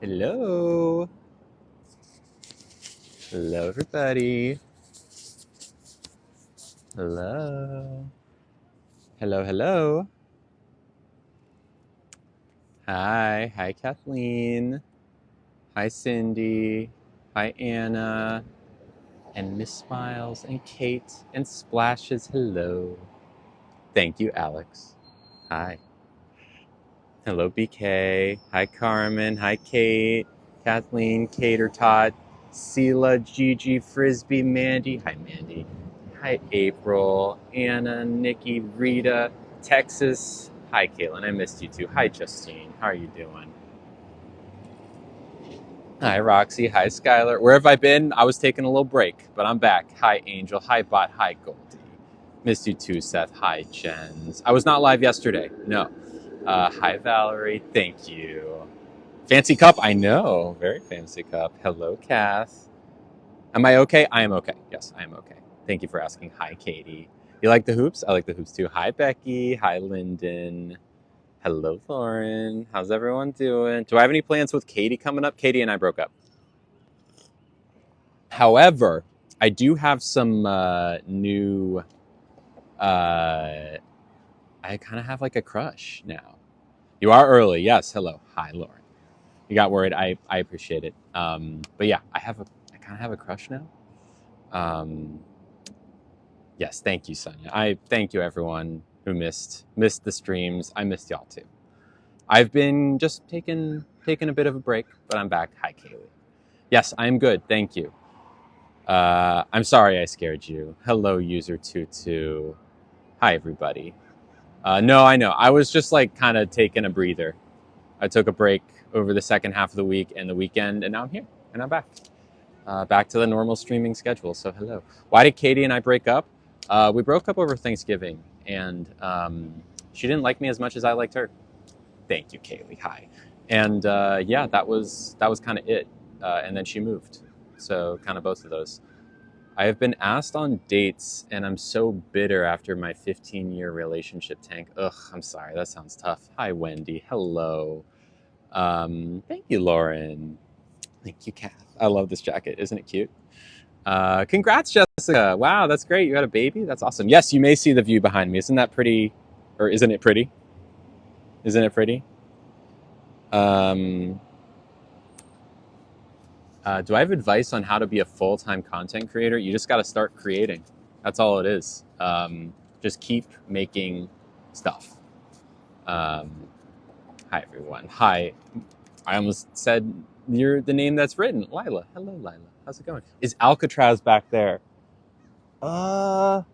Hello. Hello, everybody. Hello. Hello, hello. Hi. Hi, Kathleen. Hi, Cindy. Hi, Anna. And Miss Smiles and Kate and Splashes. Hello. Thank you, Alex. Hi. Hello, BK. Hi, Carmen. Hi, Kate. Kathleen, Cater Tot, Sela, Gigi, Frisbee, Mandy. Hi, Mandy. Hi, April, Anna, Nikki, Rita, Texas. Hi, Caitlin. I missed you too. Hi, Justine. How are you doing? Hi, Roxy. Hi, Skylar. Where have I been? I was taking a little break, but I'm back. Hi, Angel. Hi, Bot. Hi, Goldie. Missed you too, Seth. Hi, Jens. I was not live yesterday. No. Hi, Valerie. Thank you. Fancy cup? I know. Very fancy cup. Hello, Kath. Am I okay? I am okay. Yes, I am okay. Thank you for asking. Hi, Katie. You like the hoops? I like the hoops too. Hi, Becky. Hi, Lyndon. Hello, Lauren. How's everyone doing? Do I have any plans with Katie coming up? Katie and I broke up. However, I do have some new... I kind of have like a crush now. You are early. Yes. Hello. Hi, Lauren. You got worried. I appreciate it. But yeah, I kind of have a crush now. Yes. Thank you, Sonia. I thank you, everyone who missed the streams. I missed y'all too. I've been just taking a bit of a break, but I'm back. Hi, Kaylee. Yes, I'm good. Thank you. I'm sorry I scared you. Hello, user22. Hi, everybody. No, I know. I was just like kind of taking a breather. I took a break over the second half of the week and the weekend, and now I'm here, and I'm back. Back to the normal streaming schedule, so hello. Why did Katie and I break up? We broke up over Thanksgiving, and she didn't like me as much as I liked her. Thank you, Kaylee. Hi. And yeah, that was kind of it. And then she moved. So kind of both of those. I have been asked on dates, and I'm so bitter after my 15-year relationship tank. Ugh, I'm sorry. That sounds tough. Hi, Wendy. Hello. Thank you, Lauren. Thank you, Kath. I love this jacket. Isn't it cute? Congrats, Jessica. Wow, that's great. You had a baby? That's awesome. Yes, you may see the view behind me. Isn't that pretty? Or isn't it pretty? Isn't it pretty? Do I have advice on how to be a full-time content creator? You just got to start creating. That's all it is. Just keep making stuff. Hi, everyone. Hi. I almost said you're the name that's written. Lila. Hello, Lila. How's it going? Is Alcatraz back there? No,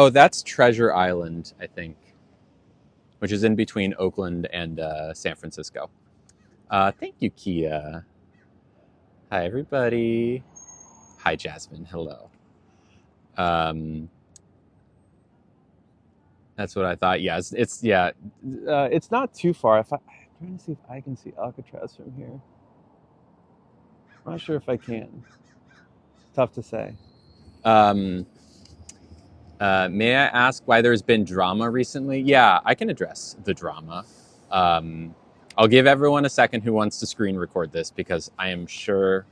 that's Treasure Island, I think, which is in between Oakland and San Francisco. Thank you, Kia. Hi, everybody. Hi, Jasmine. Hello. That's what I thought. Yeah, it's not too far. I'm trying to see if I can see Alcatraz from here. I'm not sure if I can. Tough to say. May I ask why there's been drama recently? Yeah, I can address the drama. I'll give everyone a second who wants to screen record this because I am sure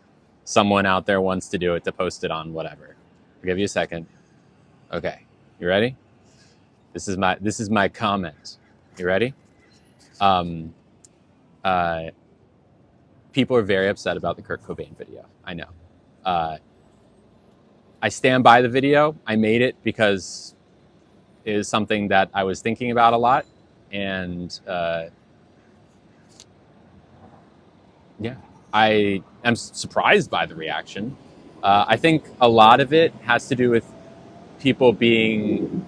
someone out there wants to do it to post it on whatever. I'll give you a second. Okay, you ready? This is my comment. You ready? People are very upset about the Kurt Cobain video. I know. I stand by the video. I made it because it is something that I was thinking about a lot. And yeah, I am surprised by the reaction. I think a lot of it has to do with people being...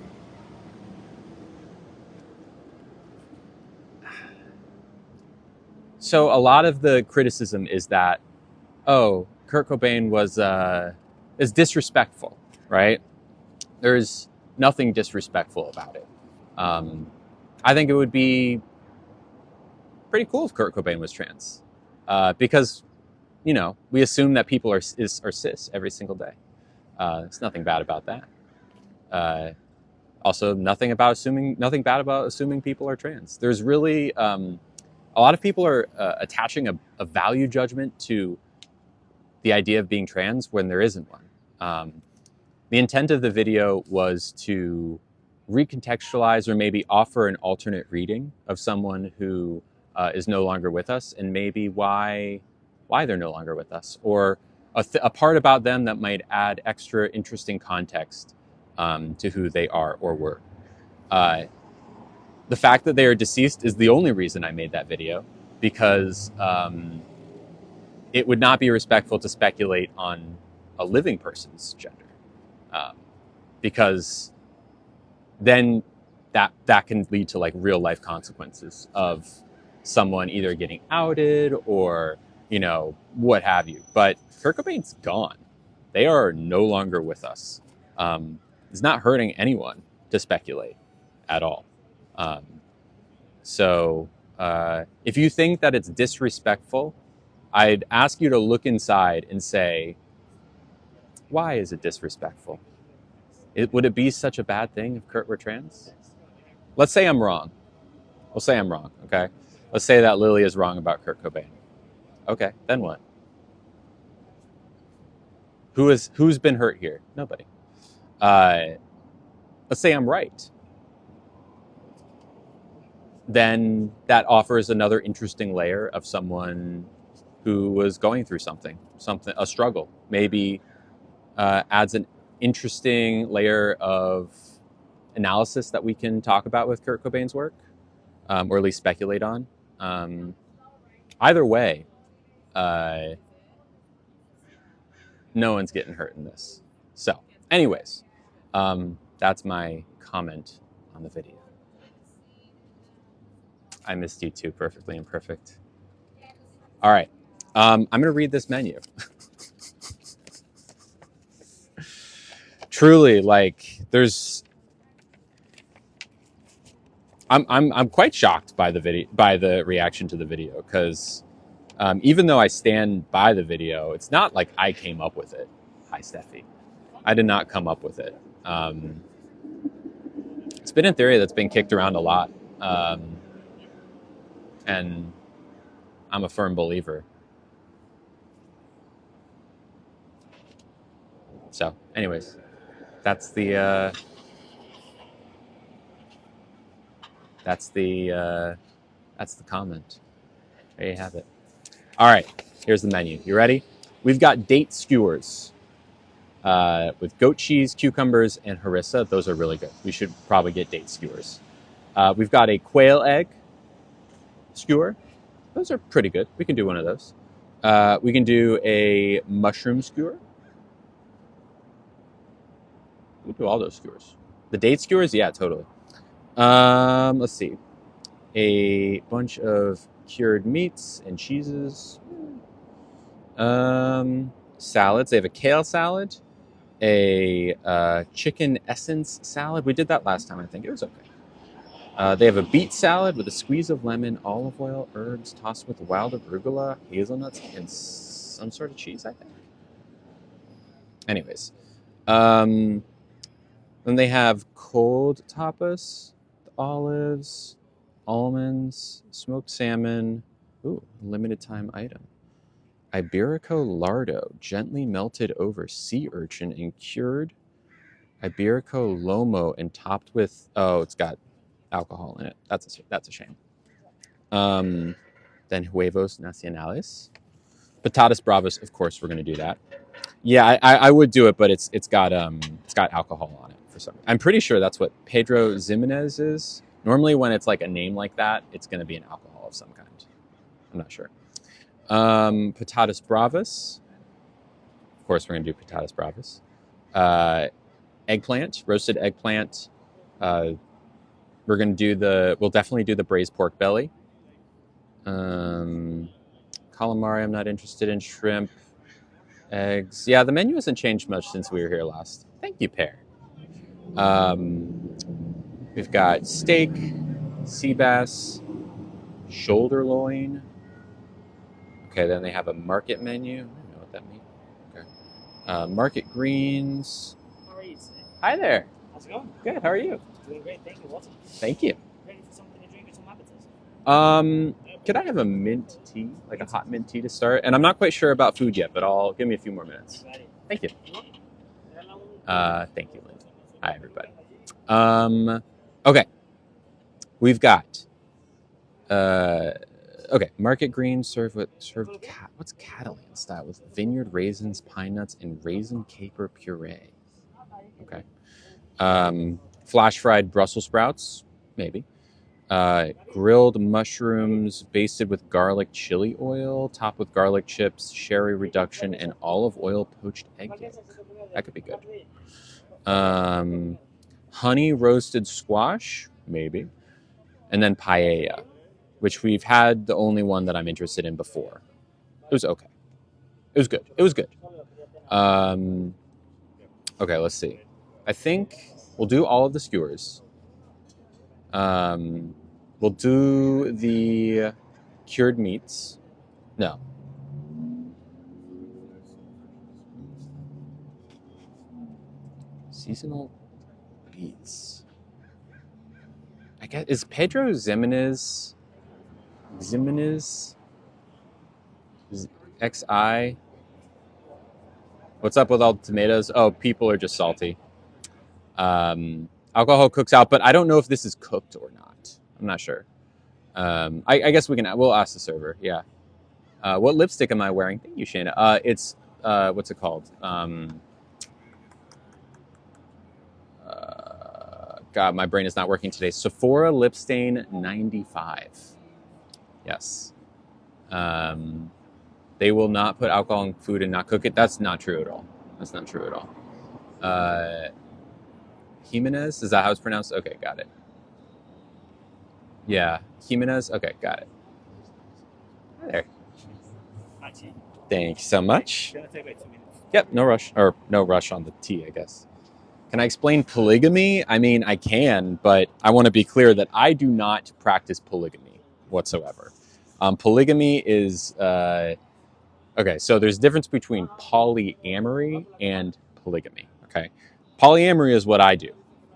So a lot of the criticism is that, oh, Kurt Cobain is disrespectful, right? There's nothing disrespectful about it. I think it would be pretty cool if Kurt Cobain was trans, because, you know, we assume that people are cis every single day. There's nothing bad about that. Also, nothing bad about assuming people are trans. There's really a a lot of people are attaching a value judgment to the idea of being trans when there isn't one. The intent of the video was to recontextualize or maybe offer an alternate reading of someone who is no longer with us, and maybe why they're no longer with us, or a part about them that might add extra interesting context to who they are or were. The fact that they are deceased is the only reason I made that video, because it would not be respectful to speculate on a living person's gender, because then that can lead to like real life consequences of someone either getting outed or, you know, what have you. But Kurt Cobain's gone. They are no longer with us. It's not hurting anyone to speculate at all. So if you think that it's disrespectful, I'd ask you to look inside and say, why is it disrespectful? Would it be such a bad thing if Kurt were trans? Let's say I'm wrong. We'll say I'm wrong, okay? Let's say that Lily is wrong about Kurt Cobain. Okay, then what? Who's been hurt here? Nobody. Let's say I'm right. Then that offers another interesting layer of someone who was going through something, a struggle. Maybe adds an interesting layer of analysis that we can talk about with Kurt Cobain's work, or at least speculate on. Either way, no one's getting hurt in this. So, anyways, that's my comment on the video. I missed you too, Perfectly Imperfect. All right, I'm gonna read this menu. Truly, like, I'm quite shocked by the reaction to the video, because even though I stand by the video, it's not like I came up with it. Hi, Steffi. I did not come up with it. It's been a theory that's been kicked around a lot, and I'm a firm believer. So, anyways, that's the comment. There you have it. All right, here's the menu. You ready? We've got date skewers with goat cheese, cucumbers, and harissa. Those are really good. We should probably get date skewers. We've got a quail egg skewer. Those are pretty good. We can do one of those. We can do a mushroom skewer. We'll do all those skewers. The date skewers? Yeah, totally. Let's see. A bunch of cured meats and cheeses. Salads. They have a kale salad, a chicken essence salad. We did that last time, I think. It was okay. They have a beet salad with a squeeze of lemon, olive oil, herbs, tossed with wild arugula, hazelnuts, and some sort of cheese, I think. Anyways. Then they have cold tapas, olives, almonds, smoked salmon. Ooh, limited time item. Iberico lardo, gently melted over sea urchin and cured. Iberico lomo and topped with, oh, it's got alcohol in it. That's a shame. Then huevos nacionales. Patatas bravas, of course, we're going to do that. Yeah, I would do it, but it's got alcohol on it for some reason. I'm pretty sure that's what Pedro Ximenez is. Normally, when it's like a name like that, it's going to be an alcohol of some kind. I'm not sure. Patatas bravas. Of course, we're going to do patatas bravas. Eggplant, roasted eggplant. We'll definitely do the braised pork belly. Calamari, I'm not interested in. Shrimp. Eggs. Yeah, the menu hasn't changed much since we were here last. Thank you, Pear. We've got steak, sea bass, shoulder loin. Okay, then they have a market menu. I don't know what that means. Okay. Market greens. How are you today? Hi there. How's it going? Good, how are you? Doing great, thank you. Welcome. Thank you. Ready for something to drink or some appetizers? Could I have a mint tea, like a hot mint tea to start? And I'm not quite sure about food yet, but give me a few more minutes. Thank you. Thank you, Linda. Hi, everybody. Okay. We've got, okay, market greens served what's Catalan style with vineyard raisins, pine nuts, and raisin caper puree. Okay. Flash fried Brussels sprouts, maybe. Grilled mushrooms basted with garlic chili oil, topped with garlic chips, sherry reduction, and olive oil poached egg yolk. That could be good. Honey roasted squash, maybe. And then paella, which we've had the only one that I'm interested in before. It was okay. It was good. It was good. Okay, let's see. I think we'll do all of the skewers. We'll do the cured meats. No. Seasonal beets. I guess, is Pedro Ximenez XI? What's up with all the tomatoes? Oh, people are just salty. Alcohol cooks out, but I don't know if this is cooked or not. I'm not sure. I guess we'll ask the server. Yeah. What lipstick am I wearing? Thank you, Shayna. It's, what's it called? God, my brain is not working today. Sephora Lip Stain 95. Yes. They will not put alcohol in food and not cook it. That's not true at all. That's not true at all. Jimenez, is that how it's pronounced? Okay, got it. Yeah, Jimenez. Okay, got it. Hi there. Thank you so much. Yep, no rush. Or no rush on the tea, I guess. Can I explain polygamy? I mean, I can, but I want to be clear that I do not practice polygamy whatsoever. Polygamy is, okay, so there's a difference between polyamory and polygamy, okay? Polyamory is what I do.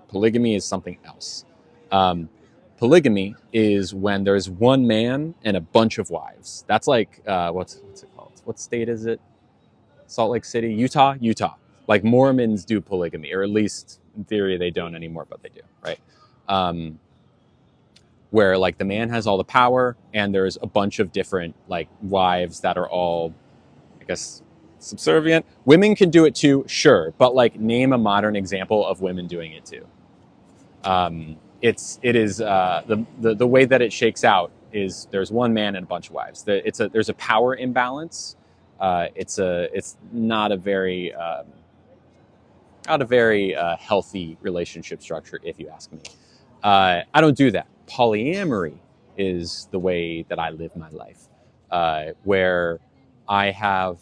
Polygamy is something else. Polygamy is when there's one man and a bunch of wives. That's like, what's it called? What state is it? Salt Lake City? Utah? Like Mormons do polygamy, or at least in theory they don't anymore, but they do, right? Where like the man has all the power and there's a bunch of different like wives that are all, I guess, subservient. Women can do it too, sure, but like name a modern example of women doing it too. It is the way that it shakes out is there's one man and a bunch of wives. There's a power imbalance. It's not a very healthy relationship structure, if you ask me. I don't do that. Polyamory is the way that I live my life, where I have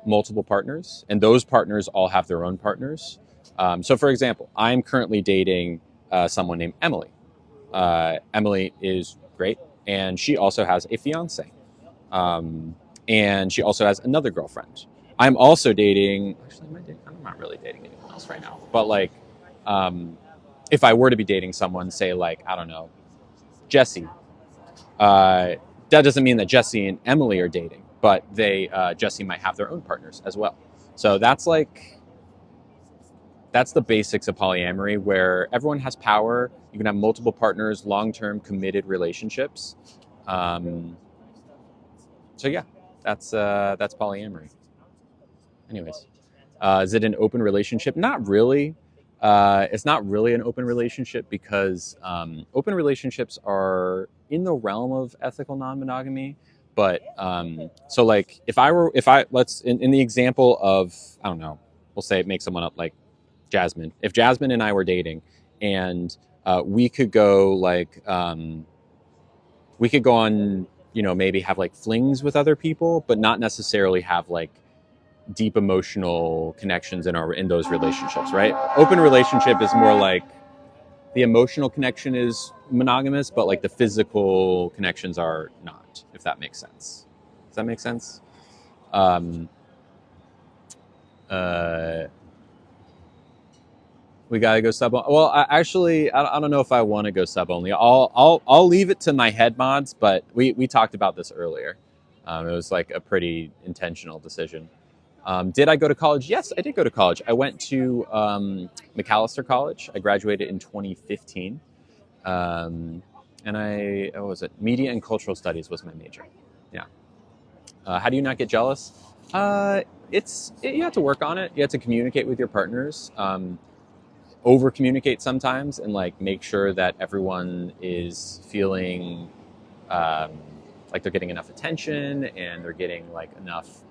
multiple partners, and those partners all have their own partners. So, for example, I'm currently dating someone named Emily. Emily is great, and she also has a fiance, and she also has another girlfriend. I'm also dating. Actually, I'm not really dating anyone else right now. But like, if I were to be dating someone, say like, I don't know, Jesse, that doesn't mean that Jesse and Emily are dating, but Jesse might have their own partners as well. So that's the basics of polyamory, where everyone has power. You can have multiple partners, long-term committed relationships. So yeah, that's polyamory. Anyways, is it an open relationship? Not really. It's not really an open relationship because open relationships are in the realm of ethical non-monogamy. But so like let's in the example of, I don't know, we'll say make someone up like Jasmine. If Jasmine and I were dating, and we could go like we could go on, maybe have like flings with other people, but not necessarily have like deep emotional connections in those relationships, right? Open relationship is more like the emotional connection is monogamous, but like the physical connections are not, if that makes sense. Does that make sense? Was We gotta go sub. Well, I don't know if I want to go sub only. I'll leave it to my head mods. But we talked about this earlier. It was like a pretty intentional decision. Did I go to college? Yes, I did go to college. I went to McAllister College. I graduated in 2015, and what was it? Media and Cultural Studies was my major. Yeah. How do you not get jealous? You have to work on it. You have to communicate with your partners. Over communicate sometimes, and like make sure that everyone is feeling like they're getting enough attention and they're getting like enough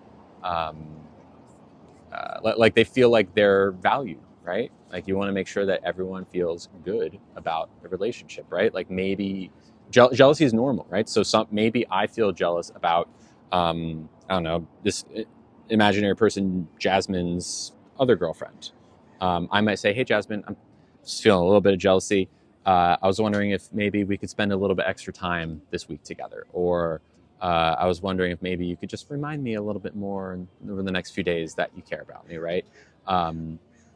like they feel like they're valued, right? Like you want to make sure that everyone feels good about the relationship, right? Like maybe jealousy is normal, right? So maybe I feel jealous about I don't know, this imaginary person, Jasmine's other girlfriend. I might say, hey, Jasmine, I'm just feeling a little bit of jealousy. I was wondering if maybe we could spend a little bit extra time this week together. Or I was wondering if maybe you could just remind me a little bit more over the next few days that you care about me, right?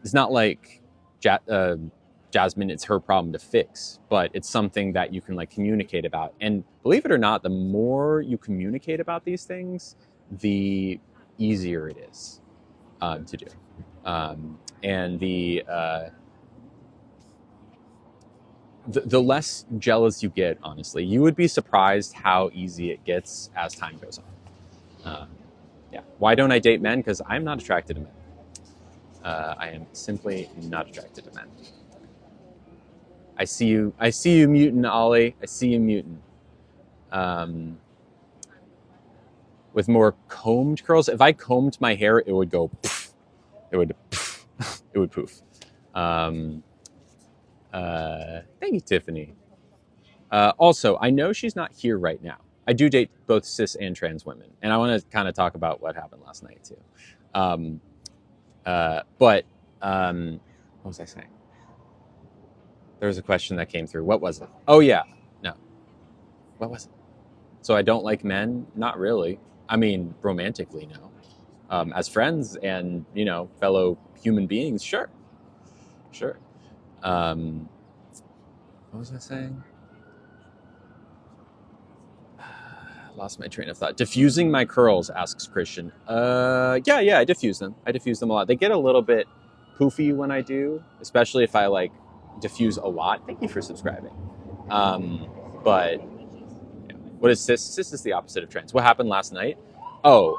It's not like Jasmine, it's her problem to fix, but it's something that you can like communicate about. And believe it or not, the more you communicate about these things, the easier it is to do. And the less jealous you get, honestly, you would be surprised how easy it gets as time goes on. Yeah. Why don't I date men? Because I'm not attracted to men. I am simply not attracted to men. I see you, mutant Ollie. I see you, mutant. With more combed curls. If I combed my hair, it would go. Poof. It would. Poof. It would poof. Thank you, Tiffany. Also, I know she's not here right now. I do date both cis and trans women, and I want to kind of talk about what happened last night too. What was I saying? There was a question that came through. What was it? Oh yeah, no. What was it? So I don't like men? Not really. I mean, romantically, no. As friends and fellow human beings, sure. What was I saying? Lost my train of thought. Diffusing my curls, asks Christian. Yeah, I diffuse them. I diffuse them a lot. They get a little bit poofy when I do, especially if I like diffuse a lot. Thank you for subscribing. But what is cis? Cis is the opposite of trans. What happened last night? Oh,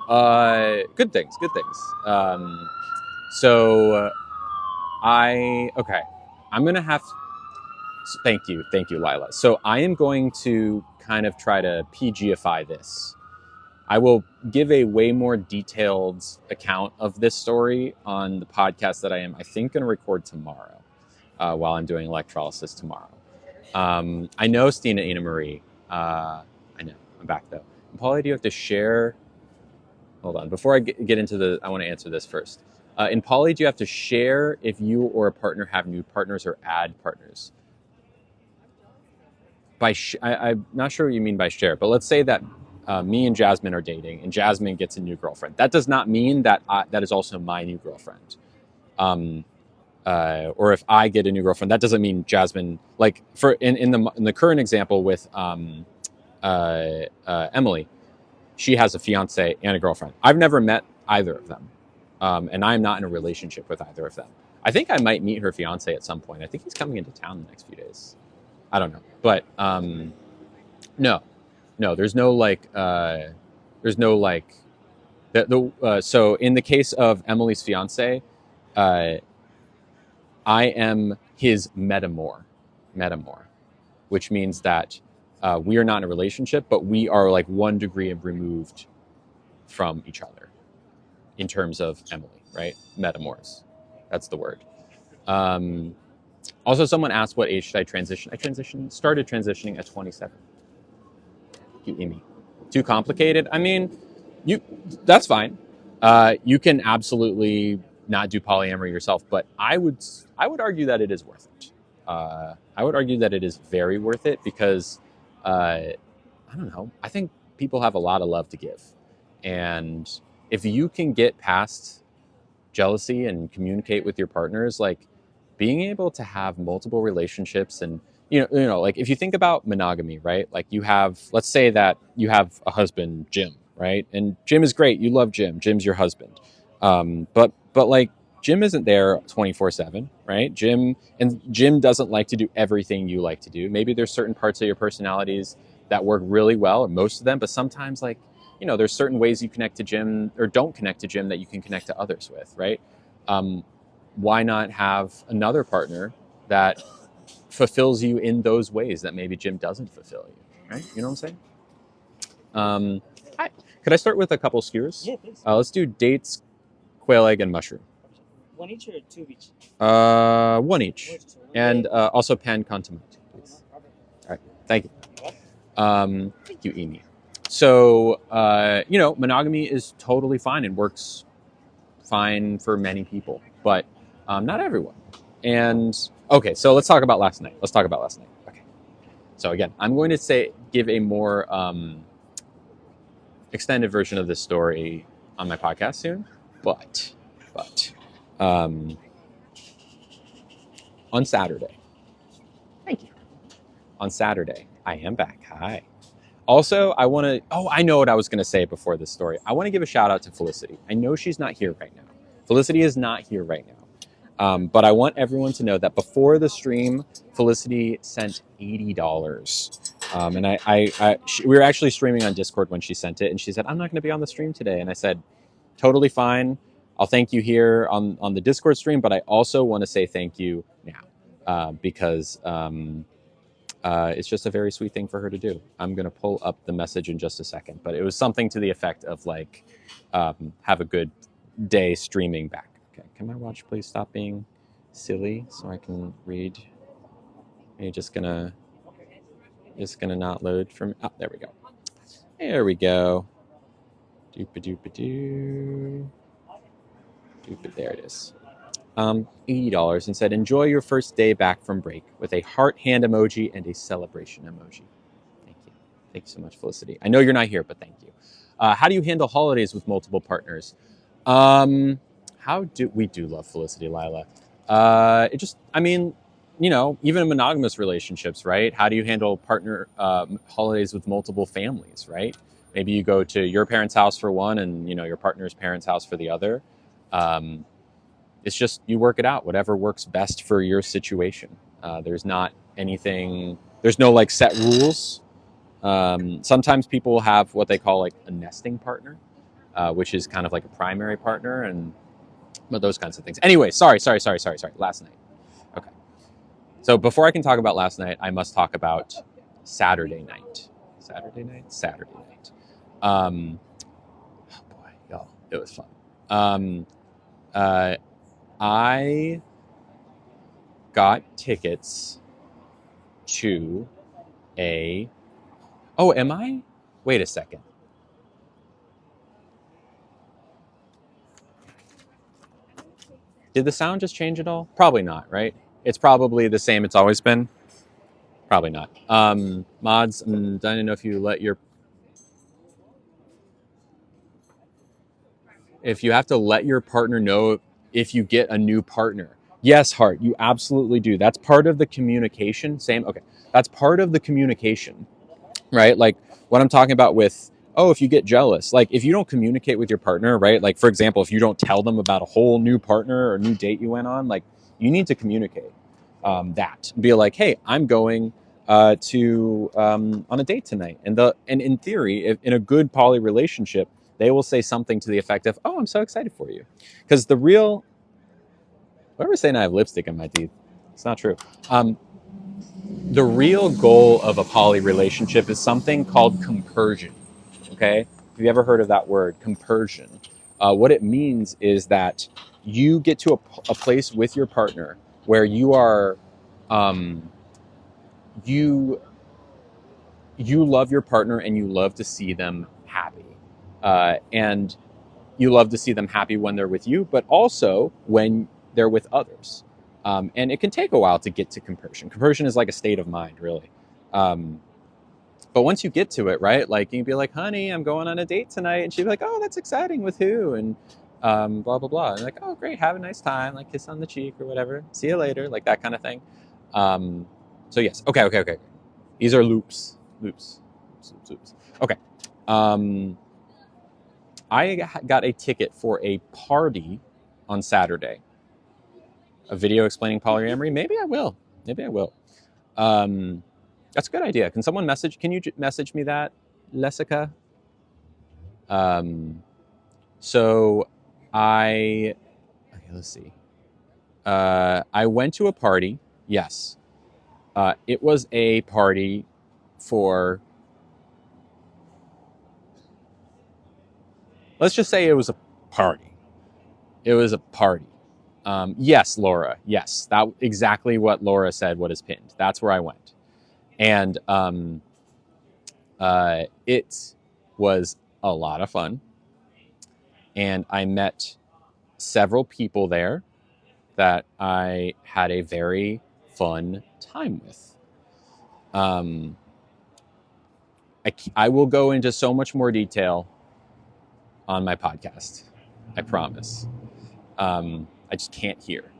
good things. I'm gonna have. Thank you, Lila. So I am going to kind of try to PGify this. I will give a way more detailed account of this story on the podcast that I think, going to record tomorrow while I'm doing electrolysis tomorrow. I know Stina Ina Marie. I know. I'm back, though. And Paulie, do you have to share? Hold on. Before I get into I want to answer this first. In Poly, do you have to share if you or a partner have new partners or add partners? I'm not sure what you mean by share, but let's say that me and Jasmine are dating and Jasmine gets a new girlfriend. That does not mean that that is also my new girlfriend. Or if I get a new girlfriend, that doesn't mean Jasmine, like in the current example with Emily, she has a fiance and a girlfriend. I've never met either of them. And I'm not in a relationship with either of them. I think I might meet her fiance at some point. I think he's coming into town the next few days. I don't know. But no, there's no like, so in the case of Emily's fiance, I am his metamor, which means that we are not in a relationship, but we are like 1 degree removed from each other in terms of Emily, right? Metamors. That's the word. Also, someone asked what age should I transition? I started transitioning at 27. You, Amy. Too complicated? I mean, that's fine. You can absolutely not do polyamory yourself, but I would argue that it is worth it. I would argue that it is very worth it because, I don't know, I think people have a lot of love to give. And if you can get past jealousy and communicate with your partners, like being able to have multiple relationships and, like if you think about monogamy, right? Like let's say that you have a husband, Jim, right? And Jim is great. You love Jim. Jim's your husband. But like Jim isn't there 24/7, right? Jim doesn't like to do everything you like to do. Maybe there's certain parts of your personalities that work really well, or most of them, but sometimes like, there's certain ways you connect to Jim or don't connect to Jim that you can connect to others with, right? Why not have another partner that fulfills you in those ways that maybe Jim doesn't fulfill you, right? You know what I'm saying? Hi. Could I start with a couple skewers? Yeah, please. Let's do dates, quail egg, and mushroom. One each or two each? One each. And also pan con tomato, please. All right, thank you. Thank you, Amy. So, monogamy is totally fine and works fine for many people, but not everyone. And okay, so let's talk about last night. Okay. So again, I'm going to give a more extended version of this story on my podcast soon, but on Saturday, thank you. On Saturday, I am back. Hi. Also, I know what I was going to say before this story. I want to give a shout out to Felicity. I know she's not here right now. Felicity is not here right now. But I want everyone to know that before the stream, Felicity sent $80. And we were actually streaming on Discord when she sent it. And she said, I'm not going to be on the stream today. And I said, totally fine. I'll thank you here on the Discord stream. But I also want to say thank you now because it's just a very sweet thing for her to do. I'm going to pull up the message in just a second. But it was something to the effect of like, have a good day streaming back. Okay, can my watch please stop being silly so I can read? Are you just gonna not load from? Oh, there we go. There we go. Doop-a-doop-a-doo. There it is. $80 and said, enjoy your first day back from break with a heart hand emoji and a celebration emoji. Thank you. Thank you so much, Felicity. I know you're not here, but thank you. How do you handle holidays with multiple partners? We do love Felicity, Lila. Even in monogamous relationships, right? How do you handle partner holidays with multiple families, right? Maybe you go to your parents' house for one and, your partner's parents' house for the other. It's just, you work it out, whatever works best for your situation. There's no like set rules. Sometimes people have what they call like a nesting partner, which is kind of like a primary partner but those kinds of things. Anyway, sorry. Last night. Okay. So before I can talk about last night, I must talk about Saturday night. Oh boy, y'all, it was fun. I got tickets to am I? Wait a second. Did the sound just change at all? Probably not, right? It's probably the same it's always been. Probably not. Mods, I don't know if you if you have to let your partner know if you get a new partner. Yes, Hart, you absolutely do. That's part of the communication. Same. Okay. That's part of the communication, right? Like what I'm talking about with, if you get jealous, like if you don't communicate with your partner, right? Like for example, if you don't tell them about a whole new partner or new date you went on, like you need to communicate that. Be like, hey, I'm going on a date tonight. And in theory, if, in a good poly relationship, they will say something to the effect of, oh, I'm so excited for you. Because whoever's saying I have lipstick in my teeth, it's not true. The real goal of a poly relationship is something called compersion. Okay? Have you ever heard of that word, compersion? What it means is that you get to a place with your partner where you are, you love your partner and you love to see them happy. And you love to see them happy when they're with you, but also when they're with others. And it can take a while to get to compersion. Compersion is like a state of mind, really. But once you get to it, right, like you can be like, honey, I'm going on a date tonight. And she'd be like, oh, that's exciting. With who? And blah, blah, blah. And like, oh, great, have a nice time, like kiss on the cheek or whatever. See you later, like that kind of thing. So yes, okay. These are loops. Okay. I got a ticket for a party on Saturday. A video explaining polyamory. Maybe I will. That's a good idea. Can someone message? Can you message me that, Lessica? So okay, let's see. I went to a party. Yes. It was a party for, let's just say it was a party. Yes, Laura. Yes, that exactly what Laura said. What is pinned? That's where I went, and it was a lot of fun, and I met several people there that I had a very fun time with. I will go into so much more detail on my podcast. I promise. I just can't hear.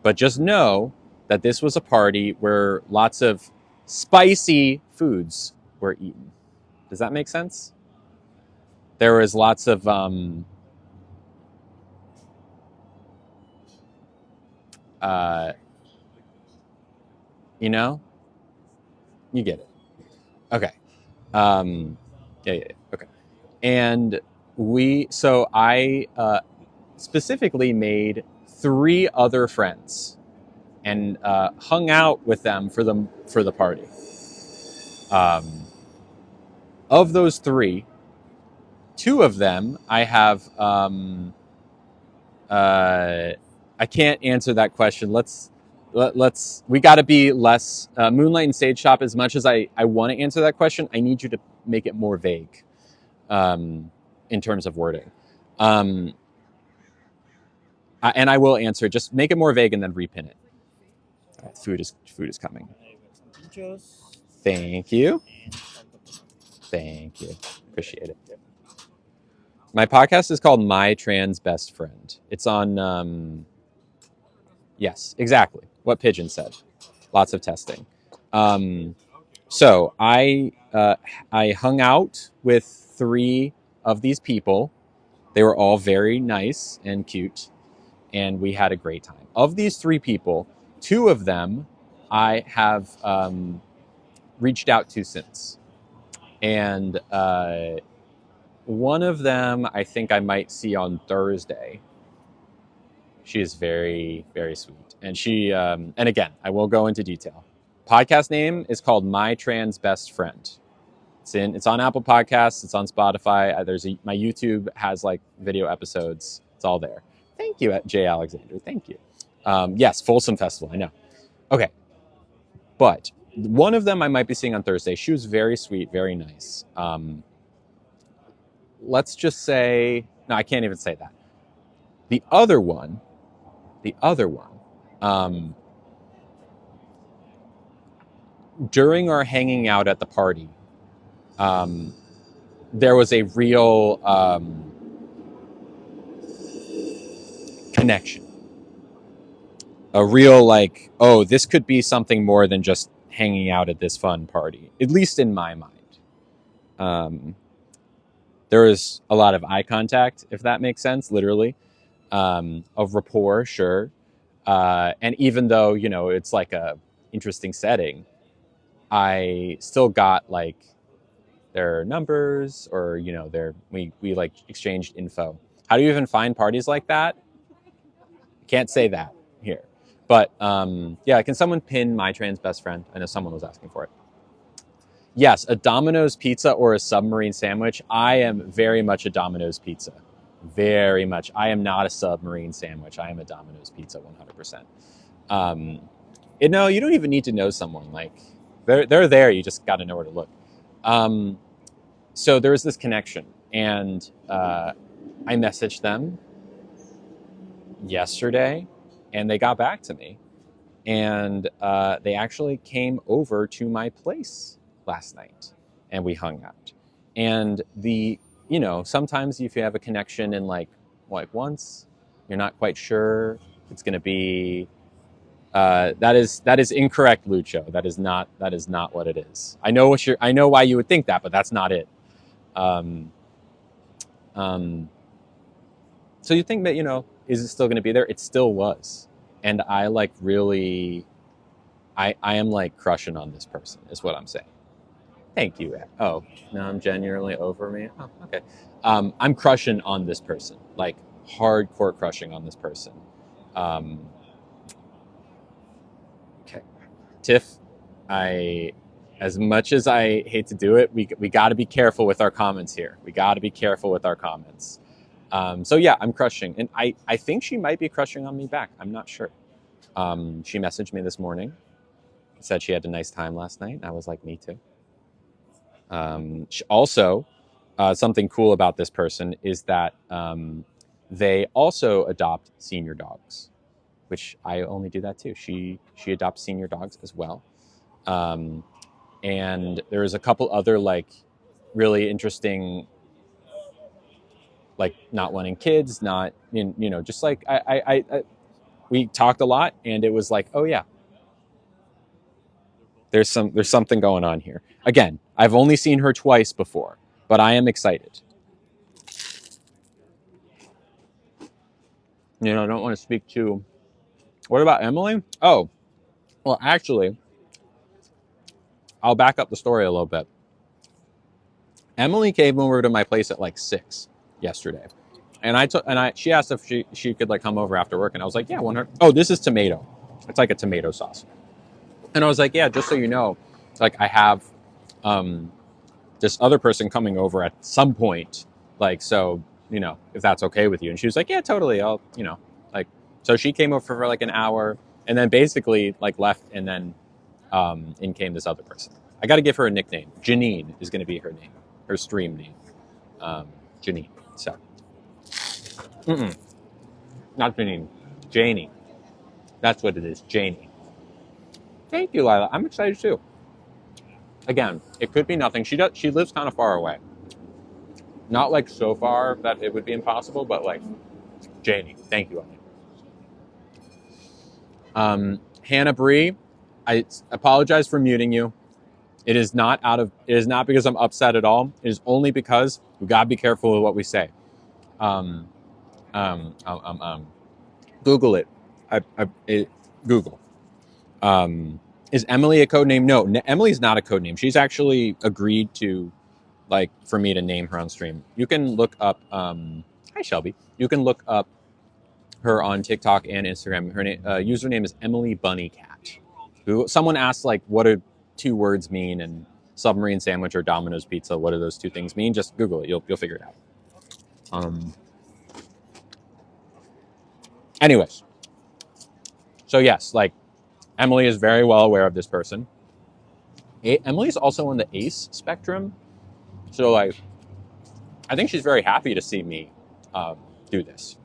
But just know that this was a party where lots of spicy foods were eaten. Does that make sense? There was lots of you get it. Okay. Yeah. Okay. And I specifically made 3 other friends and hung out with them for the party. Of those 3, 2 of them I have. I can't answer that question. We got to be less Moonlight and Sage Shop. As much as I want to answer that question, I need you to make it more vague in terms of wording. And I will answer. Just make it more vague and then repin it. All right, food is coming. Thank you. Appreciate it. My podcast is called My Trans Best Friend. It's on. Yes, exactly what Pigeon said. Lots of testing. So I hung out with 3 of these people. They were all very nice and cute, and we had a great time. Of these 3 people, 2 of them I have reached out to since, and one of them I think I might see on Thursday. She is very, very sweet, and she and again, I will go into detail. Podcast name is called My Trans Best Friend. It's on Apple Podcasts. It's on Spotify. My YouTube has like video episodes. It's all there. Thank you, Jay Alexander. Thank you. Yes, Folsom Festival. I know. Okay, but one of them I might be seeing on Thursday. She was very sweet, very nice. Let's just say no. I can't even say that. The other one. During our hanging out at the party, there was a real connection. A real like, oh, this could be something more than just hanging out at this fun party, at least in my mind. There was a lot of eye contact, if that makes sense, literally, of rapport, sure. And even though, it's like a interesting setting, I still got like their numbers or, we like exchanged info. How do you even find parties like that? Can't say that here. But yeah, can someone pin My Trans Best Friend? I know someone was asking for it. Yes, a Domino's pizza or a submarine sandwich. I am very much a Domino's pizza. Very much. I am not a submarine sandwich. I am a Domino's pizza 100%. You don't even need to know someone. Like, they're there. You just got to know where to look. So there was this connection. And I messaged them yesterday. And they got back to me. And they actually came over to my place last night. And we hung out. And sometimes if you have a connection in like like once. You're not quite sure. It's going to be that is incorrect, Lucho. That is not what it is. I know why you would think that, but that's not it. Um, so you think that, is it still going to be there? It still was, and I like really, I am like crushing on this person, is what I'm saying. Thank you. Oh, no, I'm genuinely over me. Oh, okay. I'm crushing on this person, like hardcore crushing on this person. Okay. Tiff, as much as I hate to do it, we got to be careful with our comments here. We got to be careful with our comments. So yeah, I'm crushing, and I think she might be crushing on me back. I'm not sure. She messaged me this morning, said she had a nice time last night. And I was like, me too. Also, something cool about this person is that they also adopt senior dogs, which I only do that too. She adopts senior dogs as well. And there's a couple other like really interesting, like not wanting kids, not just like I we talked a lot, and it was like, oh yeah, there's something going on here. Again, I've only seen her twice before, but I am excited. I don't want to speak to. What about Emily? Oh, well, actually, I'll back up the story a little bit. Emily came over to my place at like 6 yesterday, and she asked if she could like come over after work, and I was like, yeah, 100. Oh, this is tomato. It's like a tomato sauce, and I was like, yeah, just so you know, like I have this other person coming over at some point, like so if that's okay with you. And she was like, yeah, totally. I'll like so she came over for like an hour, and then basically like left, and then in came this other person. I got to give her a nickname. Janine is going to be her name, her stream name. Janine. So, not Janine, Janie. That's what it is, Janie. Thank you, Lila. I'm excited too. Again, it could be nothing. She lives kind of far away. Not like so far that it would be impossible, but like Janie. Thank you, Hannah Bree. I apologize for muting you. It is not because I'm upset at all. It is only because we gotta be careful with what we say. Google it. Google. Is Emily a code name? No, Emily's not a code name. She's actually agreed to, like, for me to name her on stream. You can look up. Hi, Shelby. You can look up her on TikTok and Instagram. Her username is Emily Bunny Cat. Someone asked like, what do 2 words mean? And submarine sandwich or Domino's pizza. What do those 2 things mean? Just Google it. You'll figure it out. Anyways, so yes, like Emily is very well aware of this person. Emily's also on the ACE spectrum, so like I think she's very happy to see me do this,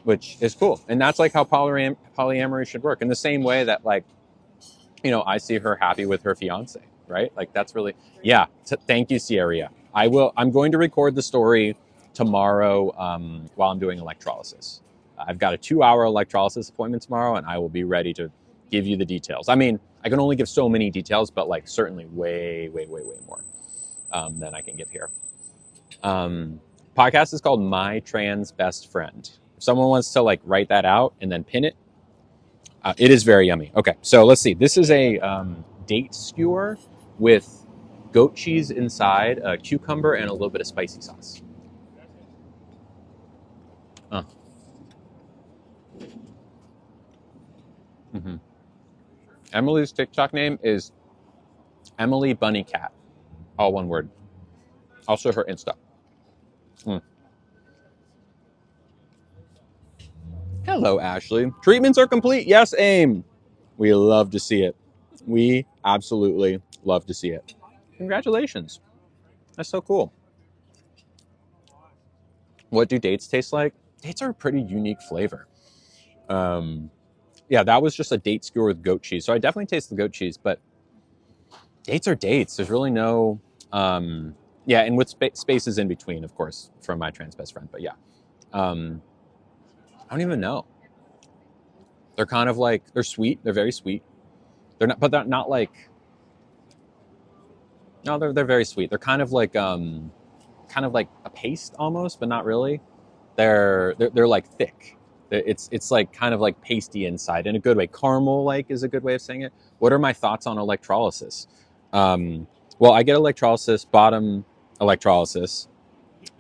which is cool. And that's like how polyamory should work, in the same way that like I see her happy with her fiance, right? Like that's really thank you, Sierra. I'm going to record the story tomorrow while I'm doing electrolysis. I've got a 2-hour electrolysis appointment tomorrow, and I will be ready to give you the details. I mean, I can only give so many details, but like certainly way more than I can give here. Podcast is called My Trans Best Friend. If someone wants to like write that out and then pin it, it is very yummy. Okay, so let's see. This is a date skewer with goat cheese inside, a cucumber, and a little bit of spicy sauce. Emily's TikTok name is Emily Bunny Cat, all one word. Also her Insta. Hello, Ashley. Treatments are complete. Yes, AIM. We love to see it. We absolutely love to see it. Congratulations. That's so cool. What do dates taste like? Dates are a pretty unique flavor. Yeah, that was just a date skewer with goat cheese. So I definitely taste the goat cheese, but dates are dates. There's really no, and with spaces in between, of course, from My Trans Best Friend. But yeah, I don't even know. They're kind of like, they're sweet. They're very sweet. They're not, but they're not like, no, they're very sweet. They're kind of like a paste almost, but not really. They're like thick. It's like kind of like pasty inside in a good way. Caramel like is a good way of saying it. What are my thoughts on electrolysis? Well, I get electrolysis, bottom electrolysis,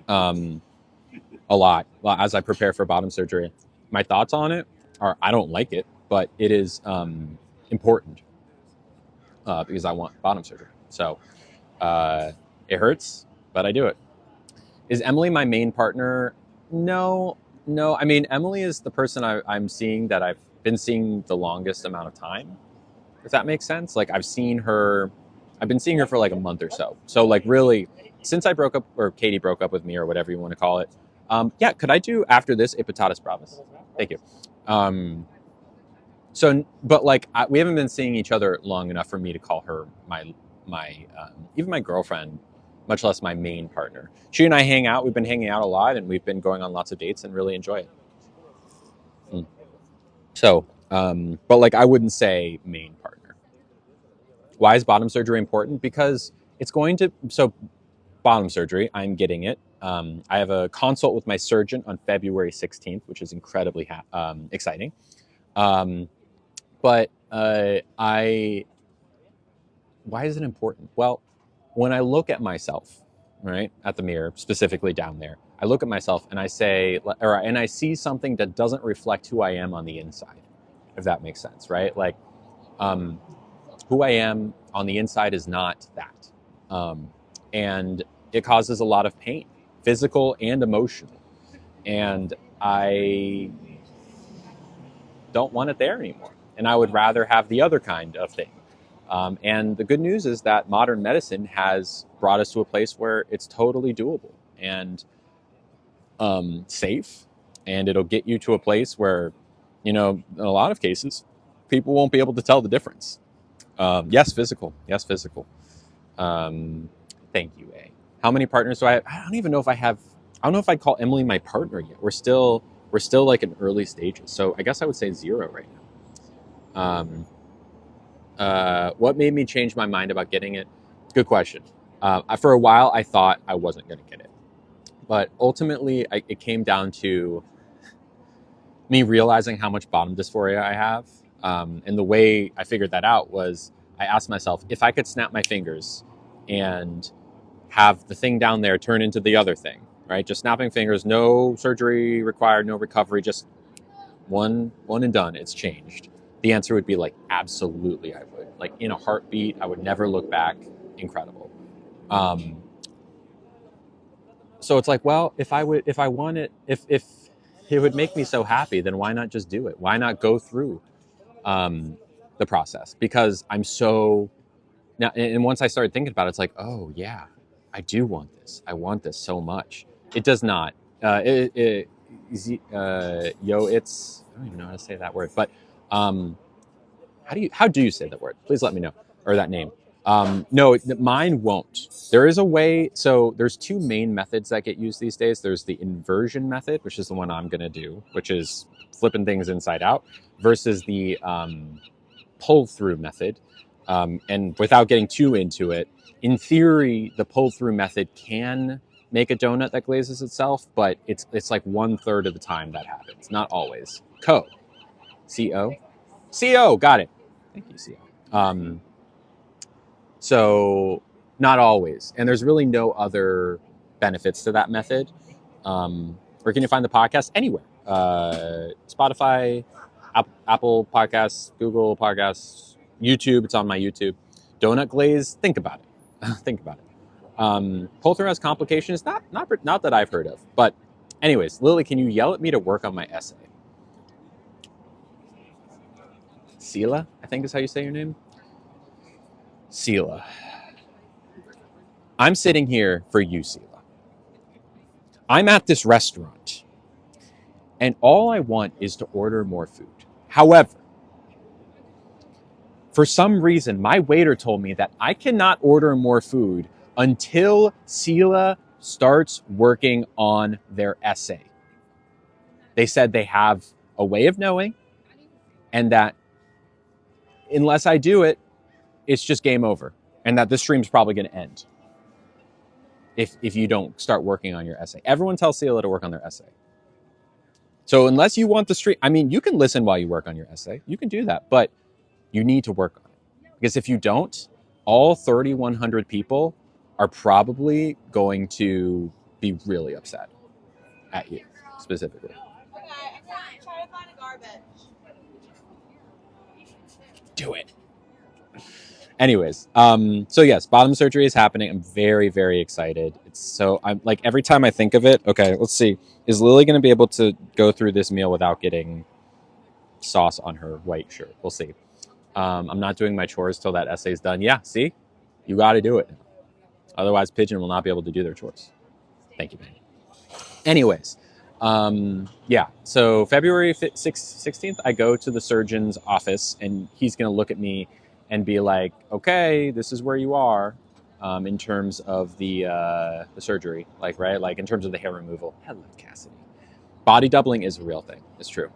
a lot as I prepare for bottom surgery. My thoughts on it are I don't like it, but it is important because I want bottom surgery. So it hurts, but I do it. Is Emily my main partner? No. I mean, Emily is the person I'm seeing that I've been seeing the longest amount of time, if that makes sense. Like I've been seeing her for like a month or so. So like really, since I broke up, or Katie broke up with me, or whatever you want to call it. Yeah, could I do after this Epitatus Bravus? Thank you. So, but like we haven't been seeing each other long enough for me to call her my even my girlfriend, much less my main partner. She and I hang out. We've been hanging out a lot, and we've been going on lots of dates and really enjoy it. So, but like I wouldn't say main partner. Why is bottom surgery important? Because it's going to, so bottom surgery, I'm getting it. I have a consult with my surgeon on February 16th, which is incredibly exciting. But why is it important? Well, when I look at myself, right, at the mirror, specifically down there, I look at myself and I say, and I see something that doesn't reflect who I am on the inside, if that makes sense, right? Like, who I am on the inside is not that. And it causes a lot of pain, physical and emotional. And I don't want it there anymore. And I would rather have the other kind of thing. And the good news is that modern medicine has brought us to a place where it's totally doable and safe. And it'll get you to a place where, in a lot of cases, people won't be able to tell the difference. Yes, physical. Thank you, A. How many partners do I have? I don't even know if I have. I don't know if I call Emily my partner yet. We're still like in early stages. So I guess I would say 0 right now. What made me change my mind about getting it? Good question. For a while, I thought I wasn't going to get it. But ultimately, it came down to me realizing how much bottom dysphoria I have. And the way I figured that out was I asked myself, if I could snap my fingers and have the thing down there turn into the other thing, right? Just snapping fingers, no surgery required, no recovery, just one and done, it's changed. The answer would be like, absolutely I would. Like in a heartbeat, I would never look back. Incredible. So it's like, well, if it would make me so happy, then why not just do it? Why not go through the process? Because I'm so now, and once I started thinking about it, it's like, oh yeah, I do want this. I want this so much. It does not. It's I don't even know how to say that word, but how do you say that word? Please let me know, or that name. No, mine won't. There is a way. So there's 2 main methods that get used these days. There's the inversion method, which is the one I'm going to do, which is flipping things inside out, versus the pull through method. And without getting too into it, in theory, the pull through method can make a donut that glazes itself, but it's like 1/3 of the time that happens. Not always. CO, got it. Thank you, CO. So not always. And there's really no other benefits to that method. Where can you find the podcast? Anywhere. Spotify, Apple Podcasts, Google Podcasts, YouTube. It's on my YouTube. Donut glaze. Think about it. Think about it. Pull through has complications. Not that I've heard of. But anyways, Lily, can you yell at me to work on my essay? Sela, I think is how you say your name. Sela. I'm sitting here for you, Sela. I'm at this restaurant, and all I want is to order more food. However, for some reason, my waiter told me that I cannot order more food until Sela starts working on their essay. They said they have a way of knowing, and that unless I do it, it's just game over, and that this stream's probably going to end if you don't start working on your essay. Everyone tells Celia to work on their essay. So unless you want the stream, I mean, you can listen while you work on your essay. You can do that, but you need to work on it. Because if you don't, all 3,100 people are probably going to be really upset at you, specifically. Okay, I'm trying to find a garbage. Do it. Anyways, so yes, bottom surgery is happening. I'm very, very excited. I'm like, every time I think of it, okay, let's see. Is Lily going to be able to go through this meal without getting sauce on her white shirt? We'll see. I'm not doing my chores till that essay's done. Yeah, see? You got to do it. Otherwise, Pigeon will not be able to do their chores. Thank you, man. Anyways, yeah, so February 16th, I go to the surgeon's office, and he's going to look at me and be like, okay, this is where you are in terms of the surgery, like, right? Like in terms of the hair removal. Hello, Cassidy. Body doubling is a real thing. It's true.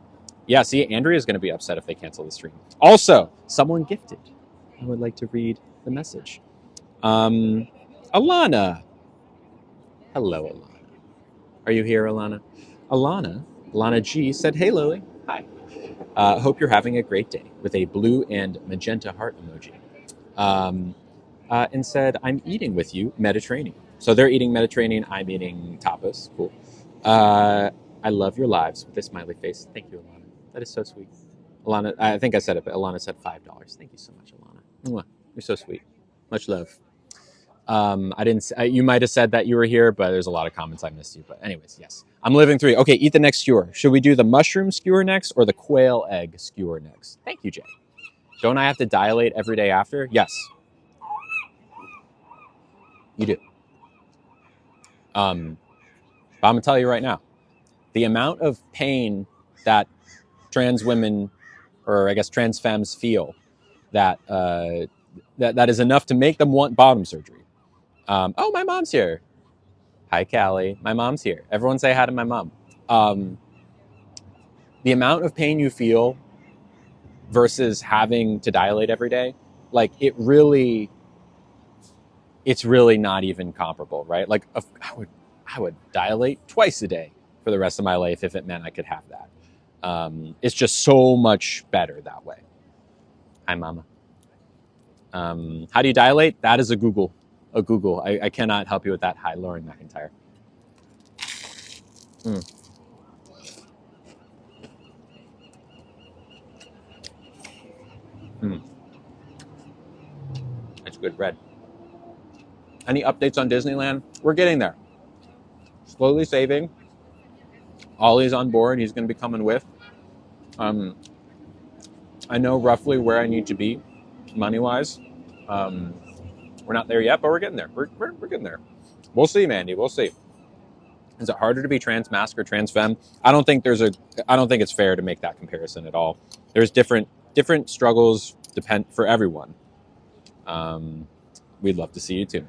Yeah, see, Andrea's going to be upset if they cancel the stream. Also, someone gifted. I would like to read the message. Alana. Hello, Alana. Are you here, Alana? Alana G said, hey, Lily. Hi. Hope you're having a great day, with a blue and magenta heart emoji. And said, I'm eating with you Mediterranean. So they're eating Mediterranean, I'm eating tapas. Cool. I love your lives with this smiley face. Thank you, Alana. That is so sweet. Alana, I think I said it, but Alana said $5. Thank you so much, Alana. Mwah. You're so sweet. Much love. I didn't. You might have said that you were here, but there's a lot of comments I missed you. But anyways, yes, I'm living through. Okay, eat the next skewer. Should we do the mushroom skewer next or the quail egg skewer next? Thank you, Jay. Don't I have to dilate every day after? Yes, you do. But I'm gonna tell you right now, the amount of pain that trans women, or I guess trans femmes, feel that that is enough to make them want bottom surgery. Oh, my mom's here. Hi, Callie. My mom's here. Everyone say hi to my mom. The amount of pain you feel versus having to dilate every day, like it's really not even comparable, right? Like I would dilate twice a day for the rest of my life if it meant I could have that. It's just so much better that way. Hi, Mama. How do you dilate? That is a Google. I cannot help you with that. Hi, Lauren McIntyre. That's good bread. Any updates on Disneyland? We're getting there. Slowly saving. Ollie's on board. He's going to be coming with. I know roughly where I need to be money-wise. We're not there yet, but we're getting there. We're getting there. We'll see, Mandy. We'll see. Is it harder to be trans masc or trans femme? I don't think it's fair to make that comparison at all. There's different struggles for everyone. We'd love to see you too,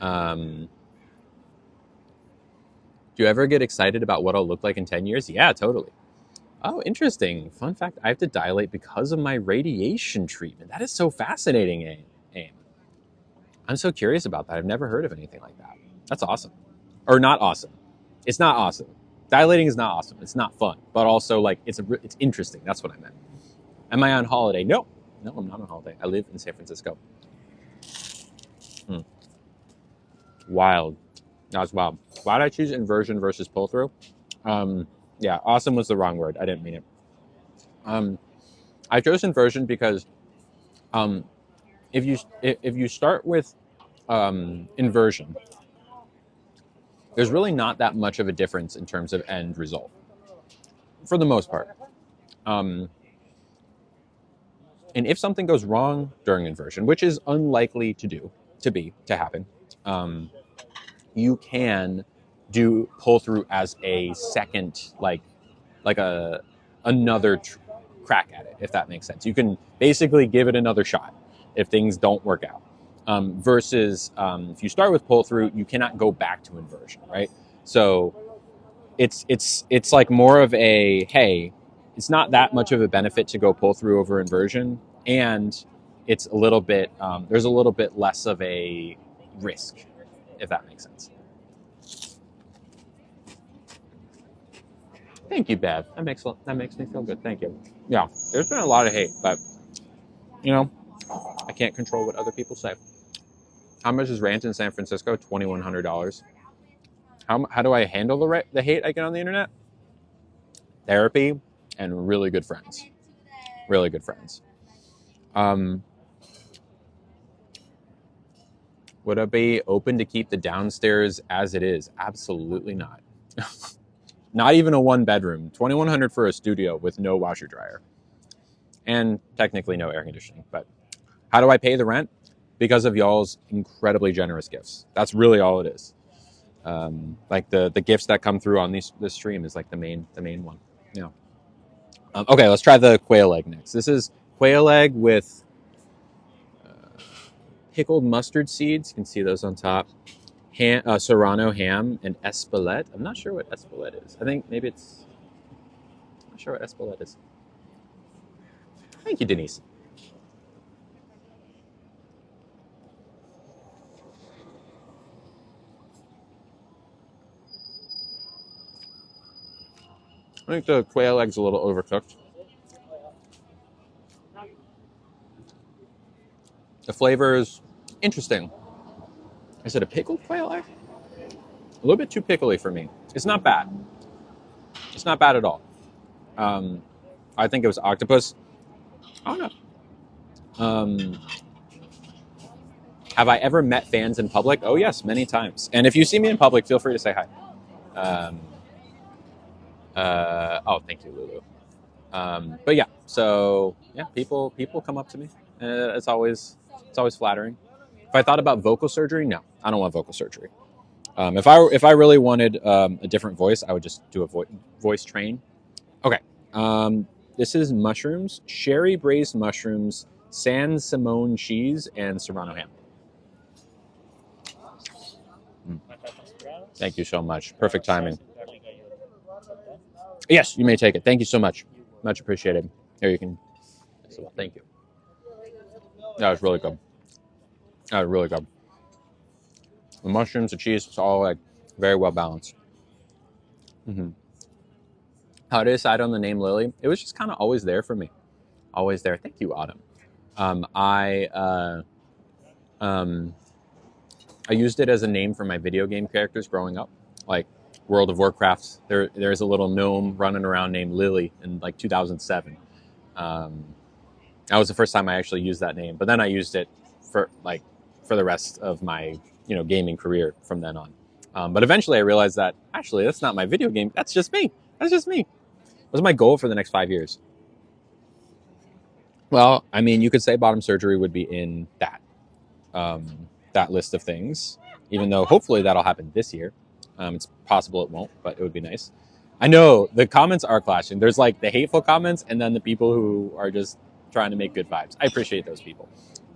Mandy. Do you ever get excited about what I'll look like in 10 years? Yeah, totally. Oh, interesting. Fun fact, I have to dilate because of my radiation treatment. That is so fascinating, AIM. I'm so curious about that. I've never heard of anything like that. That's awesome. Or not awesome. It's not awesome. Dilating is not awesome. It's not fun. But also, like, it's interesting. That's what I meant. Am I on holiday? No, I'm not on holiday. I live in San Francisco. Wild. That was wild. Why did I choose inversion versus pull-through? Yeah, awesome was the wrong word. I didn't mean it. I chose inversion because if you start with inversion, there's really not that much of a difference in terms of end result, for the most part. And if something goes wrong during inversion, which is unlikely to happen, you can do pull through as a second, like another crack at it, if that makes sense. You can basically give it another shot if things don't work out. Versus if you start with pull through, you cannot go back to inversion, right? So it's like more of a, hey, it's not that much of a benefit to go pull through over inversion, and it's a little bit there's a little bit less of a risk, if that makes sense. Thank you, Bev. That makes me feel good. Thank you. Yeah, there's been a lot of hate, but you know, I can't control what other people say. How much is rent in San Francisco? $2,100. How do I handle the hate I get on the internet? Therapy and really good friends. Really good friends. Would I be open to keep the downstairs as it is? Absolutely not. Not even a 1-bedroom. $2,100 for a studio with no washer dryer. And technically no air conditioning. But how do I pay the rent? Because of y'all's incredibly generous gifts. That's really all it is. Like the gifts that come through on this stream is like the main one. Yeah. Okay, let's try the quail egg next. This is quail egg with pickled mustard seeds. You can see those on top. Serrano ham and espelette. I'm not sure what espelette is. I think maybe it's... I'm not sure what espelette is. Thank you, Denise. I think the quail egg's a little overcooked. The flavor is interesting. Is it a pickled quail egg? A little bit too pickly for me. It's not bad. It's not bad at all. I think it was octopus. I don't know. Have I ever met fans in public? Oh, yes, many times. And if you see me in public, feel free to say hi. Oh, thank you, Lulu. But yeah, so yeah, people come up to me. It's always flattering. If I thought about vocal surgery, no, I don't want vocal surgery. If I really wanted a different voice, I would just do a voice train. Okay. This is mushrooms, sherry braised mushrooms, San Simone cheese, and Serrano ham. Thank you so much. Perfect timing. Yes, you may take it. Thank you so much. Much appreciated. Here, you can. So, thank you. That was really good. That was really good. The mushrooms, the cheese, it's all like very well balanced. Mm-hmm. How to decide on the name Lily? It was just kind of always there for me. Always there. Thank you, Autumn. I used it as a name for my video game characters growing up. Like World of Warcraft, there's a little gnome running around named Lily in like 2007. That was the first time I actually used that name. But then I used it for the rest of my gaming career from then on. But eventually I realized that actually that's not my video game. That's just me. That's just me. What's my goal for the next 5 years? Well, I mean, you could say bottom surgery would be in that list of things, even though hopefully that'll happen this year. It's possible it won't, but it would be nice. I know the comments are clashing. There's like the hateful comments and then the people who are just trying to make good vibes. I appreciate those people.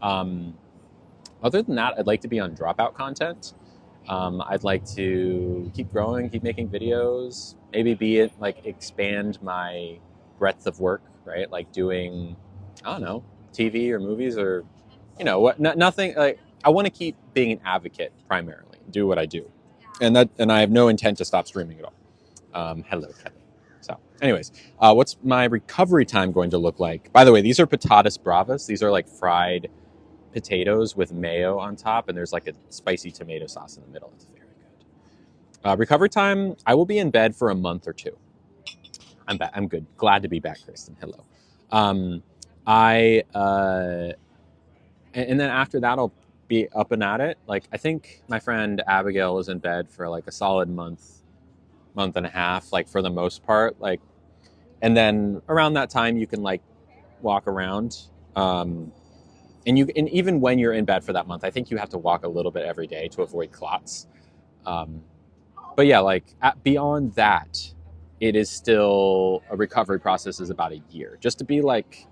Other than that, I'd like to be on Dropout content. I'd like to keep growing, keep making videos, maybe expand my breadth of work, right? Like doing, I don't know, TV or movies or, nothing like, I want to keep being an advocate primarily, do what I do. And I have no intent to stop streaming at all. Hello, Kelly. So anyways, what's my recovery time going to look like? By the way, these are patatas bravas. These are like fried potatoes with mayo on top, and there's like a spicy tomato sauce in the middle. It's very good. Recovery time, I will be in bed for a month or two. I'm back. I'm good. Glad to be back, Kristen. Hello. And then after that, I'll be up and at it. Like, I think my friend Abigail was in bed for like a solid month and a half, like for the most part. Like, and then around that time, you can like walk around. And even when you're in bed for that month, I think you have to walk a little bit every day to avoid clots. But yeah, like beyond that, it is still a recovery process is about a year just to be like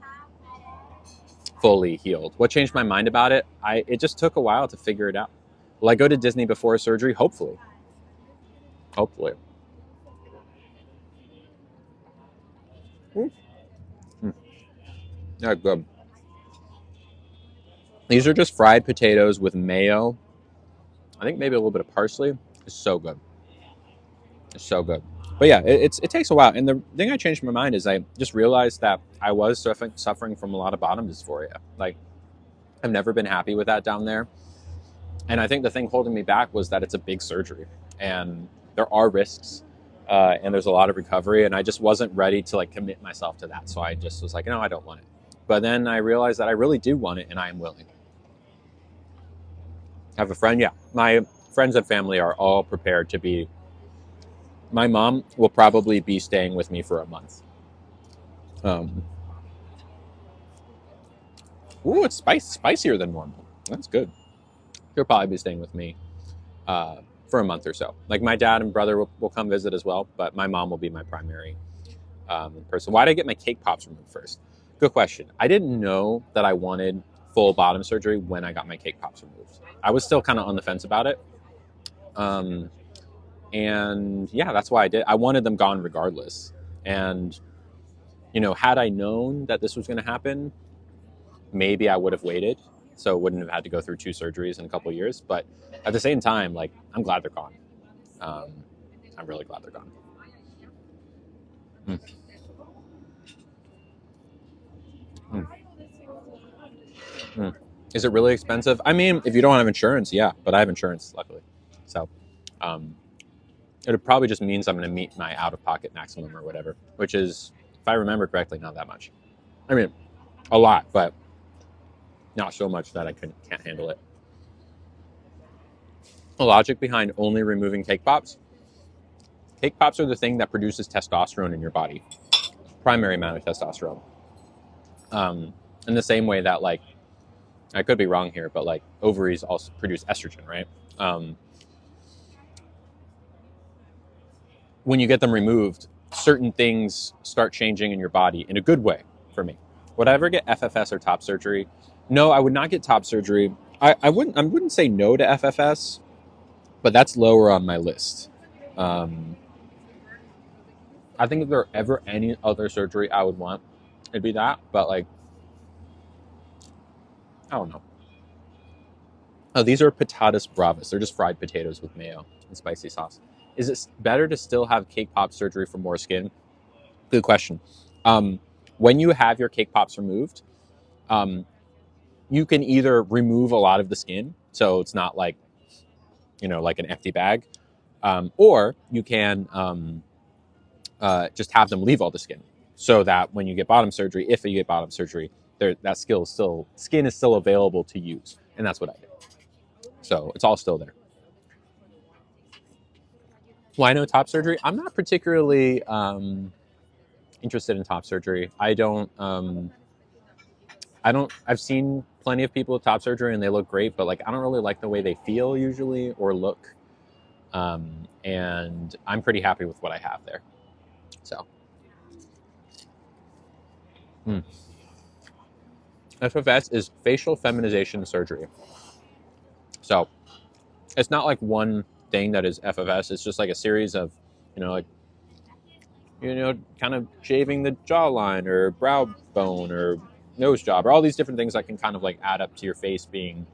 fully healed. What changed my mind about it? It just took a while to figure it out. Will I go to Disney before surgery? Hopefully. Yeah, good. These are just fried potatoes with mayo. I think maybe a little bit of parsley. It's so good. It's so good. But yeah, it takes a while. And the thing I changed my mind is I just realized that I was suffering from a lot of bottom dysphoria. Like, I've never been happy with that down there. And I think the thing holding me back was that it's a big surgery and there are risks and there's a lot of recovery. And I just wasn't ready to like commit myself to that. So I just was like, no, I don't want it. But then I realized that I really do want it and I am willing. I have a friend. Yeah. My friends and family are all prepared to be. My mom will probably be staying with me for a month. Ooh, it's spicier than normal. That's good. She'll probably be staying with me for a month or so. Like my dad and brother will come visit as well, but my mom will be my primary person. Why did I get my cake pops removed first? Good question. I didn't know that I wanted full bottom surgery when I got my cake pops removed. I was still kind of on the fence about it. And yeah, that's why I did. I wanted them gone regardless. And, had I known that this was going to happen, maybe I would have waited. So wouldn't have had to go through 2 surgeries in a couple of years. But at the same time, like, I'm glad they're gone. I'm really glad they're gone. Is it really expensive? I mean, if you don't have insurance, yeah, but I have insurance, luckily. So it probably just means I'm going to meet my out-of-pocket maximum or whatever, which is, if I remember correctly, not that much. I mean, a lot, but not so much that I can't handle it. The logic behind only removing cake pops. Cake pops are the thing that produces testosterone in your body. Primary amount of testosterone. In the same way that, like, I could be wrong here, but like ovaries also produce estrogen, right? When you get them removed, certain things start changing in your body in a good way for me. Would I ever get FFS or top surgery? No, I would not get top surgery. I wouldn't say no to FFS, but that's lower on my list. I think if there were ever any other surgery I would want, it'd be that. But like, I don't know. Oh, these are patatas bravas. They're just fried potatoes with mayo and spicy sauce. Is it better to still have cake pop surgery for more skin? Good question. When you have your cake pops removed, you can either remove a lot of the skin, so it's not like, like an empty bag, or you can just have them leave all the skin, so that when you get bottom surgery, if you get bottom surgery, that skin is still available to use, and that's what I did. So it's all still there. Why no top surgery? I'm not particularly interested in top surgery. I've seen plenty of people with top surgery and they look great, but like, I don't really like the way they feel usually or look. And I'm pretty happy with what I have there. So. FFS is facial feminization surgery. So it's not like one thing that is FFS. It's just like a series of, kind of shaving the jawline or brow bone or nose job or all these different things that can kind of like add up to your face being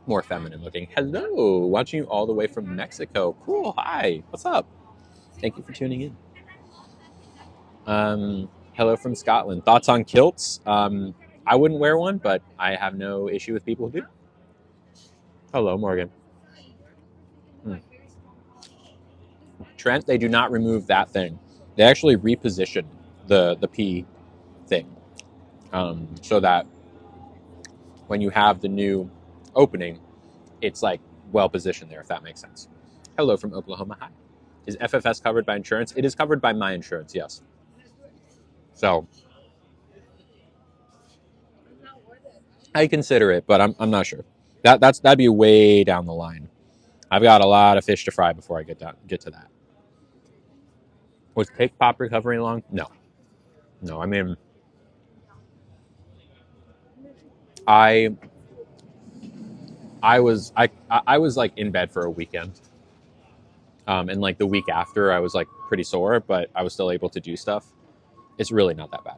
more feminine looking. Hello, watching you all the way from Mexico. Cool. Hi. What's up? Thank you for tuning in. Hello from Scotland. Thoughts on kilts? I wouldn't wear one, but I have no issue with people who do. Hello, Morgan. Trent, they do not remove that thing. They actually reposition the P thing, so that when you have the new opening, it's like well positioned there, if that makes sense. Hello from Oklahoma. Hi. Is FFS covered by insurance? It is covered by my insurance, yes. So I consider it, but I'm not sure. That'd be way down the line. I've got a lot of fish to fry before I get to that. Was cake pop recovery long? No. I mean, I was like in bed for a weekend, and like the week after I was like pretty sore, but I was still able to do stuff. It's really not that bad.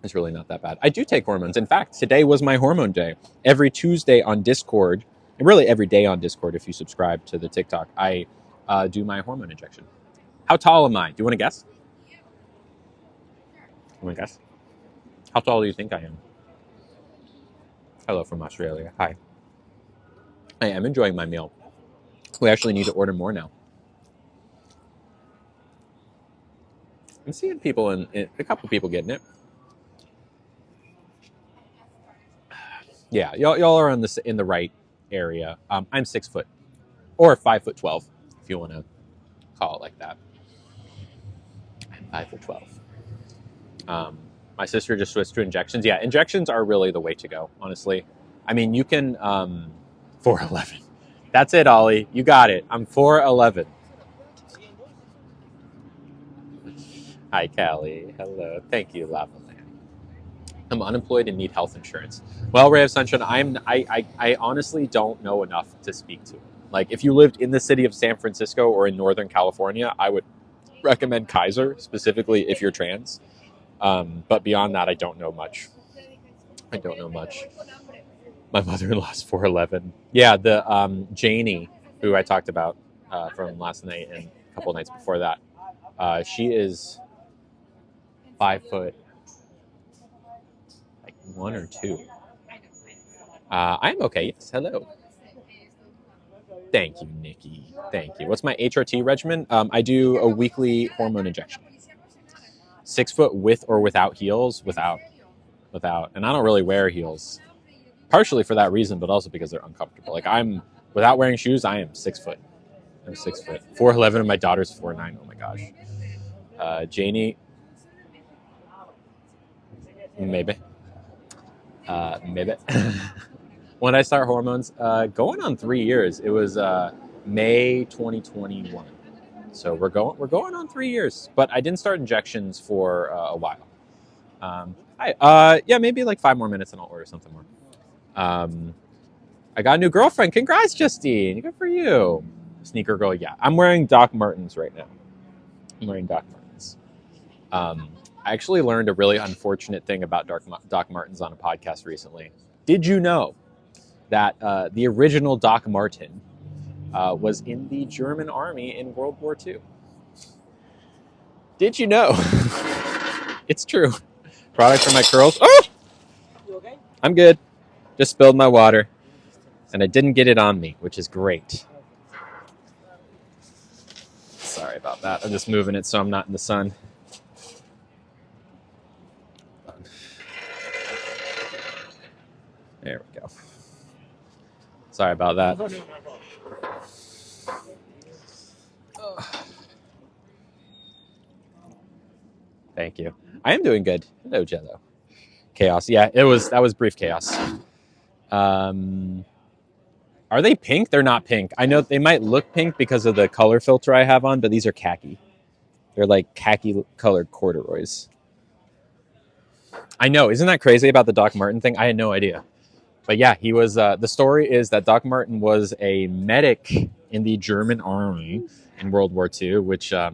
It's really not that bad. I do take hormones. In fact, today was my hormone day. Every Tuesday on Discord, and really every day on Discord, if you subscribe to the TikTok, I do my hormone injection. How tall am I? Do you want to guess? You want to guess? How tall do you think I am? Hello from Australia. Hi. I am enjoying my meal. We actually need to order more now. I'm seeing people in a couple people getting it. Yeah, y'all are in the right area. I'm 6 foot, or 5'12", if you want to call it like that. I'm 5'12". My sister just switched to injections. Yeah, injections are really the way to go, honestly. I mean, you can 4'11". That's it, Ollie. You got it. I'm 4'11". Hi, Callie. Hello. Thank you, Lava Land. I'm unemployed and need health insurance. Well, Ray of Sunshine, I honestly don't know enough to speak to. Like, if you lived in the city of San Francisco or in Northern California, I would recommend Kaiser, specifically if you're trans. But beyond that, I don't know much. My mother-in-law's 4'11". Yeah, the Janie, who I talked about from last night and a couple nights before that, she is 5 foot, like 1 or 2. I'm okay. Yes, hello. Thank you, Nikki. Thank you. What's my HRT regimen? I do a weekly hormone injection. 6 foot with or without heels? Without. And I don't really wear heels. Partially for that reason, but also because they're uncomfortable. Like, without wearing shoes, I am 6 foot. I'm 6 foot. 4'11", and my daughter's 4'9". Oh my gosh. Janie. Maybe. Maybe. When I start hormones, going on 3 years. It was May 2021. So we're going on 3 years. But I didn't start injections for a while. Yeah, maybe like 5 more minutes and I'll order something more. I got a new girlfriend. Congrats, Justine. Good for you. Sneaker girl, yeah. I'm wearing Doc Martens right now. I actually learned a really unfortunate thing about Doc Martens on a podcast recently. Did you know that the original Doc Marten was in the German army in World War II? Did you know? It's true. Product for my curls. Oh! You okay? I'm good. Just spilled my water. And I didn't get it on me, which is great. Sorry about that. I'm just moving it so I'm not in the sun. There we go. Sorry about that. Thank you. I am doing good. Hello, Jello. Chaos. Yeah, that was brief chaos. Are they pink? They're not pink. I know they might look pink because of the color filter I have on, but these are khaki. They're like khaki colored corduroys. I know. Isn't that crazy about the Doc Marten thing? I had no idea. But yeah, he was. The story is that Doc Marten was a medic in the German army in World War II, which, that's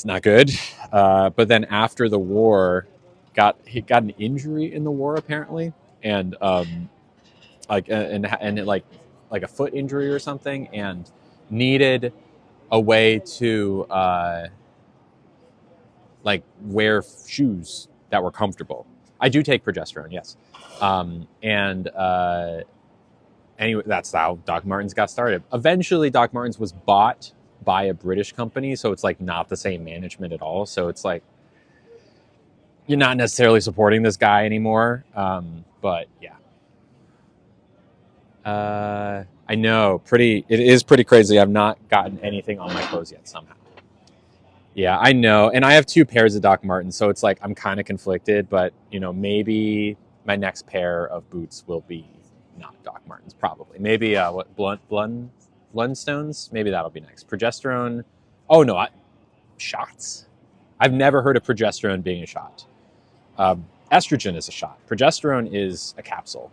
not good. But then after the war, he got an injury in the war apparently, and like a foot injury or something, and needed a way to wear shoes that were comfortable. I do take progesterone, yes. Anyway, that's how Doc Martens got started. Eventually, Doc Martens was bought by a British company, so it's like not the same management at all. So it's like you're not necessarily supporting this guy anymore. But yeah. I know, it is pretty crazy. I've not gotten anything on my clothes yet somehow. Yeah, I know. And I have 2 pairs of Doc Martens, so it's like I'm kind of conflicted, but maybe my next pair of boots will be not Doc Martens, probably. Maybe Blundstones? Maybe that'll be next. Progesterone. Oh no, shots. I've never heard of progesterone being a shot. Estrogen is a shot. Progesterone is a capsule.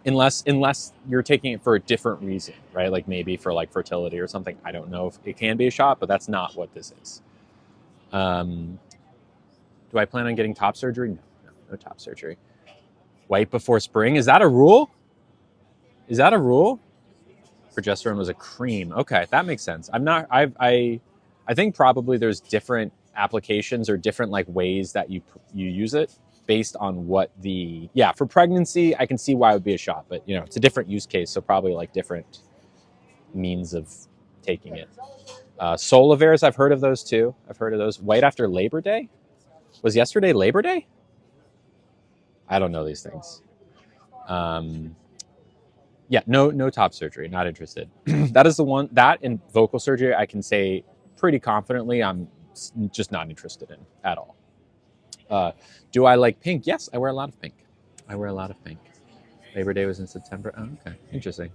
unless you're taking it for a different reason, right? Like maybe for like fertility or something. I don't know if it can be a shot, but that's not what this is. Do I plan on getting top surgery? No top surgery. White before spring, is that a rule? Is that a rule? Progesterone was a cream. Okay, that makes sense. I think probably there's different applications or different like ways that you use it based on what for pregnancy. I can see why it would be a shot, but it's a different use case, so probably like different means of taking it. Solaveres, I've heard of those too. I've heard of those. White after Labor Day? Was yesterday Labor Day? I don't know these things. No top surgery. Not interested. That is the one. That and vocal surgery, I can say pretty confidently I'm just not interested in at all. Do I like pink? Yes, I wear a lot of pink. Labor Day was in September. Oh, okay. Interesting.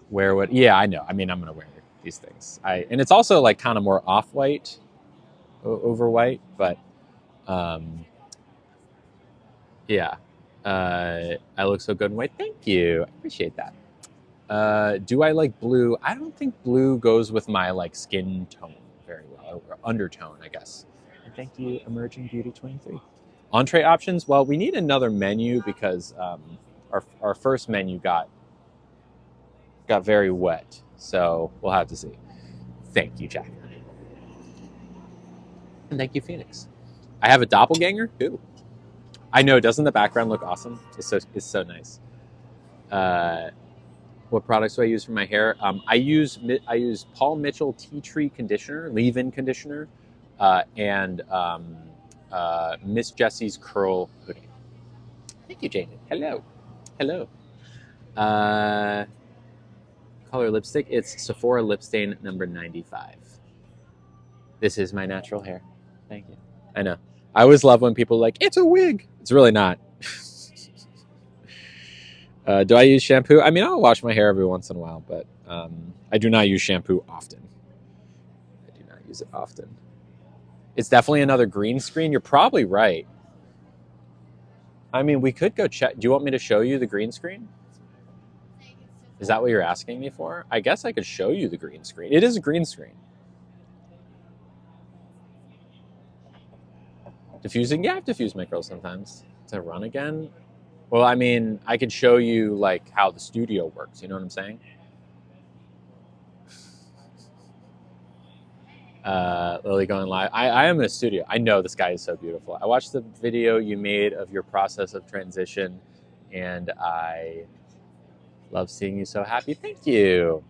Wear what? Yeah, I know. I mean, I'm going to wear these things. And it's also like kind of more off-white over white, but yeah. I look so good in white. Thank you. I appreciate that. Do I like blue? I don't think blue goes with my like skin tone very well, or undertone, I guess. And thank you, Emerging Beauty 23. Entree options. Well, we need another menu because our first menu got very wet, so we'll have to see. Thank you, Jack. And thank you, Phoenix. I have a doppelganger. Ooh. I know, doesn't the background look awesome? It's so nice. What products do I use for my hair? I use Paul Mitchell Tea Tree Conditioner, leave-in conditioner, and Miss Jessie's Curl Hoodie. Thank you, Jaden. Hello. Color lipstick. It's Sephora Lip Stain number 95. This is my natural hair. Thank you. I know. I always love when people are like, it's a wig. It's really not. Do I use shampoo? I mean, I'll wash my hair every once in a while, but I do not use shampoo often. I do not use it often. It's definitely another green screen. You're probably right. I mean, we could go check. Do you want me to show you the green screen? Is that what you're asking me for? I guess I could show you the green screen. It is a green screen. Diffusing? Yeah, I've diffused my curls sometimes. To run again? Well, I mean, I could show you like how the studio works. You know what I'm saying? Lily going live. I am in a studio. I know this guy is so beautiful. I watched the video you made of your process of transition, and I love seeing you so happy. Thank you.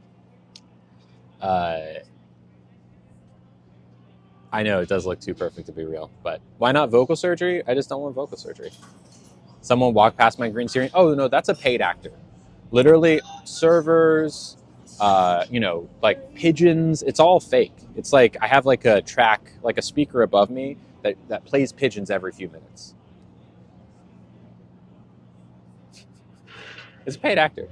I know it does look too perfect to be real, but why not vocal surgery? I just don't want vocal surgery. Someone walked past my green screen. Oh, no, that's a paid actor. Literally, servers, like pigeons. It's all fake. It's like I have like a track, like a speaker above me that plays pigeons every few minutes. It's a paid actor.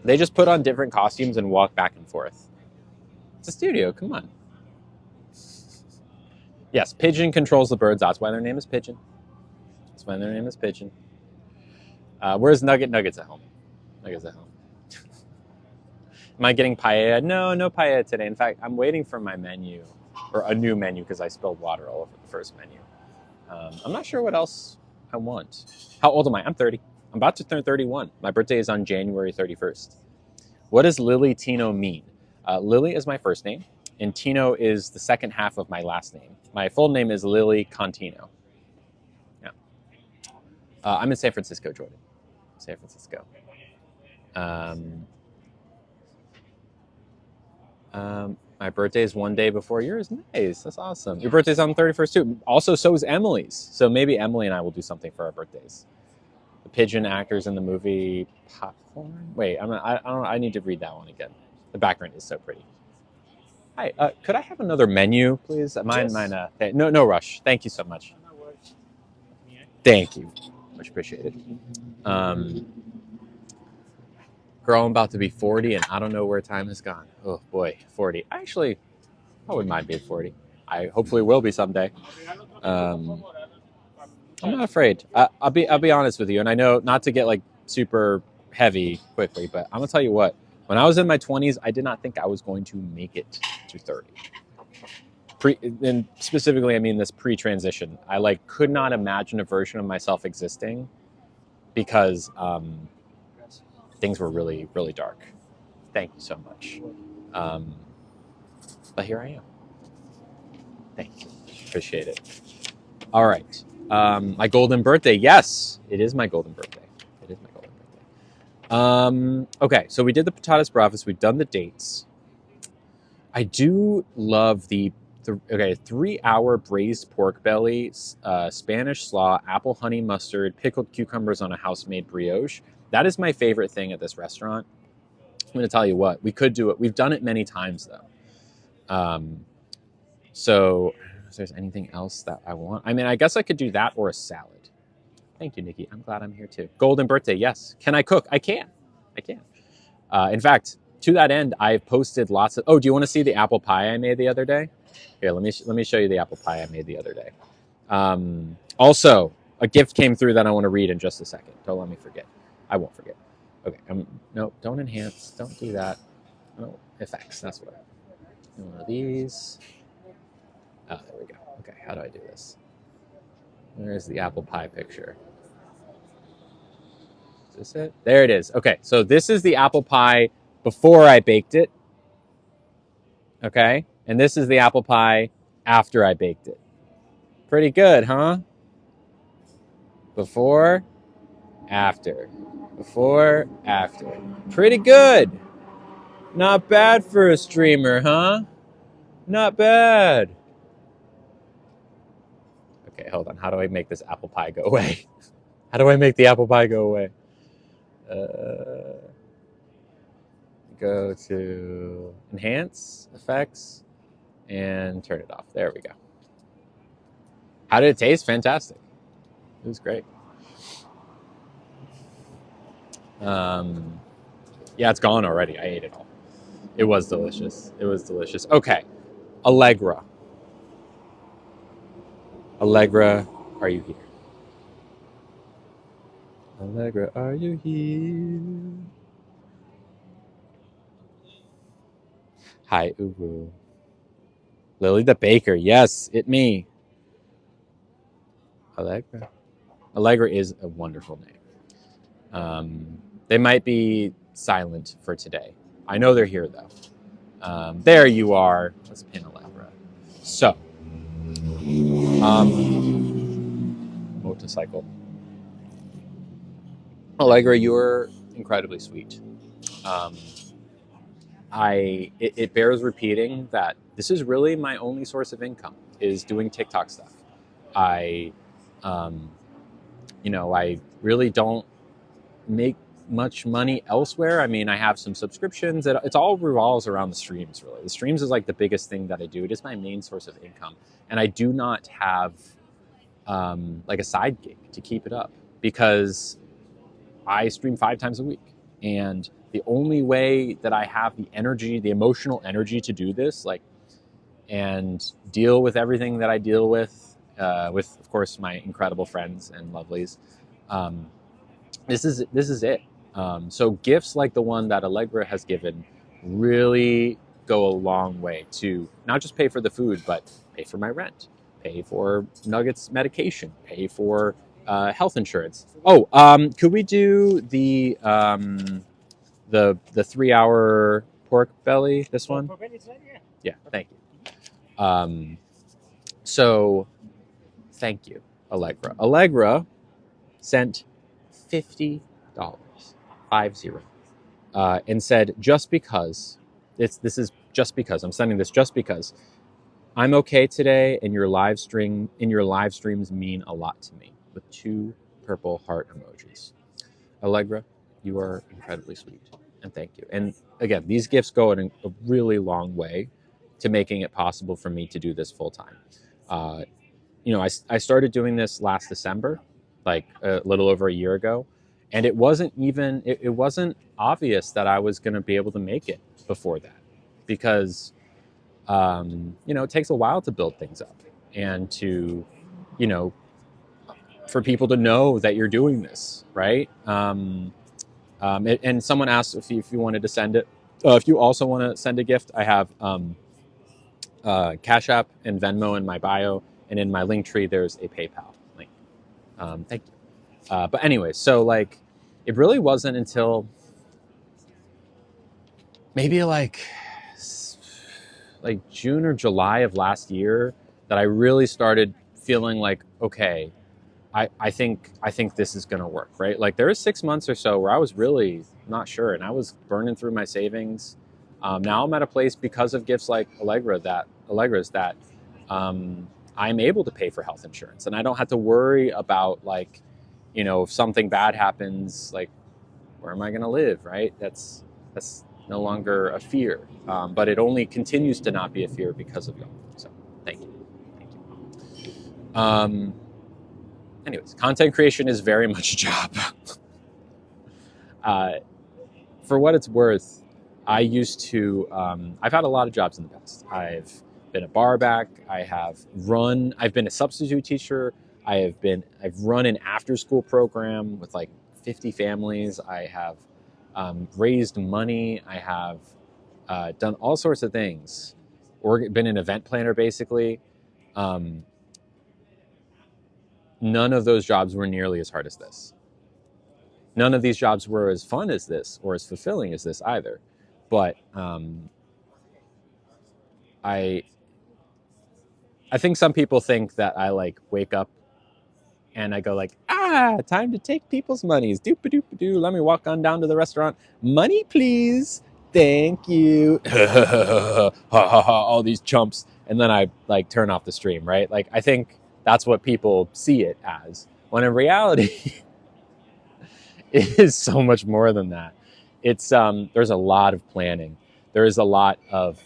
They just put on different costumes and walk back and forth. It's a studio. Come on. Yes, Pigeon controls the birds. That's why their name is Pigeon. Where's Nugget? Nugget's at home. Am I getting paella? No paella today. In fact, I'm waiting for my menu, or a new menu, because I spilled water all over the first menu. I'm not sure what else I want. How old am I? I'm 30. I'm about to turn 31. My birthday is on January 31st. What does Lily Tino mean? Lily is my first name, and Tino is the second half of my last name. My full name is Lily Contino. Yeah. I'm in San Francisco, Jordan. San Francisco. My birthday is one day before yours. Nice. That's awesome. Your birthday's on the 31st too. Also, so is Emily's. So maybe Emily and I will do something for our birthdays. The pigeon actors in the movie Popcorn. Wait, I need to read that one again. The background is so pretty. Hi, could I have another menu, please? Mine. No rush. Thank you so much. Thank you. Much appreciated. Girl, I'm about to be 40, and I don't know where time has gone. Oh, boy, 40. I wouldn't mind being 40. I hopefully will be someday. I'm not afraid. I'll be honest with you, and I know not to get like super heavy quickly, but I'm gonna tell you what. When I was in my 20s, I did not think I was going to make it to 30. And specifically, I mean this pre-transition. I like could not imagine a version of myself existing because things were really, really dark. Thank you so much. But here I am. Thank you. Appreciate it. All right. My golden birthday. Yes, it is my golden birthday. It is my golden birthday. Okay, so we did the patatas bravas. We've done the dates. I do love the 3-hour braised pork belly, Spanish slaw, apple honey mustard, pickled cucumbers on a house-made brioche. That is my favorite thing at this restaurant. I'm going to tell you what, we could do it. We've done it many times though. So if there's anything else that I want, I mean, I guess I could do that or a salad. Thank you, Nikki. I'm glad I'm here too. Golden birthday, yes. Can I cook? I can. In fact, to that end, I've posted lots of. Oh, do you want to see the apple pie I made the other day? Here, let me show you the apple pie I made the other day. Also, a gift came through that I want to read in just a second. Don't let me forget. I won't forget. Okay. No, don't enhance. Don't do that. No effects. That's what. One of these. Oh, there we go. Okay, how do I do this? Where's the apple pie picture? Is this it? There it is. Okay, so this is the apple pie before I baked it. Okay, and this is the apple pie after I baked it. Pretty good, huh? Before, after. Before, after. Pretty good. Not bad for a streamer, huh? Not bad. Okay, hold on. How do I make this apple pie go away? How do I make the apple pie go away? Go to enhance, effects, and turn it off. There we go. How did it taste? Fantastic. It was great. Yeah, it's gone already. I ate it all. It was delicious. It was delicious. Okay, Allegra. Allegra, are you here? Allegra, are you here? Hi, Uwu. Lily the Baker. Yes, it me. Allegra. Allegra is a wonderful name. They might be silent for today. I know they're here though. There you are. Let's pin Allegra. So, motorcycle. Allegra, you're incredibly sweet. It bears repeating that this is really my only source of income is doing TikTok stuff. I really don't make much money elsewhere. I mean, I have some subscriptions. It all revolves around the streams, really. The streams is like the biggest thing that I do. It is my main source of income. And I do not have like a side gig to keep it up because I stream 5 times a week. And the only way that I have the energy, the emotional energy to do this, and deal with everything that I deal with, of course, my incredible friends and lovelies, this is it. So gifts like the one that Allegra has given really go a long way to not just pay for the food, but pay for my rent, pay for Nuggets medication, pay for health insurance. Oh, could we do the 3-hour pork belly? This one? Yeah, thank you. So, thank you, Allegra. Allegra sent $50, 50, and said, just because, this is just because, I'm sending this just because, I'm okay today, and your live streams mean a lot to me, with 2 purple heart emojis. Allegra, you are incredibly sweet, and thank you. And again, these gifts go in a really long way to making it possible for me to do this full time. I started doing this last December, like a little over a year ago, and it wasn't obvious that I was going to be able to make it before that, because it takes a while to build things up and to for people to know that you're doing this, right? And someone asked if you wanted to send it. If you also want to send a gift, I have Cash App and Venmo in my bio, and in my link tree there's a PayPal link. Thank you. But anyway, so like, it really wasn't until maybe like June or July of last year that I really started feeling like, okay, I think this is going to work, right? Like, there was 6 months or so where I was really not sure, and I was burning through my savings. Now I'm at a place because of gifts like Allegra's that I'm able to pay for health insurance, and I don't have to worry about, like, if something bad happens, like, where am I going to live, right? That's no longer a fear, but it only continues to not be a fear because of y'all. So thank you. Anyways, content creation is very much a job. For what it's worth, I used to, I've had a lot of jobs in the past. I've been a bar back. I've been a substitute teacher. I've run an after school program with like 50 families. I have raised money. I have done all sorts of things, or been an event planner basically. None of those jobs were nearly as hard as this. None of these jobs were as fun as this or as fulfilling as this either. But I think some people think that I like wake up and I go like, time to take people's monies. Doop-a-doop-a-doo. Let me walk on down to the restaurant. Money, please. Thank you. All these chumps. And then I like turn off the stream, right? Like, I think that's what people see it as. When in reality, it is so much more than that. It's there's a lot of planning. There is a lot of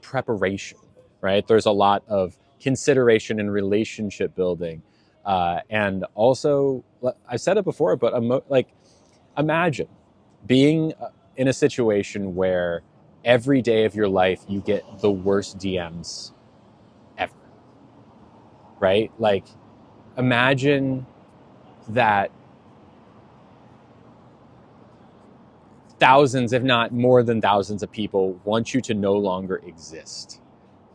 preparation, right? There's a lot of consideration and relationship building, and also, I've said it before, but like, imagine being in a situation where every day of your life you get the worst DMs ever, right? Like, imagine that thousands, if not more than thousands of people want you to no longer exist.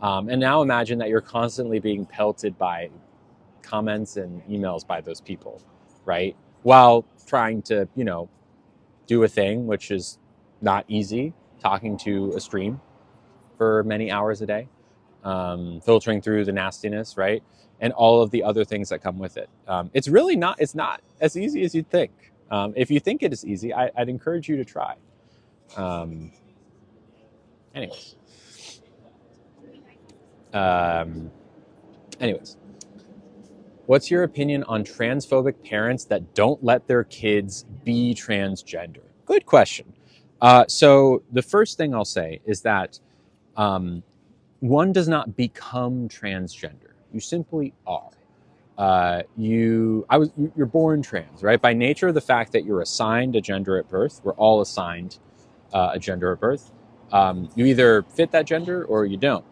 And now imagine that you're constantly being pelted by comments and emails by those people, right? While trying to, do a thing, which is not easy, talking to a stream for many hours a day, filtering through the nastiness, right? And all of the other things that come with it. It's not as easy as you'd think. If you think it is easy, I'd encourage you to try. Anyways. What's your opinion on transphobic parents that don't let their kids be transgender? Good question. So the first thing I'll say is that one does not become transgender. You simply are. You're born trans, right? By nature of the fact that you're assigned a gender at birth, we're all assigned a gender at birth. You either fit that gender or you don't.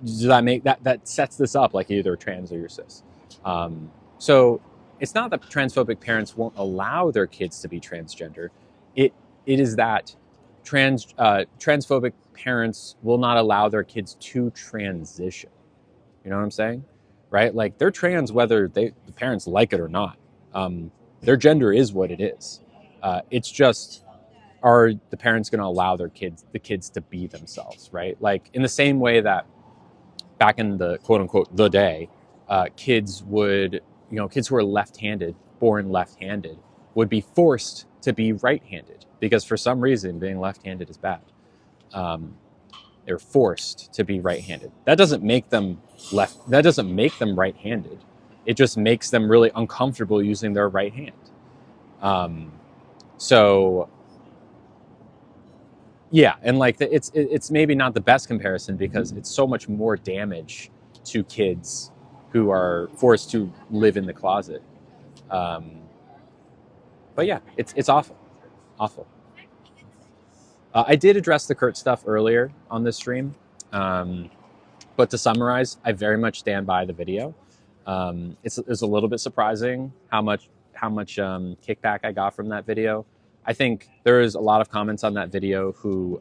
Does that make that sets this up like either trans or you're cis? So it's not that transphobic parents won't allow their kids to be transgender. It is that transphobic parents will not allow their kids to transition. You know what I'm saying? Right? Like, they're trans whether the parents like it or not. Their gender is what it is. It's just, are the parents going to allow the kids to be themselves, right? Like, in the same way that back in the quote unquote the day, kids who are left-handed, born left-handed, would be forced to be right-handed because for some reason being left-handed is bad. They're forced to be right-handed. That doesn't make them right-handed. It just makes them really uncomfortable using their right hand. So yeah, and like it's maybe not the best comparison because it's so much more damage to kids who are forced to live in the closet. But yeah, it's awful. I did address the Kurt stuff earlier on this stream. But to summarize, I very much stand by the video. It's a little bit surprising how much kickback I got from that video. I think there's a lot of comments on that video who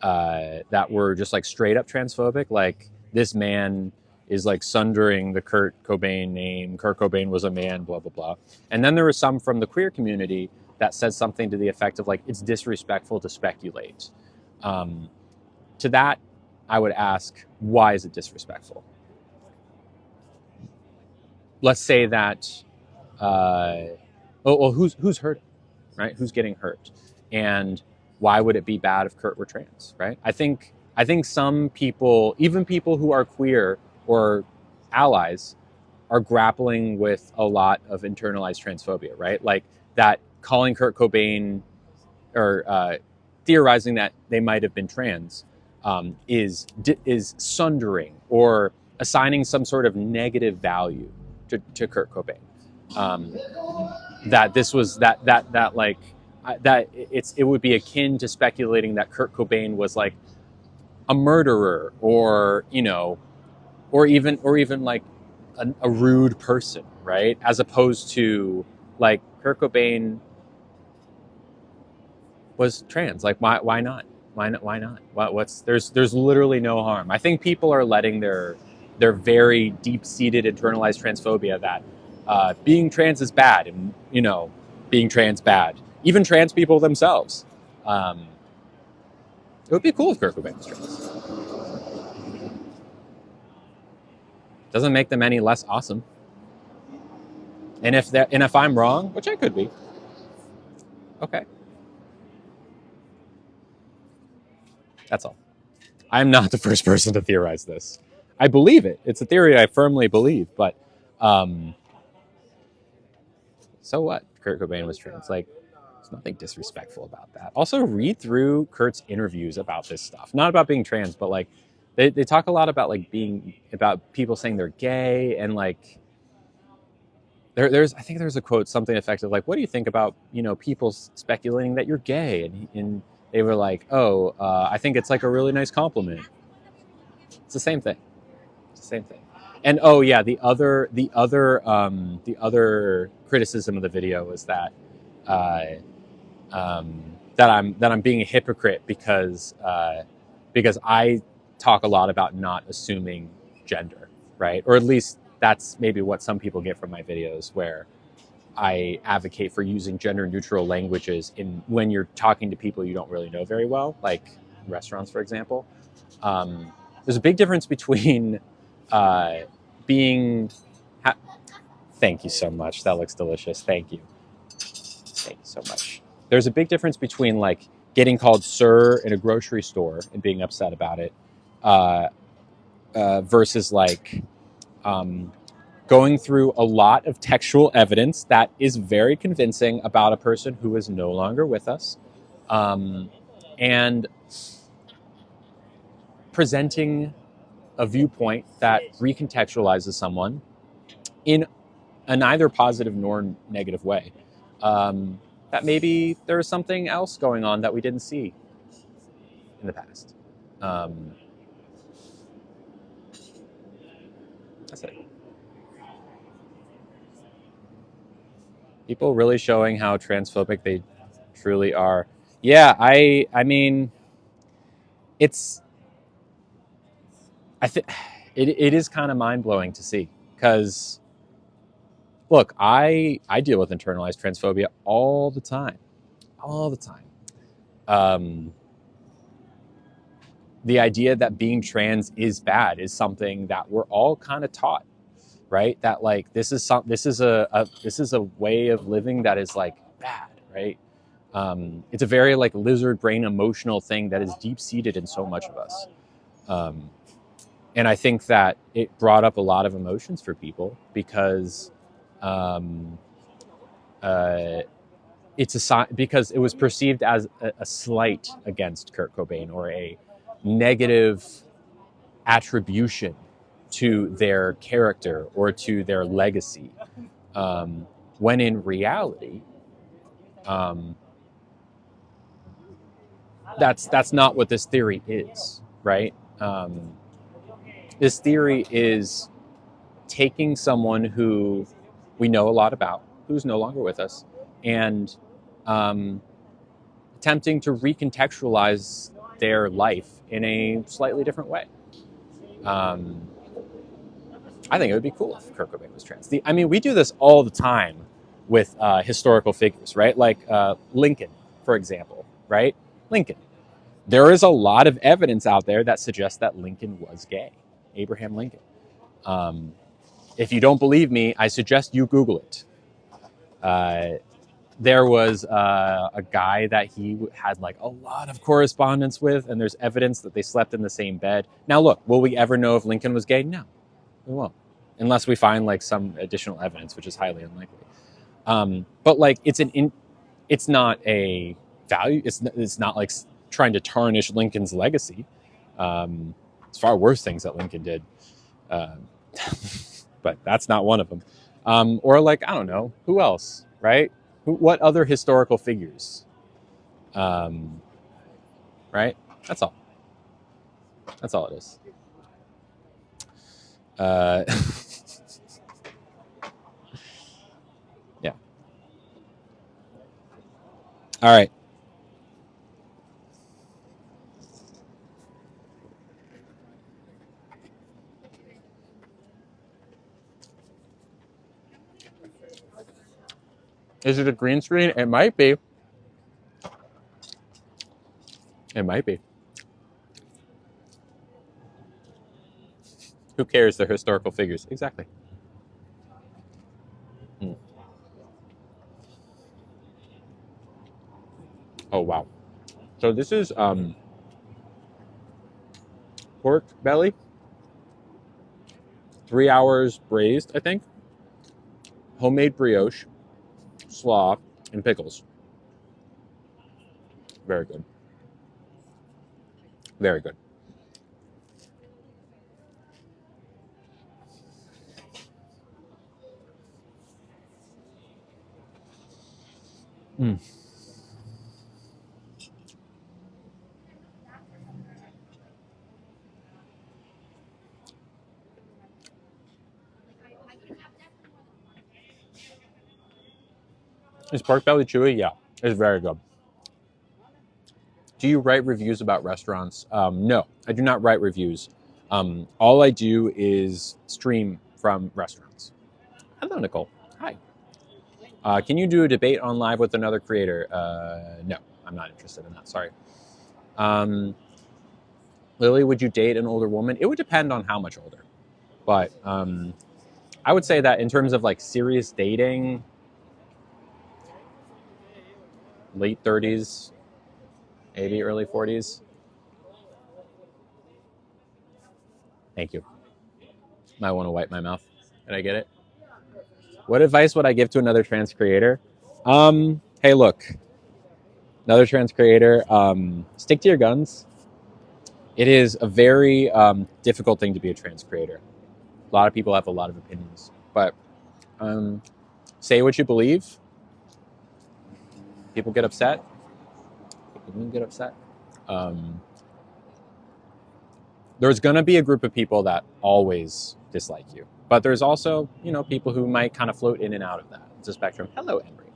that were just like straight up transphobic, like this man is like sundering the Kurt Cobain name. Kurt Cobain was a man, blah, blah, blah. And then there were some from the queer community that said something to the effect of like, it's disrespectful to speculate. To that, I would ask, why is it disrespectful? Let's say that, who's hurt, right? Who's getting hurt? And why would it be bad if Kurt were trans, right? I think some people, even people who are queer or allies, are grappling with a lot of internalized transphobia, right? Like that calling Kurt Cobain or theorizing that they might have been trans is sundering or assigning some sort of negative value to Kurt Cobain. That this was that it would be akin to speculating that Kurt Cobain was like a murderer or even like a rude person, right? As opposed to like Kurt Cobain was trans. Like why not? Why not? There's literally no harm. I think people are letting their very deep-seated internalized transphobia that being trans is bad, and being trans bad. Even trans people themselves. It would be cool if Kurt Cobain was trans. Doesn't make them any less awesome. And if I'm wrong, which I could be, okay. That's all. I'm not the first person to theorize this. I believe it. It's a theory I firmly believe, but so what? Kurt Cobain was trans. Like, there's nothing disrespectful about that. Also, read through Kurt's interviews about this stuff. Not about being trans, but like they talk a lot about like about people saying they're gay, and like I think there's a quote, something effective like, what do you think about people speculating that you're gay? And they were like, I think it's like a really nice compliment. It's the same thing. It's the same thing. And the other criticism of the video was that that I'm being a hypocrite because I talk a lot about not assuming gender, right? Or at least that's maybe what some people get from my videos, where I advocate for using gender neutral languages when you're talking to people you don't really know very well, like restaurants, for example. There's a big difference between thank you so much. That looks delicious. Thank you. Thank you so much. There's a big difference between like getting called sir in a grocery store and being upset about it versus like going through a lot of textual evidence that is very convincing about a person who is no longer with us, and presenting a viewpoint that recontextualizes someone in a neither positive nor negative way. That maybe there is something else going on that we didn't see in the past. That's it. People really showing how transphobic they truly are. Yeah, I mean, I think it is kind of mind-blowing to see, because look, I deal with internalized transphobia all the time. The idea that being trans is bad is something that we're all kind of taught, right? That like this is a way of living that is like bad, right? It's a very like lizard brain emotional thing that is deep seated in so much of us. And I think that it brought up a lot of emotions for people because because it was perceived as a slight against Kurt Cobain, or a negative attribution to their character or to their legacy, when in reality, that's not what this theory is, right? This theory is taking someone who we know a lot about, who's no longer with us, and attempting to recontextualize their life in a slightly different way. I think it would be cool if Kurt Cobain was trans. I mean, we do this all the time with historical figures, right? Like Lincoln, for example, right? Lincoln. There is a lot of evidence out there that suggests that Lincoln was gay, Abraham Lincoln. If you don't believe me, I suggest you Google it. There was a guy that he had like a lot of correspondence with, and there's evidence that they slept in the same bed. Now, look, will we ever know if Lincoln was gay? No, we won't, unless we find like some additional evidence, which is highly unlikely. But like, it's not a value. It's not like trying to tarnish Lincoln's legacy. It's far worse things that Lincoln did, but that's not one of them. Or like, I don't know, who else, right? What other historical figures? Right? That's all. That's all it is. Yeah. All right. Is it a green screen? It might be. It might be. Who cares? They're historical figures. Exactly. Oh, wow. So this is pork belly. 3 hours braised, I think. Homemade brioche, slaw, and pickles. Very good. Very good. Is pork belly chewy? Yeah, it's very good. Do you write reviews about restaurants? No, I do not write reviews. All I do is stream from restaurants. Hello, Nicole. Hi. Can you do a debate on live with another creator? No, I'm not interested in that. Sorry. Lily, would you date an older woman? It would depend on how much older. But I would say that in terms of like serious dating, late 30s, maybe early 40s. Thank you. Might want to wipe my mouth. Did I get it? What advice would I give to another trans creator? Hey, look, another trans creator, stick to your guns. It is a very difficult thing to be a trans creator. A lot of people have a lot of opinions, but say what you believe. People get upset. People get upset. There's going to be a group of people that always dislike you. But there's also, people who might kind of float in and out of that. It's a spectrum. Hello, Emery.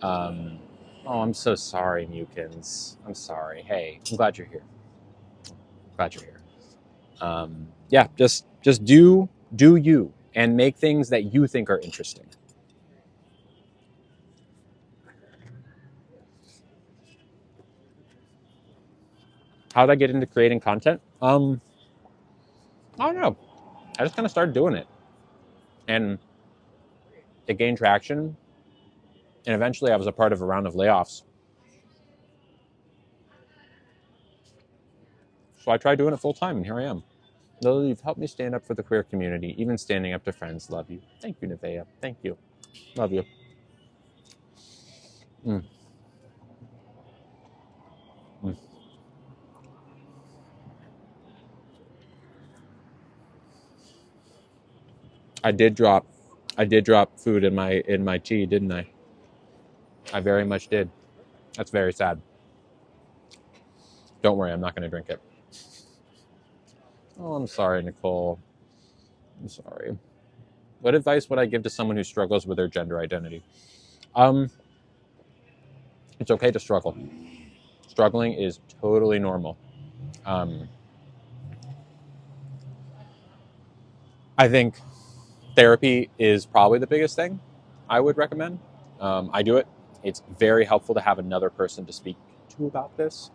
Oh, I'm so sorry, Mukins. I'm sorry. Hey, I'm glad you're here. Glad you're here. Yeah, just do you and make things that you think are interesting. How did I get into creating content? I don't know. I just kind of started doing it. And it gained traction. And eventually I was a part of a round of layoffs. So I tried doing it full time, and here I am. Lily, you've helped me stand up for the queer community, even standing up to friends. Love you. Thank you, Nevaeh. Thank you. Love you. I did drop food in my tea, didn't I? I very much did. That's very sad. Don't worry, I'm not going to drink it. Oh, I'm sorry, Nicole. I'm sorry. What advice would I give to someone who struggles with their gender identity? It's okay to struggle. Struggling is totally normal. I think therapy is probably the biggest thing I would recommend. I do it. It's very helpful to have another person to speak to about this.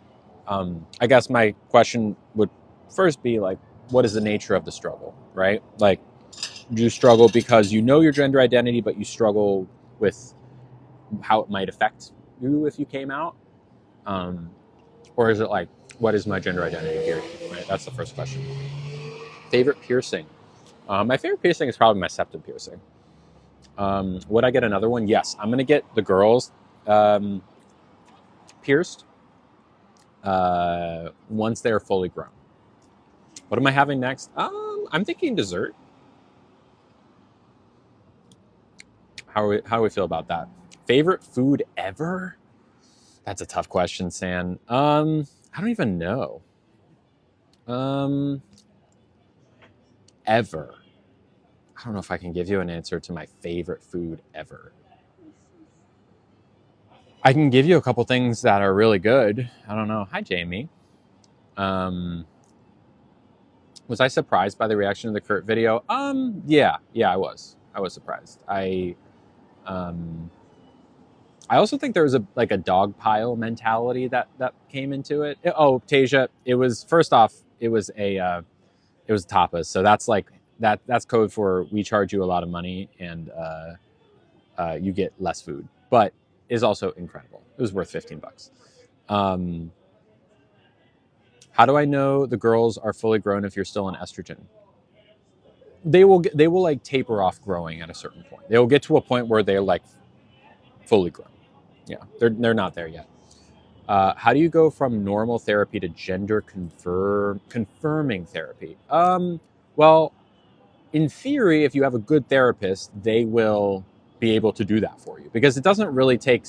I guess my question would first be like, what is the nature of the struggle, right? Like, do you struggle because you know your gender identity, but you struggle with how it might affect you if you came out? Or is it like, what is my gender identity period? Right? That's the first question. Favorite piercing? My favorite piercing is probably my septum piercing. Would I get another one? Yes, I'm going to get the girls pierced once they're fully grown. What am I having next? I'm thinking dessert. How do we feel about that? Favorite food ever? That's a tough question, San. I don't even know. Ever. I don't know if I can give you an answer to my favorite food ever. I can give you a couple things that are really good. I don't know. Hi, Jamie. Was I surprised by the reaction to the Kurt video? Yeah, I was. I was surprised. I also think there was a dog pile mentality that came into it. Oh, Tasia, it was first off, it was tapas. So that's code for we charge you a lot of money and you get less food, but is also incredible. It was worth $15. How do I know the girls are fully grown if you're still on estrogen? They will like taper off growing at a certain point. They will get to a point where they're like fully grown. Yeah, they're not there yet. How do you go from normal therapy to gender confirming therapy? Well, in theory, if you have a good therapist, they will be able to do that for you because it doesn't really take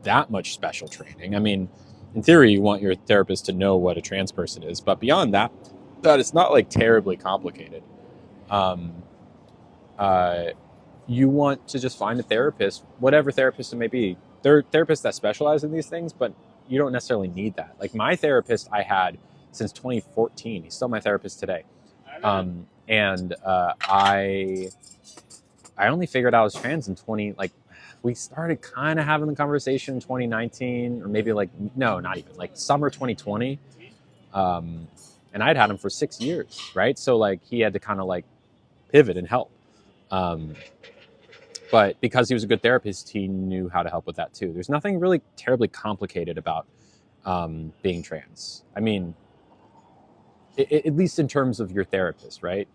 that much special training. I mean, in theory, you want your therapist to know what a trans person is, but beyond that it's not like terribly complicated. You want to just find a therapist, whatever therapist it may be. There are therapists that specialize in these things, but you don't necessarily need that. Like my therapist I had since 2014. He's still my therapist today. I only figured out I was trans in we started kind of having the conversation in 2019, or maybe no, not even, summer 2020. And I'd had him for 6 years, right? So he had to kind of pivot and help. But because he was a good therapist, he knew how to help with that too. There's nothing really terribly complicated about being trans. I mean, at least in terms of your therapist, right?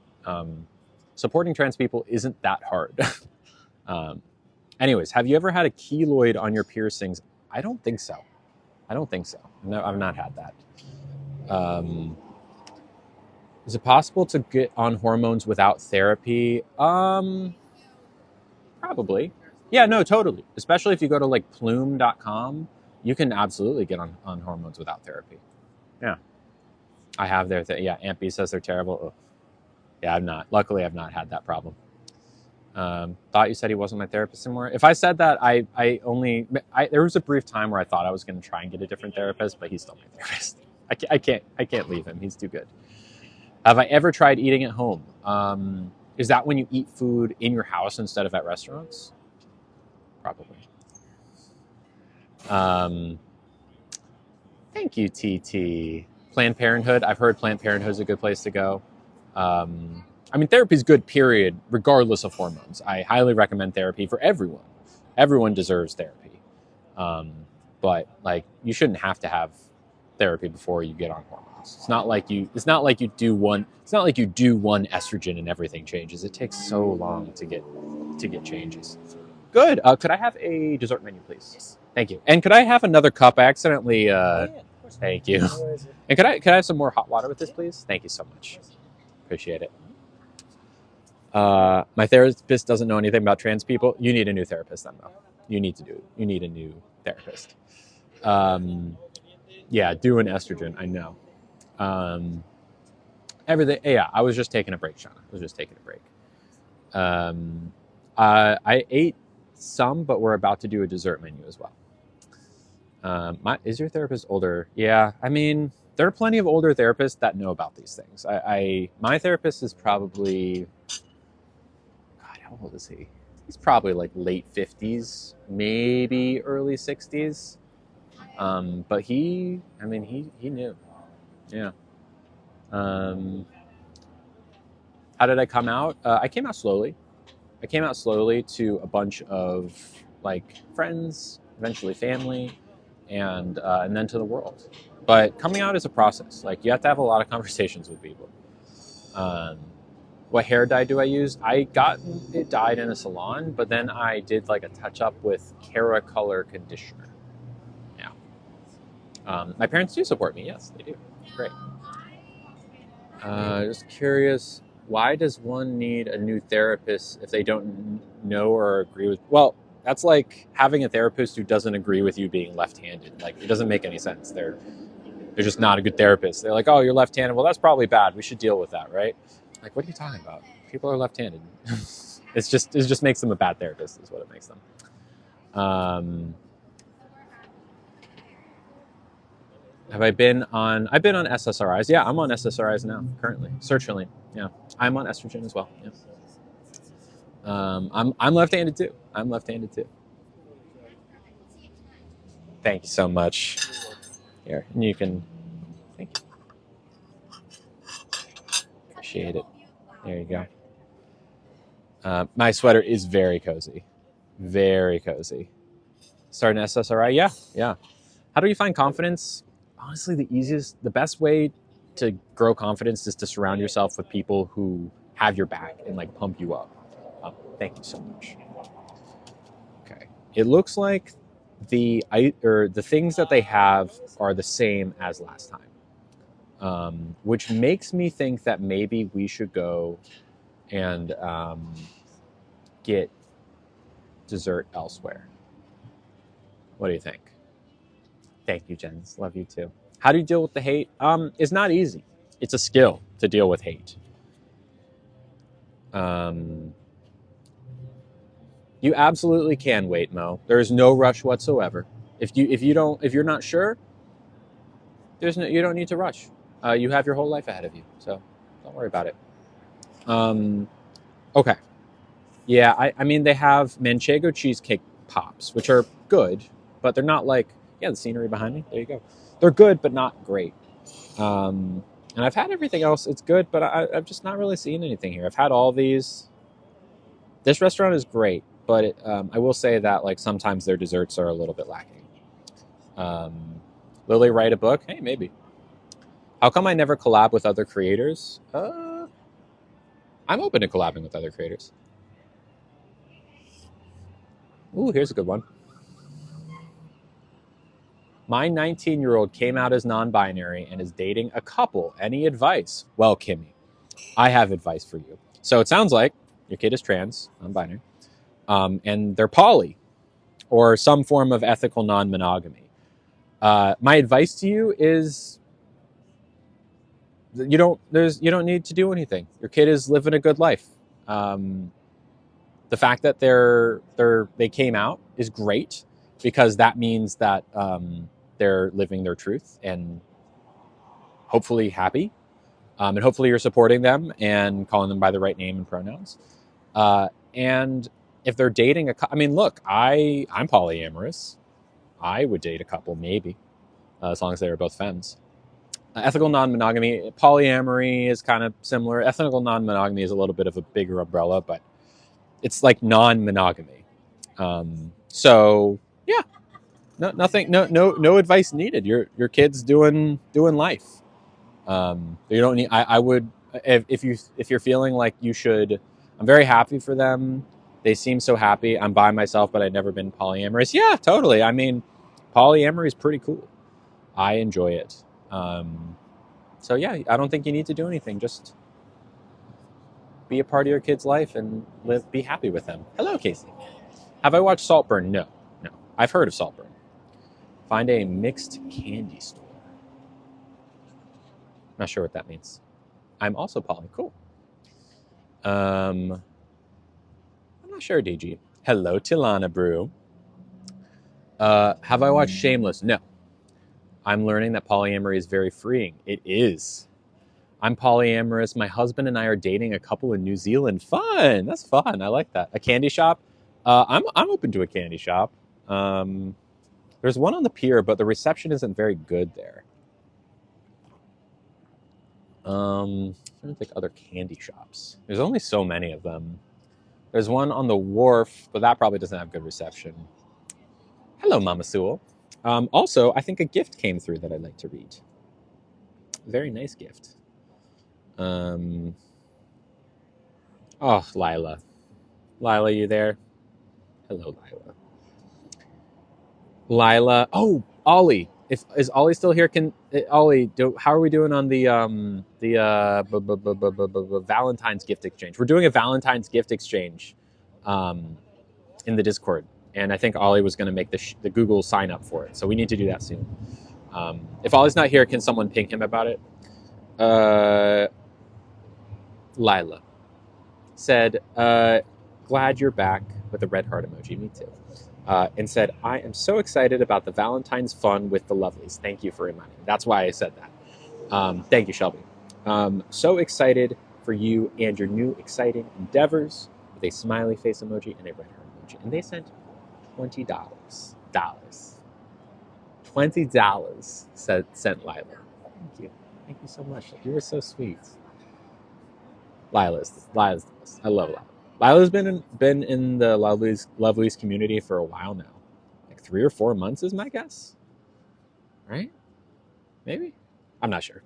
Supporting trans people isn't that hard. Anyways, have you ever had a keloid on your piercings? I don't think so. No, I've not had that. Is it possible to get on hormones without therapy? Probably. Yeah, no, totally. Especially if you go to plume.com, you can absolutely get on hormones without therapy. Yeah. I have their yeah, Aunt B says they're terrible. Ugh. Yeah, luckily I've not had that problem. Thought you said he wasn't my therapist anymore. If I said that, there was a brief time where I thought I was going to try and get a different therapist, but he's still my therapist. I can't leave him. He's too good. Have I ever tried eating at home? Is that when you eat food in your house instead of at restaurants? Probably. Thank you, TT. Planned Parenthood. I've heard Planned Parenthood is a good place to go. I mean, therapy is good, period, regardless of hormones. I highly recommend therapy for everyone. Everyone deserves therapy. But you shouldn't have to have therapy before you get on hormones. It's not like you do one estrogen and everything changes. It takes so long to get changes. Good. Could I have a dessert menu, please? Yes. Thank you. And could I have another cup? I accidentally. Yeah, thank you. No, and could I have some more hot water with this, please? Thank you so much. Appreciate it. My therapist doesn't know anything about trans people. You need a new therapist then, though. You need a new therapist. Yeah, do an estrogen. I know. Everything. Yeah, I was just taking a break, Shauna. I was just taking a break. I ate some, but we're about to do a dessert menu as well. Is your therapist older? Yeah, I mean, there are plenty of older therapists that know about these things. My therapist is probably, God, how old is he? He's probably like late 50s, maybe early 60s. But he knew. Yeah. How did I come out? I came out slowly. I came out slowly to a bunch of like friends, eventually family, and then to the world. But coming out is a process. Like you have to have a lot of conversations with people. What hair dye do I use? I got it dyed in a salon, but then I did like a touch up with Cara Color conditioner. Yeah. My parents do support me. Yes, they do. Great. Just curious, why does one need a new therapist if they don't know or agree with? Well, that's like having a therapist who doesn't agree with you being left-handed. Like it doesn't make any sense. They're just not a good therapist. They're like, oh, you're left-handed. Well, that's probably bad. We should deal with that, right? Like, what are you talking about? People are left-handed. It just makes them a bad therapist. Is what it makes them. Have I been on? I've been on SSRIs. Yeah, I'm on SSRIs now currently. Sertraline. Yeah, I'm on estrogen as well. Yeah. I'm left-handed too. I'm left-handed too. Thank you so much. Here, and you can. Thank you. Appreciate it. There you go. My sweater is very cozy. Very cozy. Starting SSRI. Yeah. How do you find confidence? Honestly, the best way to grow confidence is to surround yourself with people who have your back and like pump you up. Thank you so much. Okay. It looks like the things that they have are the same as last time, which makes me think that maybe we should go and get dessert elsewhere. What do you think? Thank you, Jens. Love you too. How do you deal with the hate? It's not easy. It's a skill to deal with hate. You absolutely can wait, Mo. There is no rush whatsoever. If you're not sure, you don't need to rush. You have your whole life ahead of you, so don't worry about it. Okay. Yeah, I mean they have Manchego cheesecake pops, which are good, but they're not like the scenery behind me. There you go. They're good, but not great. And I've had everything else. It's good, but I've just not really seen anything here. I've had all these. This restaurant is great, but I will say that like sometimes their desserts are a little bit lacking. Lily write a book? Hey, maybe. How come I never collab with other creators? I'm open to collabing with other creators. Ooh, here's a good one. My 19-year-old came out as non-binary and is dating a couple. Any advice? Well, Kimmy, I have advice for you. So it sounds like your kid is trans, non-binary, and they're poly or some form of ethical non-monogamy. My advice to you is you don't need to do anything. Your kid is living a good life. The fact that they came out is great because that means that they're living their truth and hopefully happy. And hopefully you're supporting them and calling them by the right name and pronouns. And if they're dating look, I'm polyamorous. I would date a couple, maybe, as long as they were both femmes. Ethical non-monogamy, polyamory is kind of similar. Ethical non-monogamy is a little bit of a bigger umbrella, but it's like non-monogamy. So yeah, no advice needed. Your kid's doing life. You don't need. I would if you're feeling like you should. I'm very happy for them. They seem so happy. I'm by myself, but I've never been polyamorous. Yeah, totally. I mean, polyamory is pretty cool. I enjoy it. So yeah, I don't think you need to do anything. Just be a part of your kid's life and be happy with them. Hello, Casey. Have I watched Saltburn? No. I've heard of Saltburn. Find a mixed candy store. Not sure what that means. I'm also poly. Cool. I'm not sure, DG. Hello, Tilana Brew. Have I watched Shameless? No. I'm learning that polyamory is very freeing. It is. I'm polyamorous. My husband and I are dating a couple in New Zealand. Fun. That's fun. I like that. A candy shop. I'm open to a candy shop. There's one on the pier, but the reception isn't very good there. I'm trying to think other candy shops. There's only so many of them. There's one on the wharf, but that probably doesn't have good reception. Hello, Mama Sewell. Also, I think a gift came through that I'd like to read. Very nice gift. Oh, Lila. Lila, you there? Hello, Lila. Lila. Oh, Ollie. Is Ollie still here? Ollie? How are we doing on the Valentine's gift exchange? We're doing a Valentine's gift exchange, in the Discord, and I think Ollie was going to make the Google sign up for it. So we need to do that soon. If Ollie's not here, can someone ping him about it? Lila said, "Glad you're back," with a red heart emoji. Me too. And said, "I am so excited about the Valentine's fun with the lovelies. Thank you for reminding me." That's why I said that. Thank you, Shelby. So excited for you and your new exciting endeavors, with a smiley face emoji and a red heart emoji. And they sent $20. $20 sent Lila. Thank you. Thank you so much. You were so sweet. Lila's the best. I love Lila. Lila's been in the Lovelies community for a while now. Like 3 or 4 months is my guess. Right? Maybe? I'm not sure.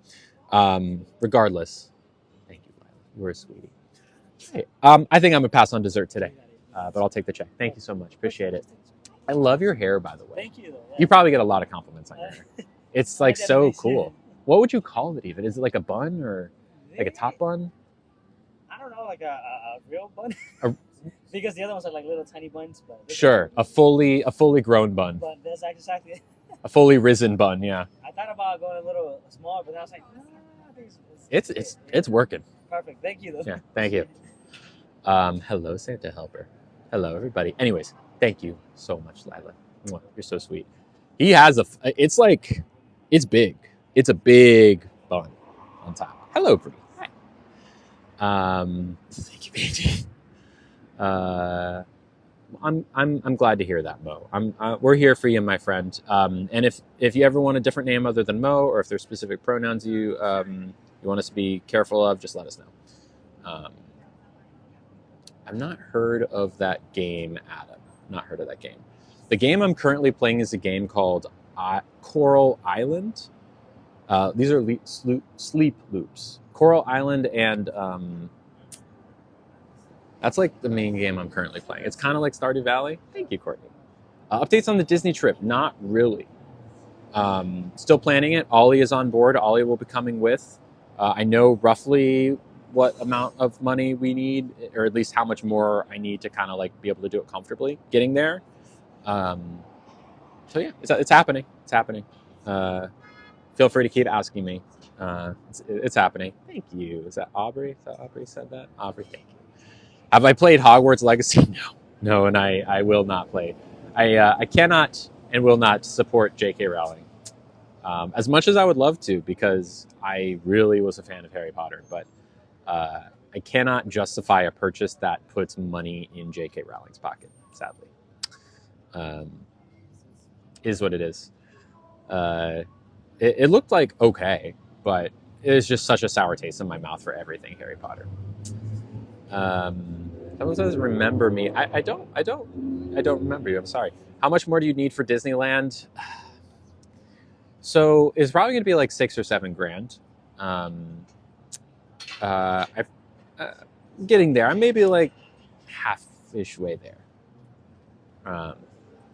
Regardless, thank you, Lila. You were a sweetie. Hey, I think I'm going to pass on dessert today, but I'll take the check. Thank you so much. Appreciate it. I love your hair, by the way. Thank you. Yeah. You probably get a lot of compliments on your hair. It's like so cool. What would you call it even? Is it like a bun or like a top bun? I don't know, like a real bun. Because the other ones are like little tiny buns. But sure, a fully grown bun. But that's exactly a fully risen bun, yeah. I thought about going a little smaller, but I was like, it's working. Perfect. Thank you, though. Yeah, thank you. Hello, Santa Helper. Hello, everybody. Anyways, thank you so much, Lila. You're so sweet. He has it's big. It's a big bun on top. Hello, Bree. Hi. Thank you, Paige. I'm glad to hear that, Mo. We're here for you, my friend. And if you ever want a different name other than Mo, or if there's specific pronouns you want us to be careful of, just let us know. I've not heard of that game, Adam. Not heard of that game. The game I'm currently playing is a game called Coral Island. These are sleep loops. Coral Island, and that's like the main game I'm currently playing. It's kind of like Stardew Valley. Thank you, Courtney. Updates on the Disney trip? Not really. Still planning it. Ollie is on board. Ollie will be coming with. I know roughly what amount of money we need, or at least how much more I need to kind of like be able to do it comfortably getting there. So yeah, it's happening. It's happening. Feel free to keep asking me. It's happening. Thank you. Is that Aubrey? Is that Aubrey said that? Aubrey, thank you. Have I played Hogwarts Legacy? No, and I will not play. I cannot and will not support J.K. Rowling. As much as I would love to, because I really was a fan of Harry Potter, but I cannot justify a purchase that puts money in J.K. Rowling's pocket, sadly. Is what it is. It looked like okay, but it was just such a sour taste in my mouth for everything Harry Potter. Someone says, "Remember me." I don't remember you. I'm sorry. How much more do you need for Disneyland? So it's probably going to be like $6 or $7 grand. I'm getting there. I'm maybe like half-ish way there.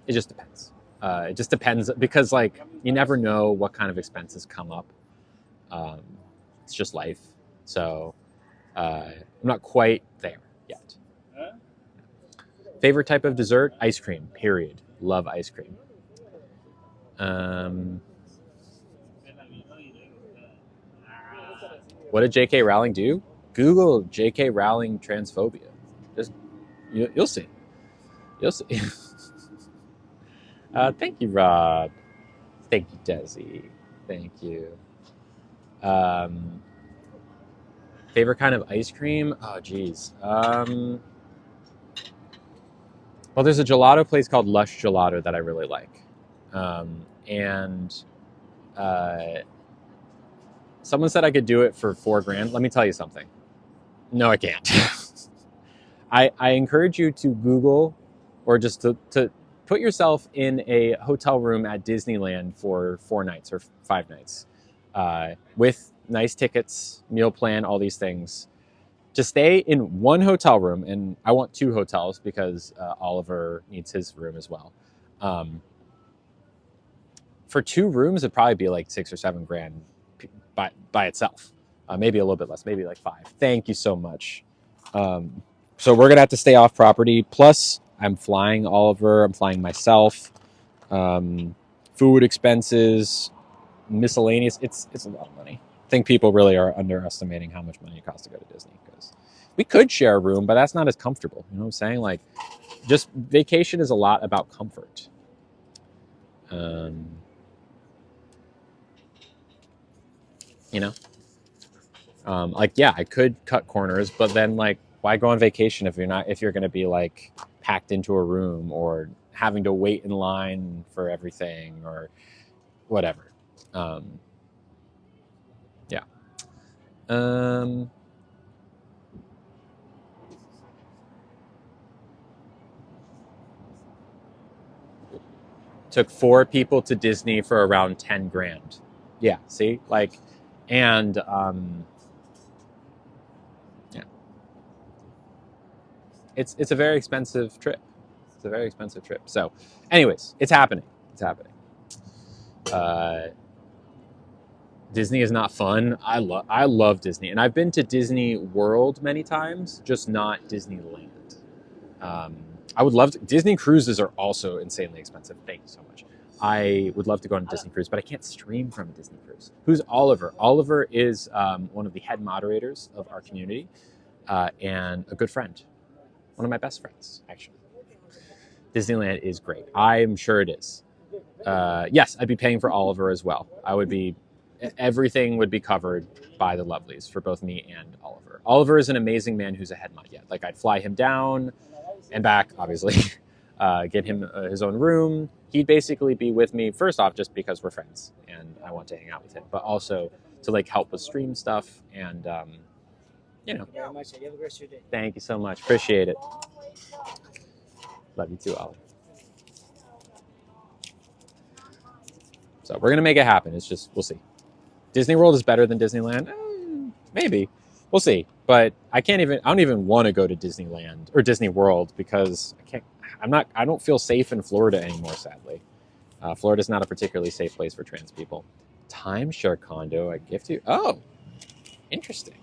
It just depends. It just depends, because like you never know what kind of expenses come up. It's just life. So I'm not quite there yet. Favorite type of dessert? Ice cream, period. Love ice cream. What did J.K. Rowling do? Google J.K. Rowling transphobia. Just you'll see. You'll see. Thank you, Rob. Thank you, Desi. Thank you. Favorite kind of ice cream? Oh, geez. Well, there's a gelato place called Lush Gelato that I really like. And someone said I could do it for $4,000. Let me tell you something. No, I can't. I encourage you to Google or just to put yourself in a hotel room at Disneyland for 4 nights or 5 nights with nice tickets, meal plan, all these things. To stay in one hotel room, and I want 2 hotels because Oliver needs his room as well. For 2 rooms, it'd probably be like $6,000 or $7,000 by itself. Maybe a little bit less, maybe like 5. Thank you so much. So we're gonna have to stay off property. Plus, I'm flying Oliver. I'm flying myself. Food expenses, miscellaneous. It's a lot of money. I think people really are underestimating how much money it costs to go to Disney, because we could share a room, but that's not as comfortable. You know what I'm saying? Like, just vacation is a lot about comfort. You know, like, yeah, I could cut corners, but then, like, why go on vacation if you're going to be like packed into a room or having to wait in line for everything or whatever. Yeah. Took 4 people to Disney for around $10,000. Yeah. See, like, and yeah, it's a very expensive trip. It's a very expensive trip. So, anyways, it's happening. It's happening. Disney is not fun. I love Disney, and I've been to Disney World many times, just not Disneyland. I would love to. Disney cruises are also insanely expensive. Thank you so much. I would love to go on a Disney cruise, but I can't stream from a Disney cruise. Who's Oliver? Oliver is one of the head moderators of our community and a good friend. One of my best friends, actually. Disneyland is great. I'm sure it is. Yes, I'd be paying for Oliver as well. Everything would be covered by the lovelies for both me and Oliver. Oliver is an amazing man who's a head mod yet. Like, I'd fly him down and back, obviously, get him his own room. He'd basically be with me, first off, just because we're friends and I want to hang out with him, but also to, like, help with stream stuff and, you know. Thank you so much. Appreciate it. Love you too, Oliver. So we're going to make it happen. It's just, we'll see. Disney World is better than Disneyland? Maybe. We'll see. But I don't even want to go to Disneyland or Disney World because I don't feel safe in Florida anymore, sadly. Florida's not a particularly safe place for trans people. Timeshare condo, I gift you. Oh, interesting.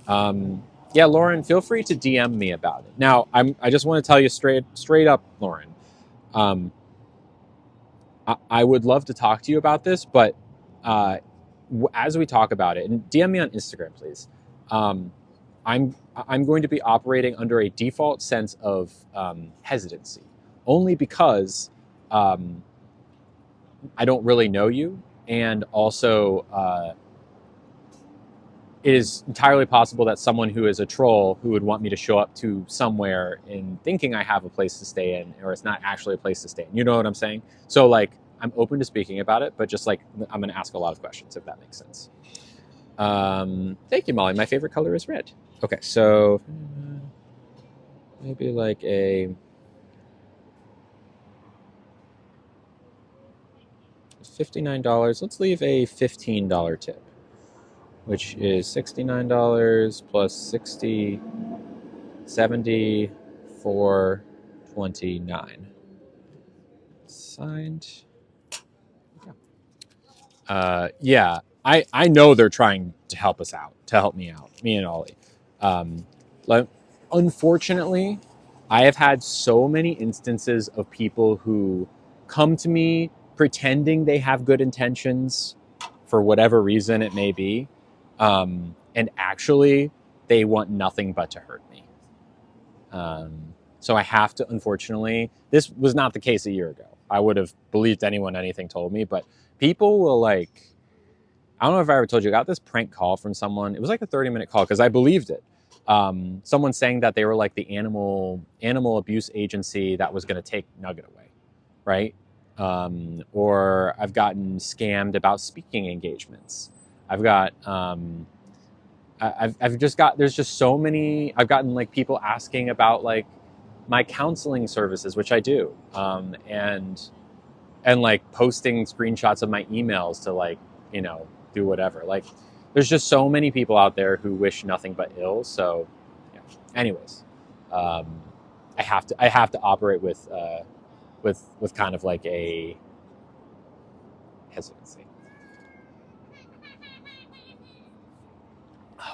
Yeah, Lauren, feel free to DM me about it. Now, I just want to tell you straight up, Lauren. I would love to talk to you about this, but as we talk about it, and DM me on Instagram, please. I'm going to be operating under a default sense of hesitancy, only because I don't really know you, and also it is entirely possible that someone who is a troll who would want me to show up to somewhere in thinking I have a place to stay in, or it's not actually a place to stay in. You know what I'm saying? So, like, I'm open to speaking about it, but just, like, I'm going to ask a lot of questions, if that makes sense. Thank you, Molly. My favorite color is red. Okay, so maybe like a $59. Let's leave a $15 tip, which is $69 plus 60, 74, 29. Signed. Yeah, I know they're trying to help us out, to help me out, me and Ollie. Unfortunately, I have had so many instances of people who come to me pretending they have good intentions for whatever reason it may be, And actually, they want nothing but to hurt me. So I have to, unfortunately, this was not the case a year ago. I would have believed anything told me, but people will like, I don't know if I ever told you, I got this prank call from someone. It was like a 30-minute call because I believed it. Someone saying that they were like the animal abuse agency that was going to take Nugget away, right? Or I've gotten scammed about speaking engagements. I've got, I've just got, there's just so many, I've gotten like people asking about like my counseling services, which I do, and like posting screenshots of my emails to like, you know, do whatever. Like, there's just so many people out there who wish nothing but ill. So, yeah. Anyways, I have to operate with kind of like a hesitancy.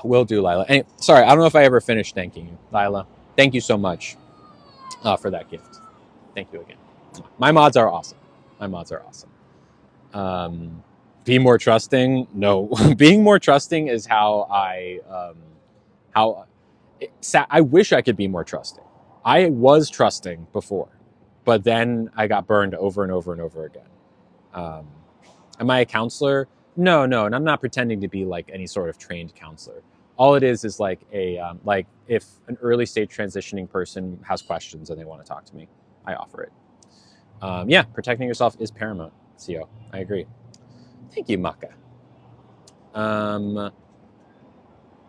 Will do, Lila. Sorry, I don't know if I ever finished thanking you, Lila. Thank you so much for that gift. Thank you again. My mods are awesome. Be more trusting. No, being more trusting is how I wish I could be more trusting. I was trusting before, but then I got burned over and over and over again. Am I a counselor? No, and I'm not pretending to be like any sort of trained counselor. All it is like like if an early stage transitioning person has questions and they want to talk to me, I offer it. Yeah, protecting yourself is paramount, CO. I agree. Thank you, Maka.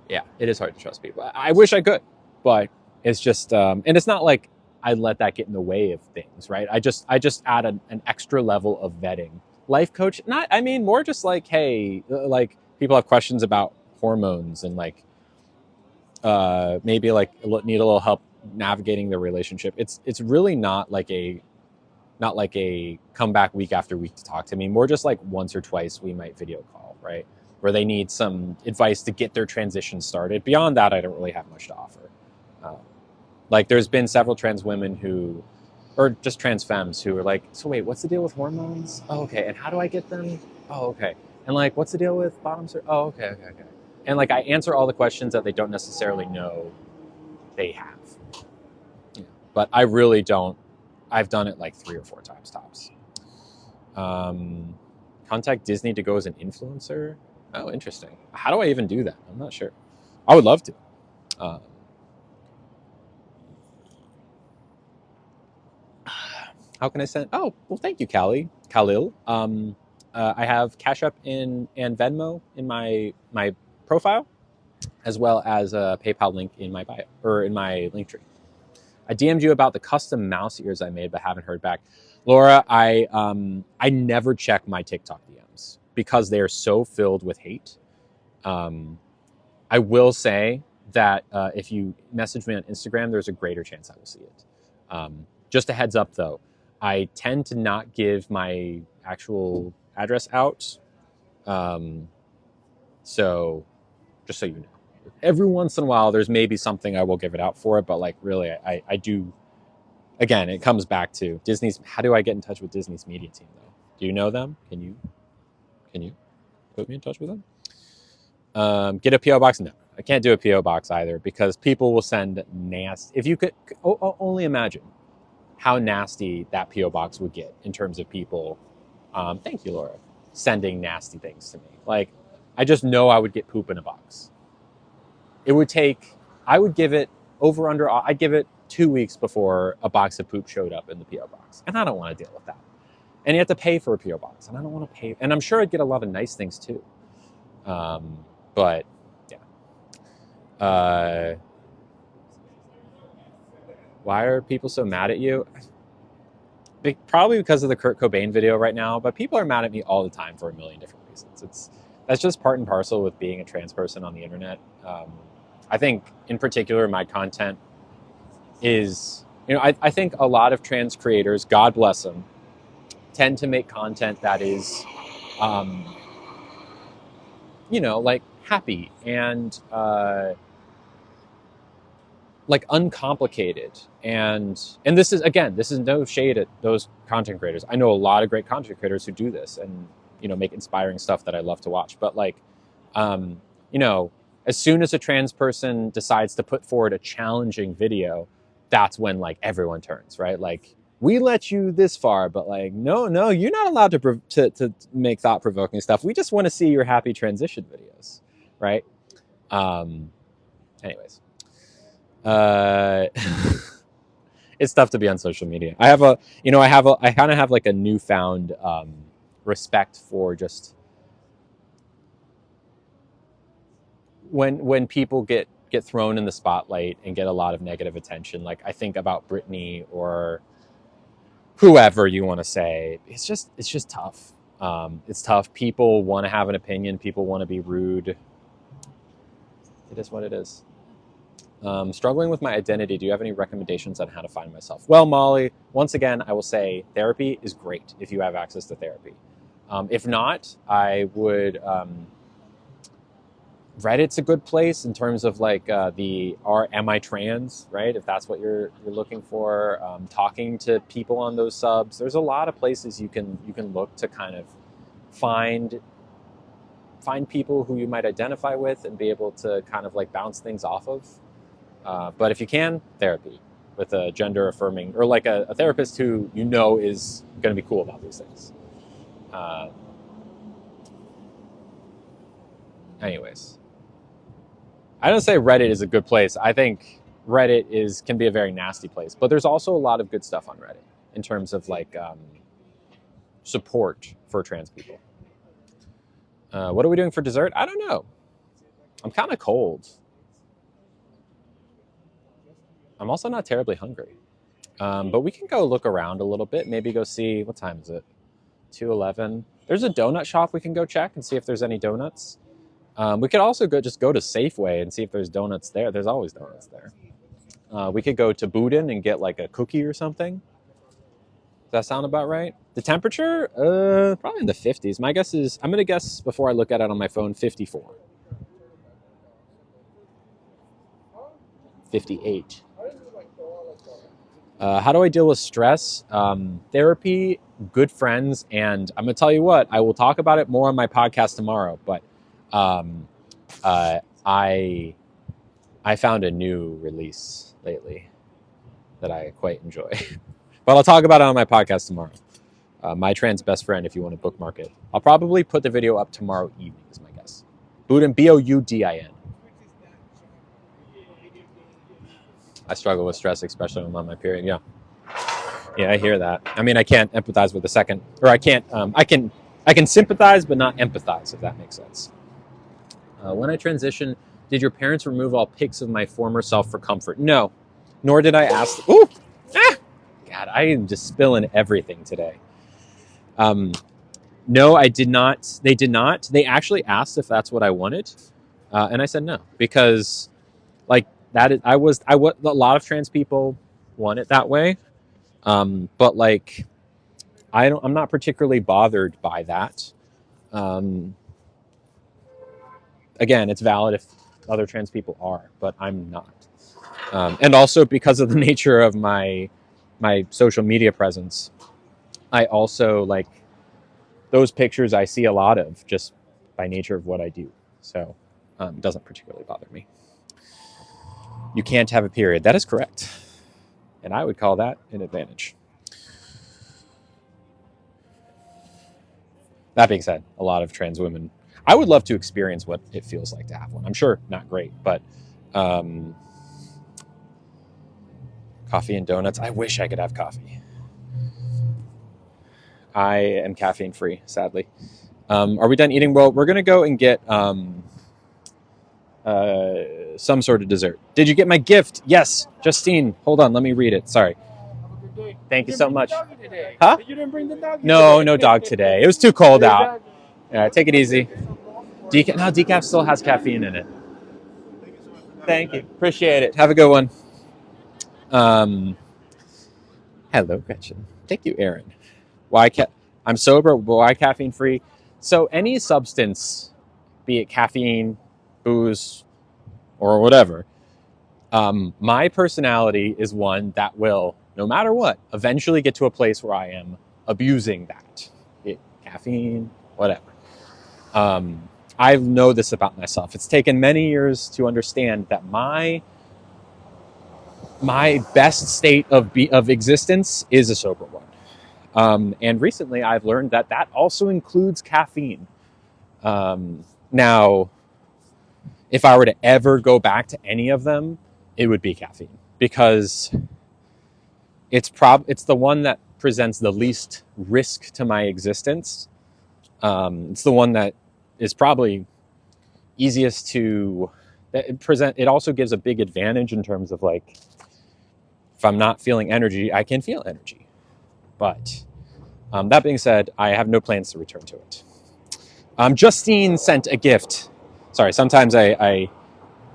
Yeah, it is hard to trust people. I wish I could, but it's just, and it's not like I let that get in the way of things, right? I just add an extra level of vetting. Life coach, more just like, hey, like people have questions about hormones and like, maybe like need a little help navigating the relationship. It's really not like a come back week after week to talk to me. More just like once or twice we might video call, right? Where they need some advice to get their transition started. Beyond that, I don't really have much to offer. Like there's been several trans women who, or just trans femmes who are like, so wait, what's the deal with hormones? Oh, okay. And how do I get them? Oh, okay. And like, what's the deal with bottom surgery? Oh, okay. And like, I answer all the questions that they don't necessarily know they have. Yeah. But I really don't. I've done it like 3 or 4 times tops. Contact Disney to go as an influencer. Oh, interesting. How do I even do that? I'm not sure. I would love to. How can I send? Oh, well, thank you, Khalil. I have Cash App and Venmo in my profile, as well as a PayPal link in my bio or in my link tree. I DM'd you about the custom mouse ears I made, but haven't heard back. Laura, I never check my TikTok DMs because they are so filled with hate. I will say that if you message me on Instagram, there's a greater chance I will see it. Just a heads up, though. I tend to not give my actual address out. So just so you know. Every once in a while, there's maybe something I will give it out for, but like really, I do. Again, it comes back to Disney's. How do I get in touch with Disney's media team, though? Do you know them? Can you put me in touch with them? Get a PO box? No, I can't do a PO box either because people will send nasty. If you could only imagine how nasty that PO box would get in terms of people. Thank you, Laura, sending nasty things to me. Like, I just know I would get poop in a box. It would take, I would give it I'd give it 2 weeks before a box of poop showed up in the PO box. And I don't want to deal with that. And you have to pay for a PO box. And I don't want to pay. And I'm sure I'd get a lot of nice things too. But yeah. Why are people so mad at you? Probably because of the Kurt Cobain video right now, but people are mad at me all the time for a million different reasons. That's just part and parcel with being a trans person on the internet. I think in particular, my content is, I think a lot of trans creators, God bless them, tend to make content that is, like happy and like uncomplicated. And this is no shade at those content creators. I know a lot of great content creators who do this and, make inspiring stuff that I love to watch. But like, you know, as soon as a trans person decides to put forward a challenging video, that's when like everyone turns, right? Like, we let you this far, but like, no, you're not allowed to make thought-provoking stuff. We just want to see your happy transition videos, right? Anyways, it's tough to be on social media. I kind of have like a newfound respect for just when people get thrown in the spotlight and get a lot of negative attention. Like, I think about Britney or whoever you want to say. It's just tough. It's tough. People want to have an opinion. People want to be rude. It is what it is. Struggling with my identity. Do you have any recommendations on how to find myself? Well, Molly, once again, I will say therapy is great if you have access to therapy. If not, I would... Reddit's a good place in terms of like am I trans, right? If that's what you're looking for, talking to people on those subs. There's a lot of places you can look to kind of find people who you might identify with and be able to kind of like bounce things off of. But if you can, therapy with a gender affirming, or like a therapist who you know is going to be cool about these things. Anyways. I don't say Reddit is a good place. I think Reddit can be a very nasty place, but there's also a lot of good stuff on Reddit in terms of like support for trans people. What are we doing for dessert? I don't know. I'm kind of cold. I'm also not terribly hungry, but we can go look around a little bit. Maybe go see, what time is it? 2:11. There's a donut shop we can go check and see if there's any donuts. We could also go to Safeway and see if there's donuts there. There's always donuts there. We could go to Boudin and get like a cookie or something. Does that sound about right? The temperature, probably in the 50s. My guess is, I'm going to guess before I look at it on my phone, 54. 58. How do I deal with stress? Therapy, good friends, and I'm going to tell you what, I will talk about it more on my podcast tomorrow, but I found a new release lately that I quite enjoy. But I'll talk about it on my podcast tomorrow. My Trans Best Friend, if you want to bookmark it. I'll probably put the video up tomorrow evening, is my guess. Boudin, Boudin. I struggle with stress, especially when I'm on my period. Yeah, I hear that. I mean, I can't empathize with the second, or I can't. I can sympathize, but not empathize, if that makes sense. When I transitioned, did your parents remove all pics of my former self for comfort? No, nor did I ask. Ooh, God, I am just spilling everything today. No, I did not. They did not. They actually asked if that's what I wanted, and I said no, because like that is, a lot of trans people want it that way, but like I'm not particularly bothered by that. Again, it's valid if other trans people are, but I'm not. And also because of the nature of my social media presence, I also like those pictures I see a lot of just by nature of what I do. So it doesn't particularly bother me. You can't have a period. That is correct. And I would call that an advantage. That being said, a lot of trans women, I would love to experience what it feels like to have one. I'm sure not great, but coffee and donuts. I wish I could have coffee. I am caffeine free, sadly. Are we done eating? Well, we're going to go and get some sort of dessert. Did you get my gift? Yes. Justine, hold on. Let me read it. Sorry. Thank you so much. Huh? You didn't bring the dog? No dog today. It was too cold out. Yeah, take it easy. Decaf still has caffeine in it. Thank you. Appreciate it. Have a good one. Hello, Gretchen. Thank you, Aaron. I'm sober. Why caffeine free? So any substance, be it caffeine, booze, or whatever, my personality is one that will, no matter what, eventually get to a place where I am abusing that. Caffeine, whatever. I know this about myself. It's taken many years to understand that my best state of existence is a sober one. And recently I've learned that that also includes caffeine. Now, if I were to ever go back to any of them, it would be caffeine, because it's the one that presents the least risk to my existence. It's the one that is probably easiest to present. It also gives a big advantage in terms of like, if I'm not feeling energy, I can feel energy. But that being said, I have no plans to return to it. Justine sent a gift. Sorry, sometimes I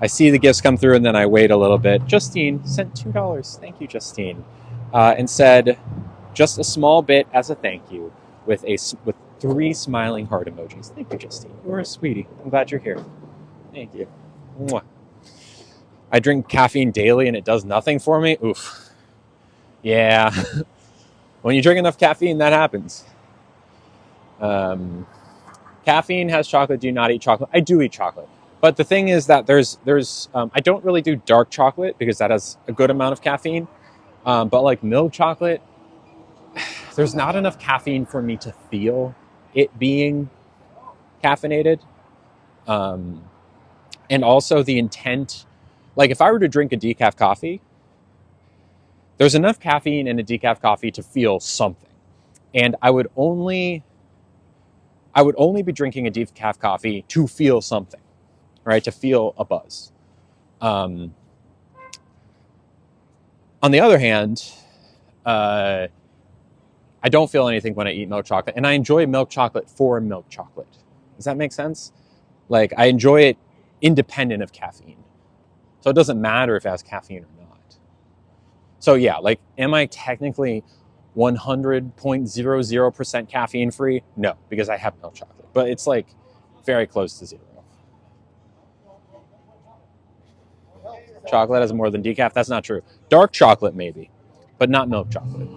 see the gifts come through and then I wait a little bit. Justine sent $2. Thank you, Justine. And said, just a small bit as a thank you, with 3 smiling heart emojis. Thank you, Justine. You're a sweetie. I'm glad you're here. Thank you. Mwah. I drink caffeine daily and it does nothing for me. Oof. Yeah. When you drink enough caffeine, that happens. Caffeine has chocolate. Do you not eat chocolate? I do eat chocolate. But the thing is that there's I don't really do dark chocolate because that has a good amount of caffeine. But like milk chocolate, there's not enough caffeine for me to feel it being caffeinated. And also the intent, like if I were to drink a decaf coffee, there's enough caffeine in a decaf coffee to feel something. And I would only be drinking a decaf coffee to feel something, right? To feel a buzz. On the other hand, I don't feel anything when I eat milk chocolate, and I enjoy milk chocolate for milk chocolate. Does that make sense? Like, I enjoy it independent of caffeine. So it doesn't matter if it has caffeine or not. So yeah, like, am I technically 100.00% caffeine free? No, because I have milk chocolate, but it's like very close to zero. Chocolate has more than decaf. That's not true. Dark chocolate maybe, but not milk chocolate.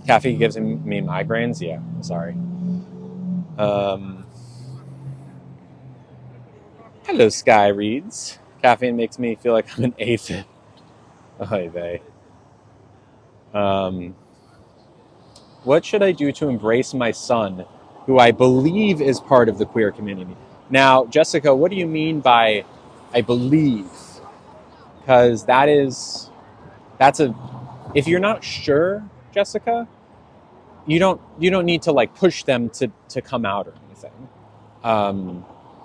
Caffeine gives me migraines. Yeah, I'm sorry. Hello, Sky Reads. Caffeine makes me feel like I'm an aphid. Oy vey. What should I do to embrace my son, who I believe is part of the queer community? Now, Jessica, what do you mean by I believe? Because if you're not sure, Jessica, you don't need to like push them to come out or anything.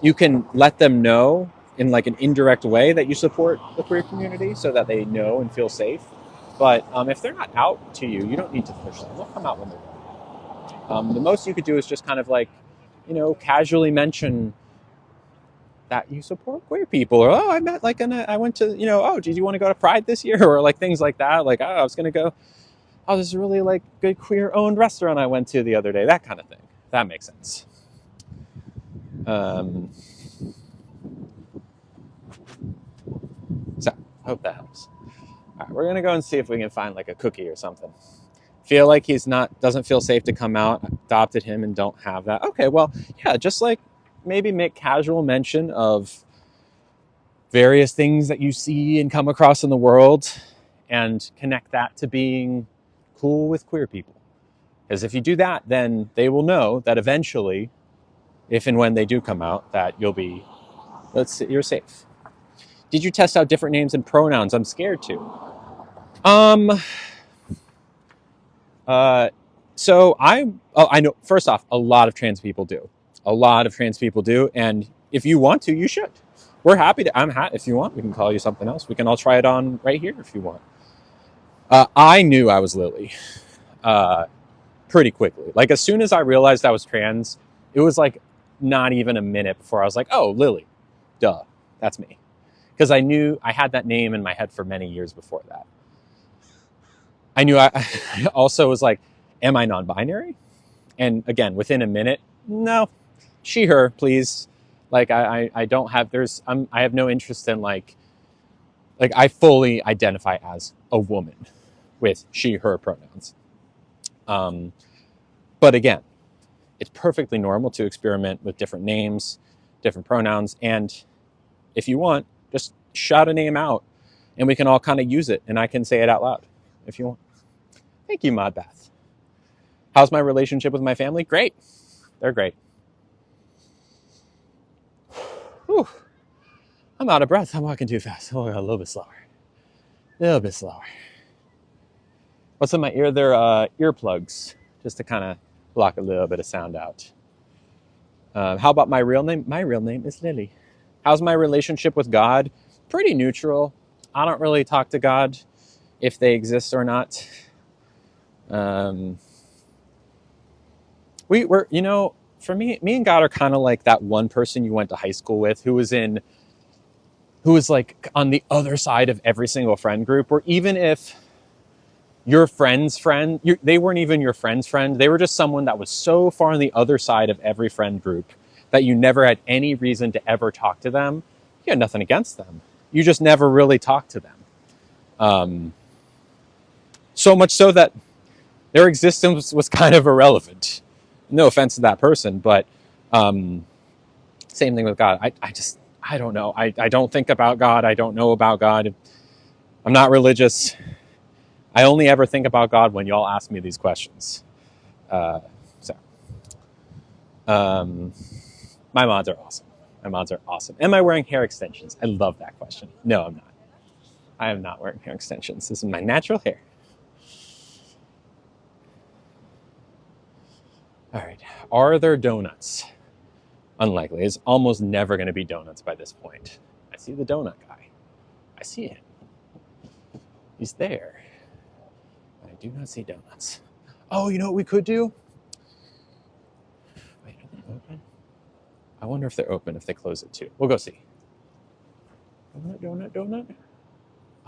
You can let them know in like an indirect way that you support the queer community so that they know and feel safe. But if they're not out to you, you don't need to push them. They'll come out when they're ready. The most you could do is just kind of like, casually mention that you support queer people, or I met like I went to, did you want to go to Pride this year, or like things like that. Like, I was gonna go. Oh, this is really like good queer owned restaurant I went to the other day. That kind of thing. That makes sense. So, hope that helps. All right, we're gonna go and see if we can find like a cookie or something. Feel like doesn't feel safe to come out. Adopted him and don't have that. Okay, well, yeah, just like maybe make casual mention of various things that you see and come across in the world, and connect that to being cool with queer people. Because if you do that, then they will know that eventually, if and when they do come out, that you're safe. Did you test out different names and pronouns? I'm scared to. So I know, first off, a lot of trans people do. And if you want to, you should. We're happy to, if you want, we can call you something else. We can all try it on right here if you want. I knew I was Lily pretty quickly. Like, as soon as I realized I was trans, it was like not even a minute before I was like, oh, Lily, duh, that's me. Because I knew I had that name in my head for many years before that. I knew I also was like, am I non-binary? And again, within a minute, no, she, her, please. Like, I don't have, I have no interest in like I fully identify as a woman with she, her pronouns. But again, it's perfectly normal to experiment with different names, different pronouns. And if you want, just shout a name out and we can all kind of use it. And I can say it out loud if you want. Thank you, Mod Bath. How's my relationship with my family? Great. They're great. Whew. I'm out of breath. I'm walking too fast. Oh, a little bit slower. A little bit slower. What's in my ear? They're earplugs, just to kind of block a little bit of sound out. How about my real name? My real name is Lily. How's my relationship with God? Pretty neutral. I don't really talk to God if they exist or not. We're, for me and God are kind of like that one person you went to high school with who was like on the other side of every single friend group, where even if your friend's friend, they weren't even your friend's friend, they were just someone that was so far on the other side of every friend group that you never had any reason to ever talk to them. You had nothing against them. You just never really talked to them. So much so that their existence was kind of irrelevant. No offense to that person, but same thing with God. I don't know. I don't think about God. I don't know about God. I'm not religious. I only ever think about God when y'all ask me these questions. My mods are awesome. My mods are awesome. Am I wearing hair extensions? I love that question. No, I'm not. I am not wearing hair extensions. This is my natural hair. All right. Are there donuts? Unlikely. It's almost never going to be donuts by this point. I see the donut guy. I see him. He's there. I do not see donuts. Oh, you know what we could do? Wait, are they open? I wonder if they're open, if they close it too. We'll go see. Donut.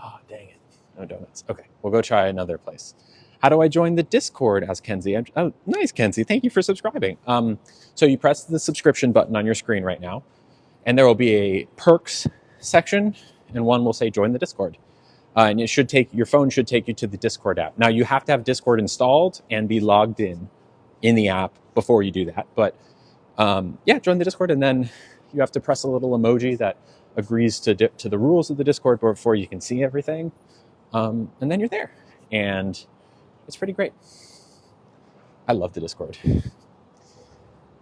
Oh, dang it. No donuts. Okay, we'll go try another place. How do I join the Discord? Asked Kenzie. Oh, nice, Kenzie. Thank you for subscribing. So you press the subscription button on your screen right now, and there will be a perks section, and one will say join the Discord. And your phone should take you to the Discord app. Now, you have to have Discord installed and be logged in the app before you do that. But join the Discord, and then you have to press a little emoji that agrees to the rules of the Discord before you can see everything. And then you're there. And it's pretty great. I love the Discord.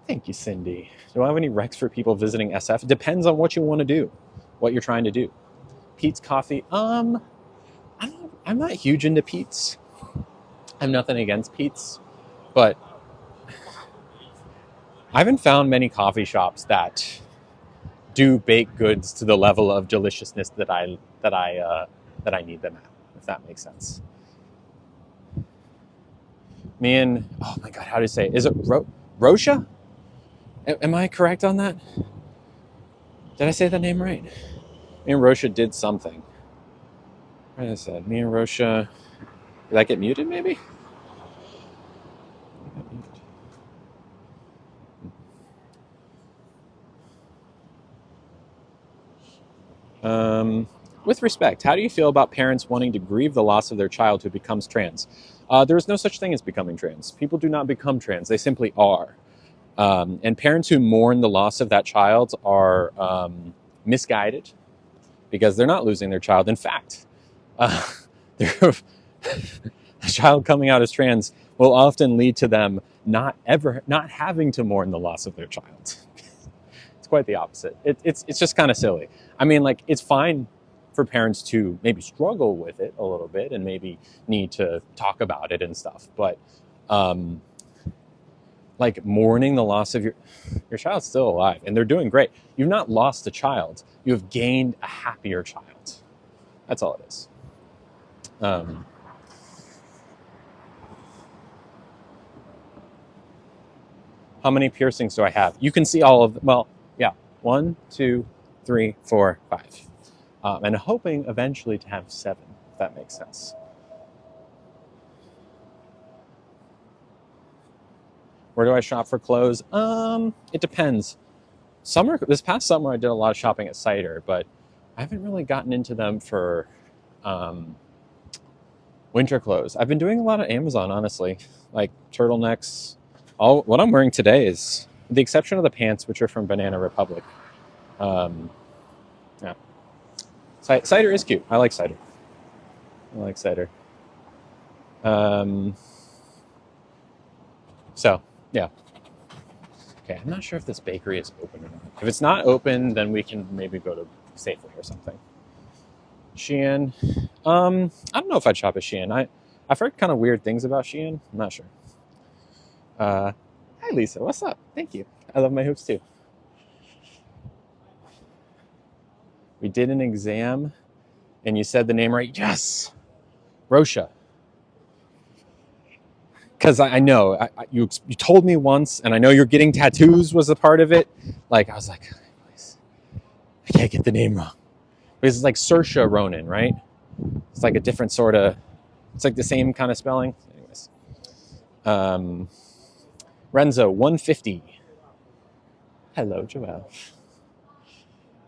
Thank you, Cindy. Do I have any recs for people visiting SF? It depends on what you want to do, what you're trying to do. Pete's Coffee. I'm not huge into Pete's. I have nothing against Pete's, but I haven't found many coffee shops that do baked goods to the level of deliciousness that I need them at, if that makes sense. Oh my God, how do you say it? Is it Rosha? Am I correct on that? Did I say that name right? Me and Rosha did something. What did I say? Me and Rosha. Did I get muted maybe? With respect, how do you feel about parents wanting to grieve the loss of their child who becomes trans? There is no such thing as becoming trans. People do not become trans. They simply are. And parents who mourn the loss of that child are misguided because they're not losing their child. In fact, a child coming out as trans will often lead to them not having to mourn the loss of their child. It's quite the opposite. It's just kind of silly. I mean, like, it's fine for parents to maybe struggle with it a little bit and maybe need to talk about it and stuff. But like, mourning the loss of your child's still alive and they're doing great. You've not lost a child. You have gained a happier child. That's all it is. How many piercings do I have? You can see all of them. Well, yeah. 1, 2, 3, 4, 5. And hoping eventually to have 7, if that makes sense. Where do I shop for clothes? It depends. This past summer, I did a lot of shopping at Cider, but I haven't really gotten into them for winter clothes. I've been doing a lot of Amazon, honestly, like turtlenecks, what I'm wearing today is, with the exception of the pants, which are from Banana Republic. Yeah. Cider is cute. I like cider. So, yeah. Okay, I'm not sure if this bakery is open or not. If it's not open, then we can maybe go to Safeway or something. Shein. I don't know if I'd shop at Shein. I've heard kind of weird things about Shein. I'm not sure. Hi, Lisa. What's up? Thank you. I love my hoops too. We did an exam, and you said the name right. Yes! Rosha. Because I know, you told me once, and I know you're getting tattoos was a part of it. Like, I was like, please, I can't get the name wrong. Because it's like Saoirse Ronan, right? It's like a different sort of, it's like the same kind of spelling. Anyways. Renzo, 150. Hello, Joelle.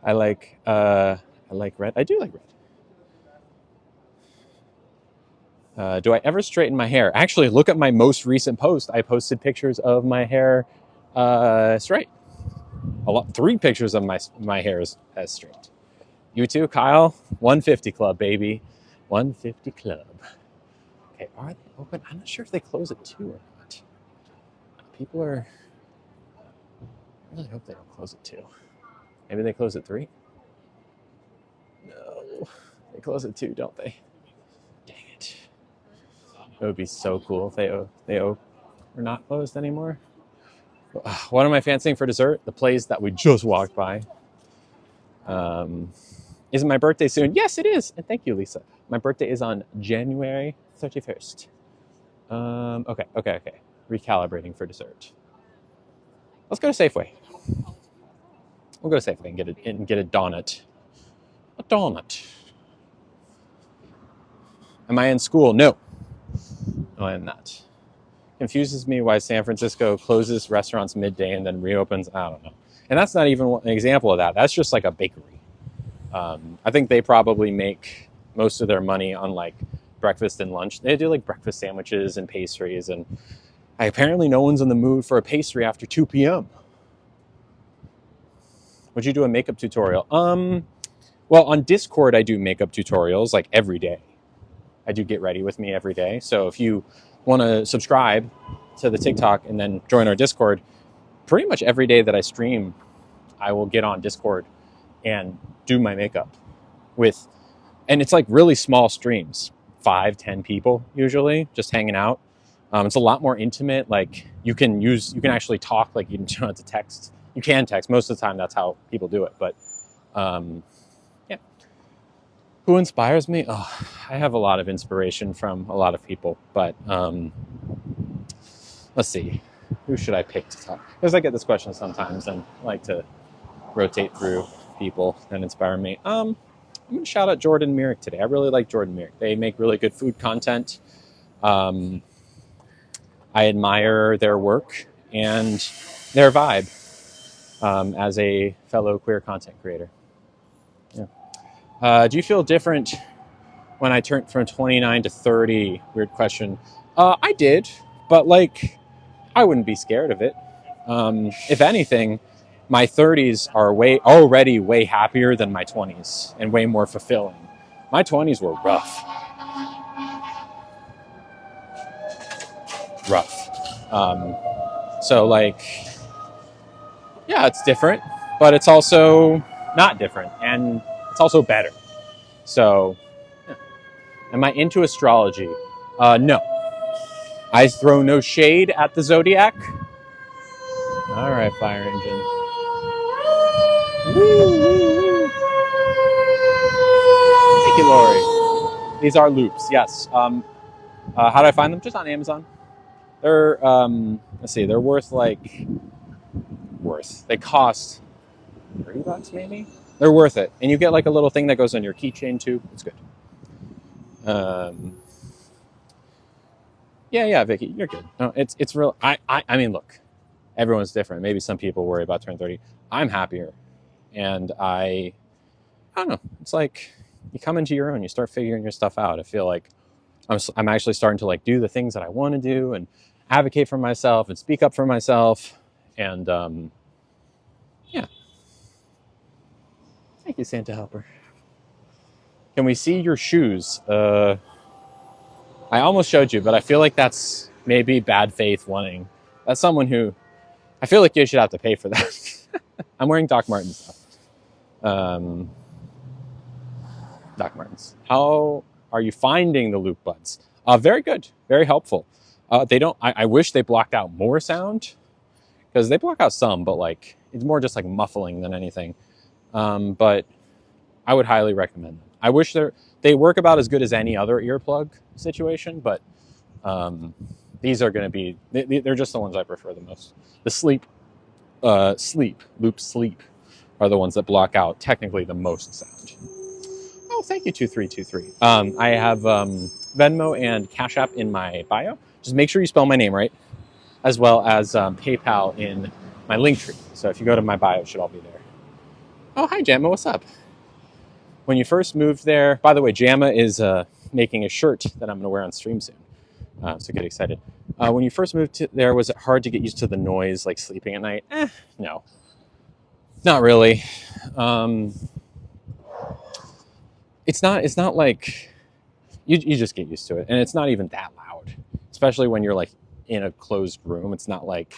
I like red. I do like red. Do I ever straighten my hair? Actually, look at my most recent post. I posted pictures of my hair straight. 3 pictures of my hair is as straight. You too, Kyle? 150 club, baby. 150 club. Okay, are they open? I'm not sure if they close at 2 or not. People are... I really hope they don't close at 2. Maybe they close at 3? No. They close at 2, don't they? Dang it. It would be so cool if they were not closed anymore. What am I fancying for dessert? The place that we just walked by. Isn't my birthday soon? Yes, it is. And thank you, Lisa. My birthday is on January 31st. Okay. Recalibrating for dessert. Let's go to Safeway. We'll go to Safeway and get a donut. A donut. Am I in school? No, I am not. Confuses me why San Francisco closes restaurants midday and then reopens. I don't know. And that's not even an example of that. That's just like a bakery. I think they probably make most of their money on like breakfast and lunch. They do like breakfast sandwiches and pastries, and apparently no one's in the mood for a pastry after 2 p.m. Would you do a makeup tutorial? Well, on Discord, I do makeup tutorials like every day. I do Get Ready With Me every day. So if you want to subscribe to the TikTok and then join our Discord, pretty much every day that I stream, I will get on Discord and do my makeup and it's like really small streams, 5-10 people usually just hanging out. It's a lot more intimate. Like you can actually talk, like you don't have to text. You can text most of the time. That's how people do it. But yeah. Who inspires me? Oh, I have a lot of inspiration from a lot of people, but let's see. Who should I pick to talk? Because I get this question sometimes and I like to rotate through people that inspire me. I'm going to shout out Jordan Myrick today. I really like Jordan Myrick. They make really good food content. I admire their work and their vibe as a fellow queer content creator. Yeah. Do you feel different when I turned from 29 to 30? Weird question. I did, but like, I wouldn't be scared of it. If anything, my 30s are already way happier than my 20s and way more fulfilling. My 20s were rough. So like, yeah, it's different, but it's also not different, and it's also better. So, yeah. Am I into astrology? No. I throw no shade at the zodiac. All right, fire engine. Woo. Thank you, Lori. These are loops, yes. How do I find them? Just on Amazon. They're, let's see, they're they cost $3 maybe? They're worth it. And you get like a little thing that goes on your keychain too. It's good. Yeah, Vicky, you're good. No, it's real. I mean, look, everyone's different. Maybe some people worry about turning 30. I'm happier. And I don't know. It's like you come into your own, you start figuring your stuff out. I feel like I'm actually starting to like do the things that I want to do, and advocate for myself and speak up for myself. And yeah. Thank you, Santa Helper. Can we see your shoes? I almost showed you, but I feel like that's maybe bad faith wanting. That's someone who, I feel like you should have to pay for that. I'm wearing Doc Martens though. Doc Martens. How are you finding the loop buds? Very good, very helpful. They don't. I wish they blocked out more sound, because they block out some, but like it's more just like muffling than anything. But I would highly recommend them. I wish they work about as good as any other earplug situation, but these are going to be, they're just the ones I prefer the most. The loop sleep are the ones that block out technically the most sound. Oh, thank you, 2323. I have Venmo and Cash App in my bio. Just make sure you spell my name right, as well as PayPal in my link tree. So if you go to my bio, it should all be there. Oh, hi, Jamma. What's up? When you first moved there, by the way, Jamma is making a shirt that I'm going to wear on stream soon. So get excited. When you first moved there, was it hard to get used to the noise, like sleeping at night? No, not really. It's not like you just get used to it, and it's not even that loud, especially when you're like in a closed room. It's not like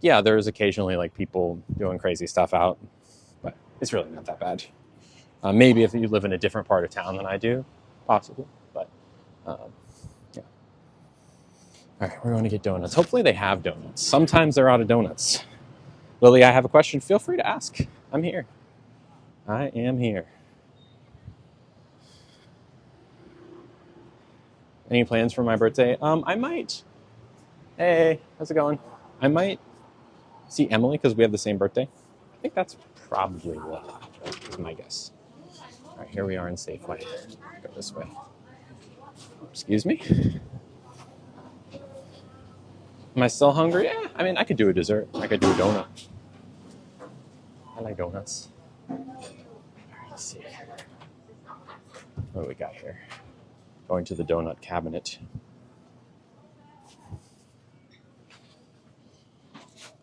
yeah, there's occasionally like people doing crazy stuff out, but it's really not that bad. Maybe if you live in a different part of town than I do, possibly, but yeah. All right, we're going to get donuts. Hopefully they have donuts. Sometimes they're out of donuts. Lily, I have a question. Feel free to ask. I'm here. I am here. Any plans for my birthday? I might. Hey, how's it going? I might see Emily because we have the same birthday. I think that's probably what is my guess. All right, here we are in Safeway. Go this way. Excuse me? Am I still hungry? Yeah, I mean, I could do a dessert. I could do a donut. I like donuts. All right, let's see. What do we got here? Going to the donut cabinet.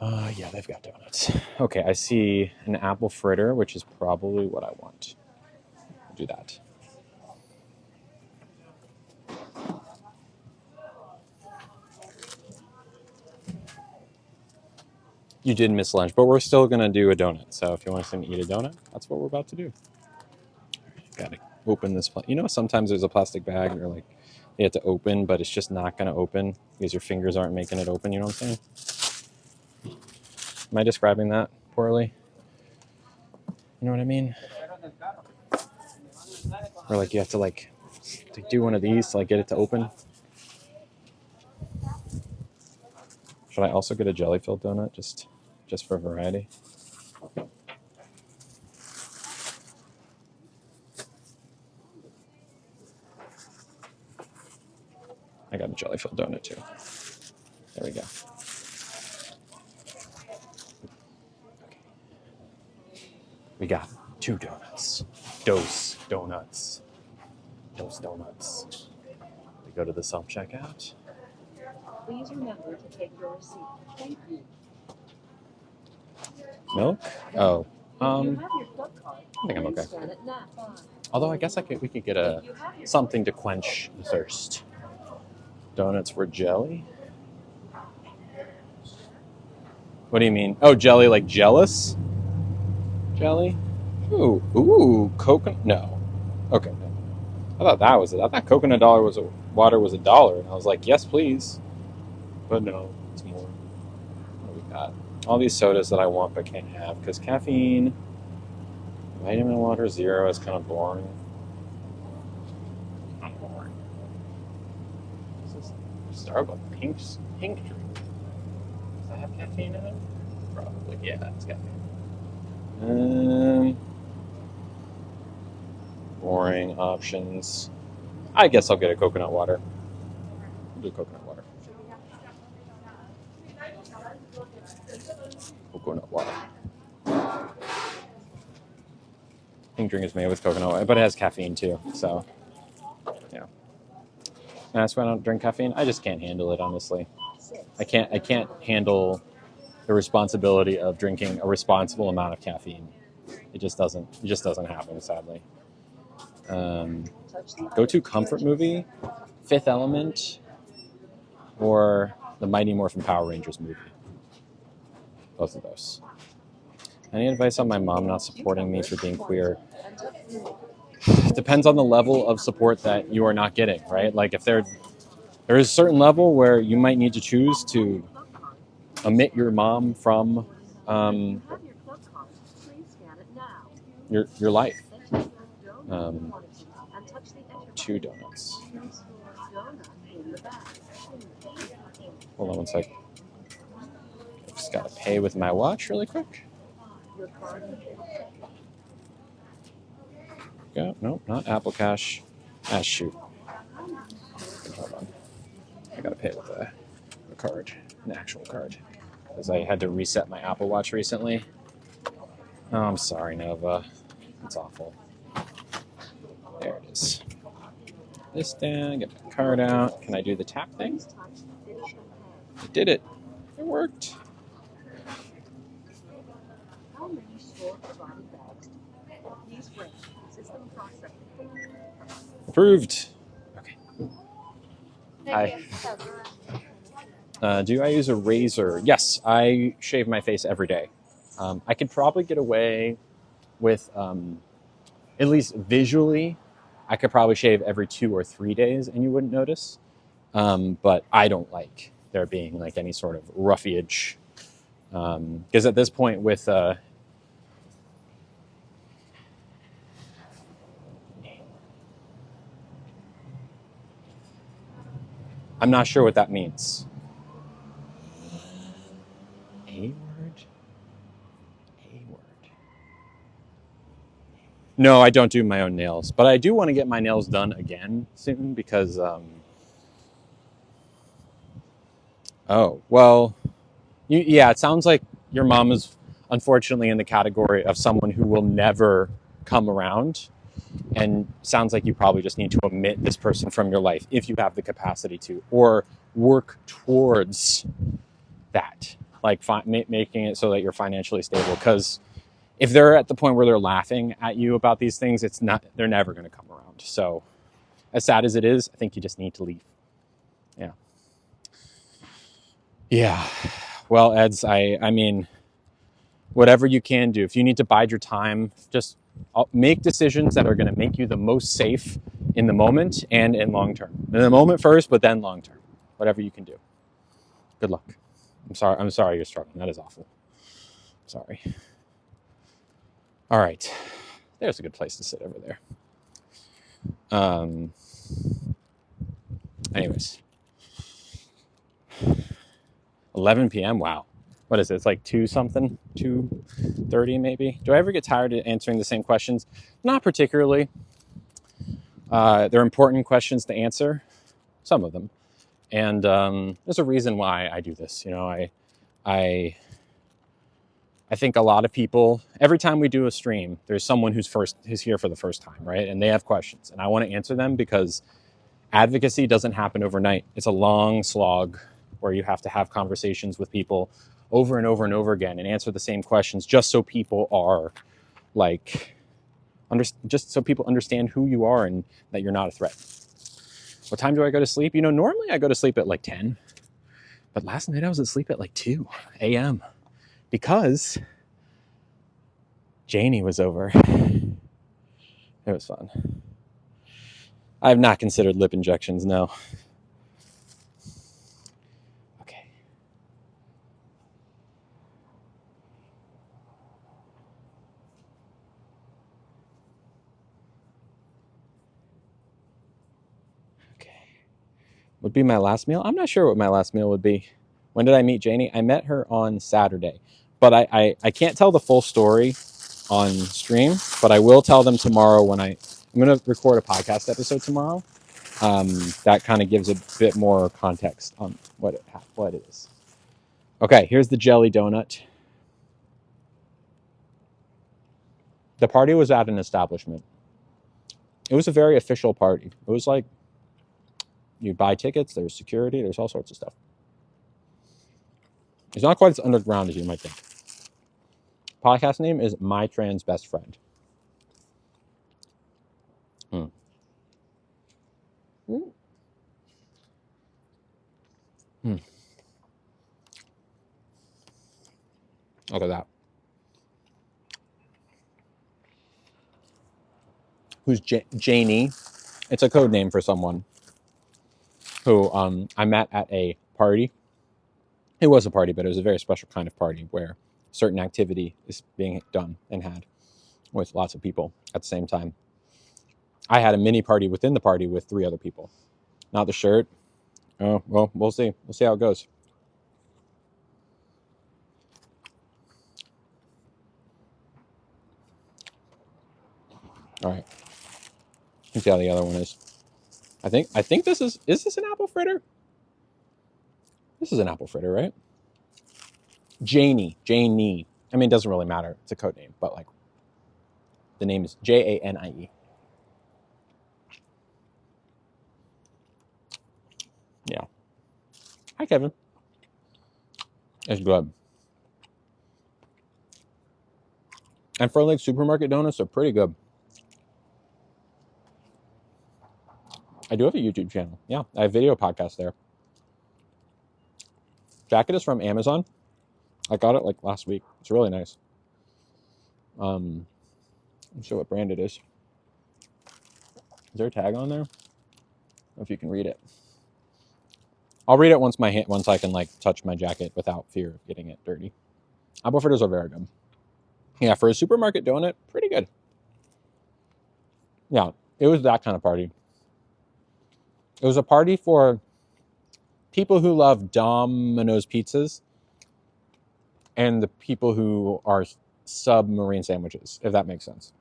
Yeah, they've got donuts. Okay, I see an apple fritter, which is probably what I want. I'll do that. You did miss lunch, but we're still going to do a donut. So if you want to see me eat a donut, that's what we're about to do. Got to open this. You know, sometimes there's a plastic bag and you're like, you have to open, but it's just not going to open because your fingers aren't making it open. You know what I'm saying? Am I describing that poorly? You know what I mean? Or like you have to like do one of these to like get it to open. Should I also get a jelly-filled donut just for variety? I got a jelly-filled donut too. There we go. Okay. We got 2 donuts. Dose donuts. We go to the self-checkout. Please remember to take your receipt. Thank you. Milk? Oh. If you have your club card, I think I'm okay. scan it now. Although I guess we could get something to quench the thirst. Donuts were jelly? What do you mean? Oh, jelly like jealous? Jelly? Ooh, coconut? No. Okay, no. I thought that was it. I thought coconut water was $1, and I was like, yes, please. But no, it's more. What do we got? All these sodas that I want but can't have because caffeine, vitamin water 0 is kind of boring. Not boring. This is Starbucks pink drink. Does that have caffeine in it? Probably, yeah, it's caffeine. Boring options. I guess I'll get a coconut water. I'll do coconut water. Coconut water. Pink drink is made with coconut water, but it has caffeine too. So, yeah. That's why I don't drink caffeine. I just can't handle it, honestly. I can't handle the responsibility of drinking a responsible amount of caffeine. It just doesn't happen, sadly. Go-to comfort movie, Fifth Element, or the Mighty Morphin Power Rangers movie. Both of those. Any advice on my mom not supporting me for being queer? It depends on the level of support that you are not getting, right? Like if there is a certain level where you might need to choose to omit your mom from your life. 2 donuts. Hold on one sec. Just gotta pay with my watch really quick. Go. Nope, not Apple Cash. Ah, shoot. Hold on. I gotta pay with a card, an actual card, because I had to reset my Apple Watch recently. Oh, I'm sorry, Nova. It's awful. There it is. This down, get my card out. Can I do the tap thing? I did it. It worked. Approved. Okay. Hi. Do I use a razor? Yes, I shave my face every day. I could probably get away with, at least visually, I could probably shave every 2 or 3 days and you wouldn't notice. But I don't like there being like any sort of roughage. Because at this point with... I'm not sure what that means. A word? A word. No, I don't do my own nails, but I do want to get my nails done again soon because, oh, well, yeah, it sounds like your mom is unfortunately in the category of someone who will never come around, and sounds like you probably just need to omit this person from your life if you have the capacity to, or work towards that, like making it so that you're financially stable. Because if they're at the point where they're laughing at you about these things, they're never going to come around. So as sad as it is, I think you just need to leave. Yeah. Yeah. Well, Eds, I mean, whatever you can do. If you need to bide your time, just make decisions that are going to make you the most safe in the moment and in long term. In the moment first, but then long term. Whatever you can do. Good luck. I'm sorry you're struggling. That is awful. Sorry. All right. There's a good place to sit over there. Anyways. 11 p.m. Wow. What is it? It's like 2 something, 2:30 maybe. Do I ever get tired of answering the same questions? Not particularly. They're important questions to answer, some of them. And there's a reason why I do this. You know, I think a lot of people, every time we do a stream, there's someone who's here for the first time, right? And they have questions, and I want to answer them because advocacy doesn't happen overnight. It's a long slog where you have to have conversations with people over and over and over again and answer the same questions just so people are like, just so people understand who you are and that you're not a threat. What time do I go to sleep? You know, normally I go to sleep at like 10, but last night I was asleep at like 2 a.m. because Janie was over. It was fun. I have not considered lip injections, no. Okay. Okay. Would be my last meal? I'm not sure what my last meal would be. When did I meet Janie? I met her on Saturday. But I can't tell the full story on stream, but I will tell them tomorrow when I'm going to record a podcast episode tomorrow. That kind of gives a bit more context on what it is. Okay, here's the jelly donut. The party was at an establishment. It was a very official party. It was like You buy tickets, there's security, there's all sorts of stuff. It's not quite as underground as you might think. Podcast name is My Trans Best Friend. Mm. Mm. Look at that. Who's Janie? It's a code name for someone who I met at a party. It was a party, but it was a very special kind of party where certain activity is being done and had with lots of people at the same time. I had a mini party within the party with 3 other people. Not the shirt. Oh, well, we'll see. We'll see how it goes. All right. Let's see how the other one is. I think this is this an apple fritter? This is an apple fritter, right? Janie. I mean, it doesn't really matter. It's a code name, but like the name is Janie. Yeah. Hi, Kevin. It's good. And for like supermarket donuts, they're pretty good. I do have a YouTube channel. Yeah, I have video podcasts there. Jacket is from Amazon. I got it like last week. It's really nice. I'm sure what brand it is. Is there a tag on there? I don't know if you can read it. I'll read it once I can like touch my jacket without fear of getting it dirty. Apple fritters are very good. Yeah, for a supermarket donut, pretty good. Yeah, it was that kind of party. It was a party for people who love Domino's pizzas and the people who are submarine sandwiches, if that makes sense.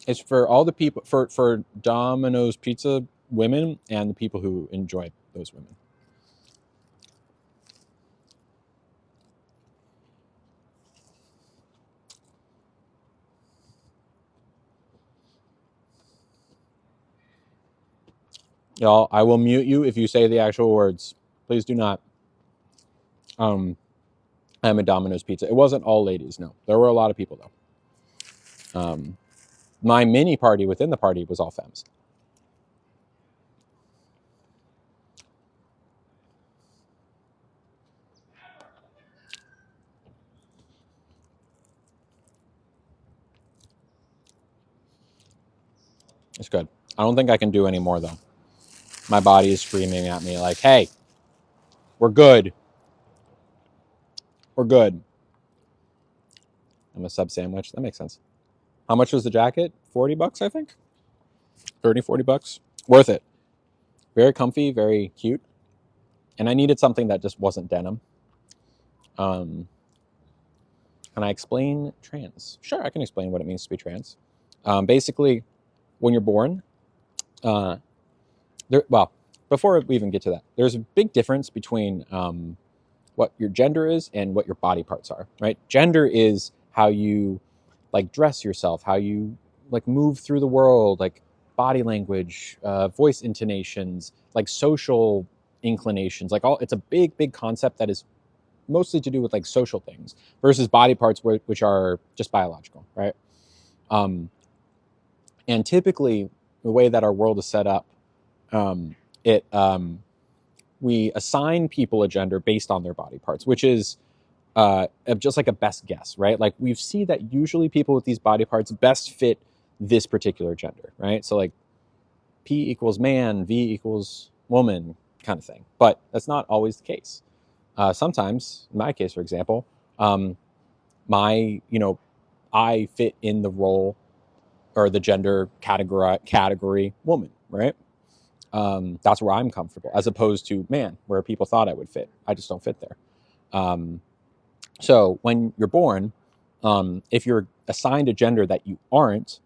It's for all the people, for Domino's pizza women and the people who enjoy those women. Y'all, I will mute you if you say the actual words. Please do not. I'm a Domino's pizza. It wasn't all ladies, no. There were a lot of people, though. My mini party within the party was all femmes. It's good. I don't think I can do any more, though. My body is screaming at me like, hey, we're good. We're good. I'm a sub sandwich. That makes sense. How much was the jacket? $40, I think. 30, $40. Worth it. Very comfy, very cute. And I needed something that just wasn't denim. Can I explain trans? Sure, I can explain what it means to be trans. Basically, when you're born, before we even get to that, there's a big difference between what your gender is and what your body parts are, right? Gender is how you like dress yourself, how you like move through the world, like body language, voice intonations, like social inclinations, like all. It's a big concept that is mostly to do with like social things versus body parts, which are just biological, right? And typically, the way that our world is set up, we assign people a gender based on their body parts, which is just like a best guess, right? Like we see that usually people with these body parts best fit this particular gender, right? So like P equals man, V equals woman kind of thing. But that's not always the case. Sometimes, in my case, for example, I fit in the role or the gender category woman, right? That's where I'm comfortable, as opposed to man, where people thought I would fit. I just don't fit there. So when you're born, if you're assigned a gender that you aren't,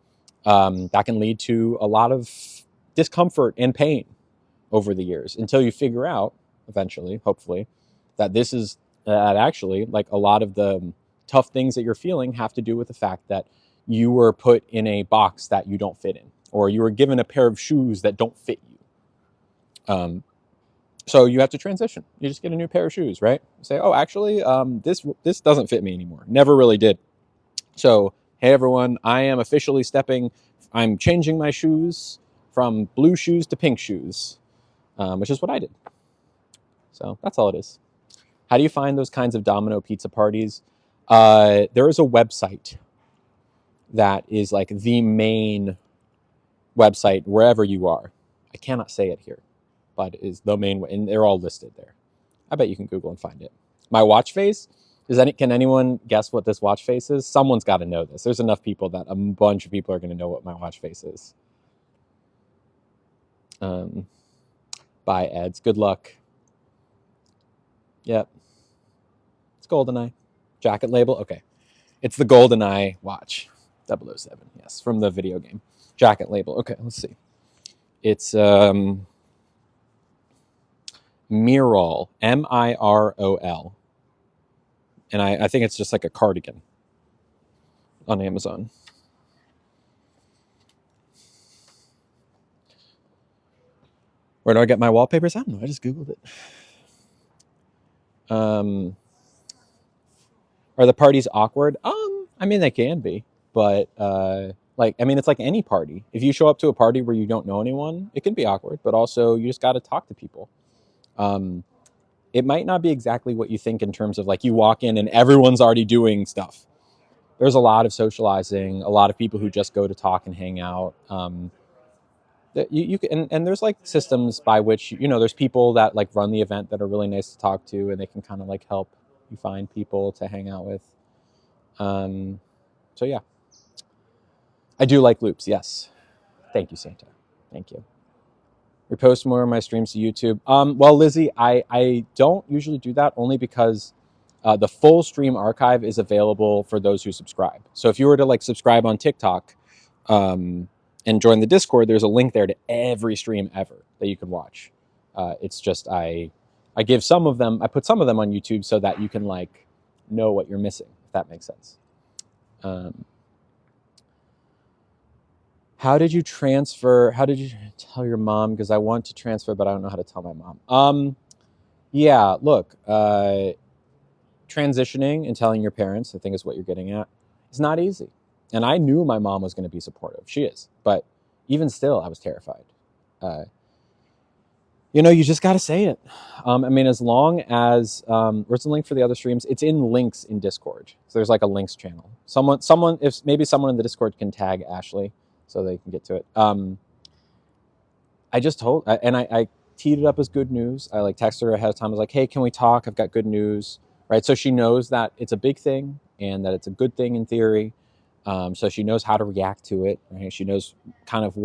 that can lead to a lot of discomfort and pain over the years until you figure out eventually, hopefully, that this is that actually like a lot of the tough things that you're feeling have to do with the fact that you were put in a box that you don't fit in, or you were given a pair of shoes that don't fit you. So you have to transition. You just get a new pair of shoes, right? Say, oh, actually, this doesn't fit me anymore. Never really did. So, hey everyone, I am officially I'm changing my shoes from blue shoes to pink shoes, which is what I did. So that's all it is. How do you find those kinds of Domino pizza parties? There is a website that is like the main website wherever you are. I cannot say it here, but it is the main, and they're all listed there. I bet you can Google and find it. My watch face, can anyone guess what this watch face is? Someone's got to know this. There's enough people that a bunch of people are going to know what my watch face is. Bye, Eds. Good luck. Yep. It's GoldenEye. Jacket label. Okay. It's the GoldenEye watch. 007. Yes, from the video game. Jacket label. Okay, let's see. It's Mirol. Mirol. And I think it's just like a cardigan on Amazon. Where do I get my wallpapers? I don't know. I just Googled it. Are the parties awkward? I mean, they can be, but it's like any party. If you show up to a party where you don't know anyone, it can be awkward, but also you just got to talk to people. It might not be exactly what you think in terms of like you walk in and everyone's already doing stuff. There's a lot of socializing, a lot of people who just go to talk and hang out. And there's like systems by which, there's people that like run the event that are really nice to talk to, and they can kind of like help you find people to hang out with. So yeah, I do like loops. Yes. Thank you, Santa. Thank you. Repost more of my streams to YouTube. Well, Lizzie, I don't usually do that only because the full stream archive is available for those who subscribe. So if you were to like subscribe on TikTok and join the Discord, there's a link there to every stream ever that you can watch. It's just I give some of them, I put some of them on YouTube so that you can like know what you're missing, if that makes sense. How did you tell your mom? Because I want to transfer, but I don't know how to tell my mom. Yeah, look, transitioning and telling your parents, I think is what you're getting at, is not easy. And I knew my mom was going to be supportive. She is. But even still, I was terrified. You just got to say it. As long as, where's the link for the other streams? It's in links in Discord. So there's like a links channel. If maybe someone in the Discord can tag Ashley so they can get to it. I just told, and I teed it up as good news. I like texted her ahead of time. I was like, hey, can we talk? I've got good news, right? So she knows that it's a big thing and that it's a good thing in theory. So she knows how to react to it. Right? She knows kind of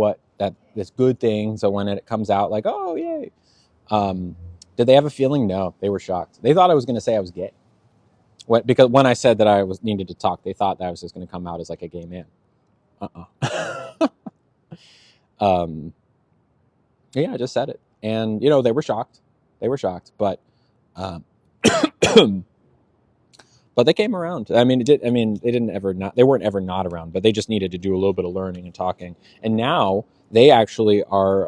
this good thing. So when it comes out, like, oh, yay. Did they have a feeling? No, they were shocked. They thought I was going to say I was gay. Because when I said that I needed to talk, they thought that I was just going to come out as like a gay man. Yeah, I just said it. And, they were shocked. But, but they came around. They weren't ever not around, but they just needed to do a little bit of learning and talking. And now they actually are,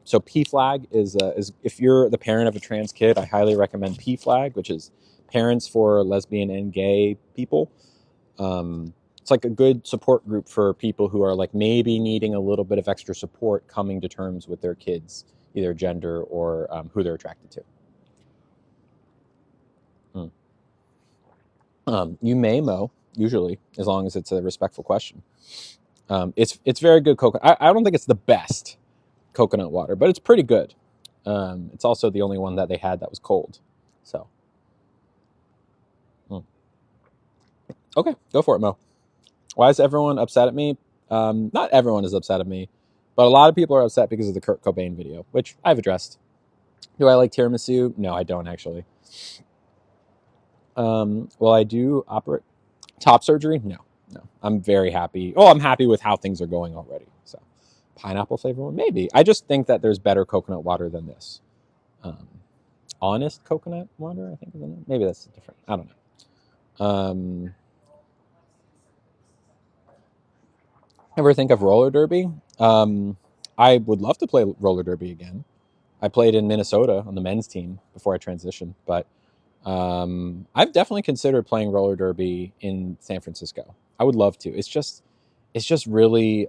so PFLAG is if you're the parent of a trans kid, I highly recommend PFLAG, which is Parents for Lesbian and Gay People. It's like a good support group for people who are like maybe needing a little bit of extra support coming to terms with their kids, either gender or who they're attracted to. You may Mo, usually, as long as it's a respectful question. It's very good coconut. I don't think it's the best coconut water, but it's pretty good. It's also the only one that they had that was cold. So, okay, go for it, Mo. Why is everyone upset at me? Not everyone is upset at me, but a lot of people are upset because of the Kurt Cobain video, which I've addressed. Do I like tiramisu? No, I don't actually. Will I do top surgery? No. I'm very happy. I'm happy with how things are going already. So, pineapple flavor one? Maybe. I just think that there's better coconut water than this. Honest coconut water, I think. Maybe that's different. I don't know. ever think of roller derby, I would love to play roller derby again. I played in Minnesota on the men's team before I transitioned, but I've definitely considered playing roller derby in San Francisco. I would love to. It's just really,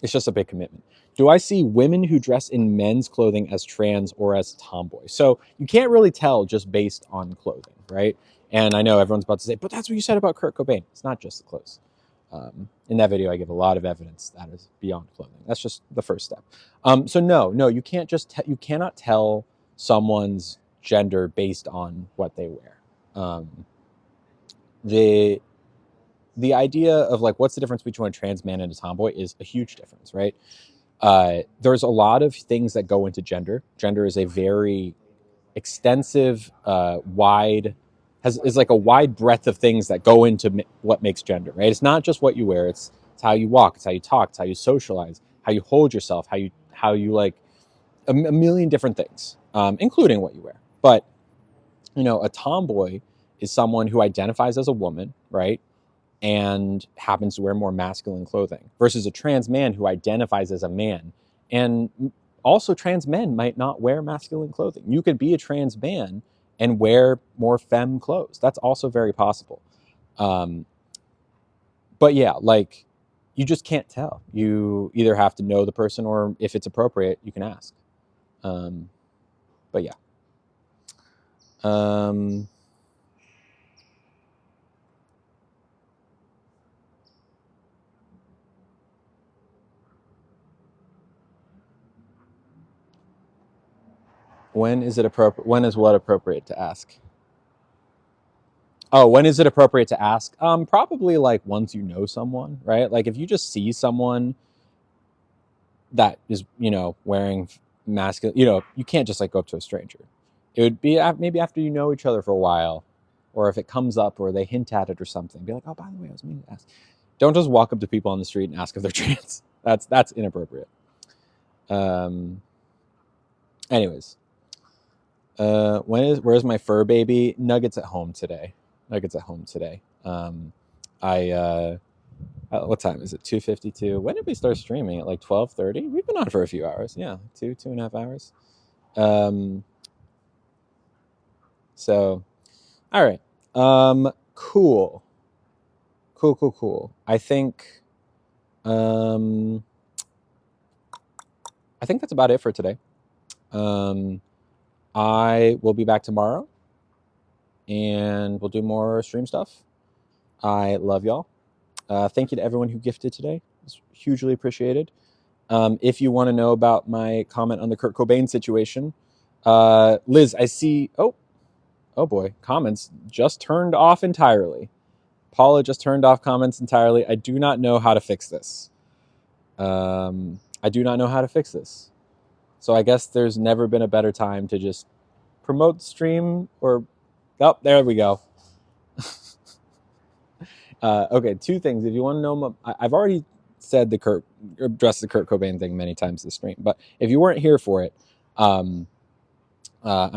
it's just a big commitment. Do I see women who dress in men's clothing as trans or as tomboy? So you can't really tell just based on clothing, right? And I know everyone's about to say, but that's what you said about Kurt Cobain. It's not just the clothes. In that video, I give a lot of evidence that is beyond clothing. That's just the first step. So no, you can't just you cannot tell someone's gender based on what they wear. The idea of like what's the difference between a trans man and a tomboy is a huge difference, right? There's a lot of things that go into gender. Gender is a very extensive, is like a wide breadth of things that go into what makes gender, right? It's not just what you wear. It's how you walk. It's how you talk. It's how you socialize. How you hold yourself. How you like a million different things, including what you wear. But a tomboy is someone who identifies as a woman, right? And happens to wear more masculine clothing versus a trans man who identifies as a man. And also trans men might not wear masculine clothing. You could be a trans man and wear more femme clothes. That's also very possible. But yeah, like you just can't tell. You either have to know the person or if it's appropriate, you can ask. But yeah. When is what appropriate to ask? Oh, when is it appropriate to ask? Probably like once you know someone, right? Like if you just see someone that is, wearing masculine, you can't just like go up to a stranger. It would be maybe after you know each other for a while, or if it comes up or they hint at it or something, be like, oh, by the way, I was meaning to ask. Don't just walk up to people on the street and ask if they're trans. That's inappropriate. Anyways, where's my fur baby? Nuggets at home today. What time is it? 2:52. When did we start streaming? At like 12:30? We've been on for a few hours. Yeah, 2.5 hours. So, all right. Cool. I think that's about it for today. I will be back tomorrow and we'll do more stream stuff. I love y'all. Thank you to everyone who gifted today. It's hugely appreciated. If you want to know about my comment on the Kurt Cobain situation, Liz, I see. Oh boy, comments just turned off entirely. Paula just turned off comments entirely. I do not know how to fix this. So I guess there's never been a better time to just promote the stream or. Oh, there we go. Okay, two things. If you want to know, I've already said addressed the Kurt Cobain thing many times this stream, but if you weren't here for it, I'm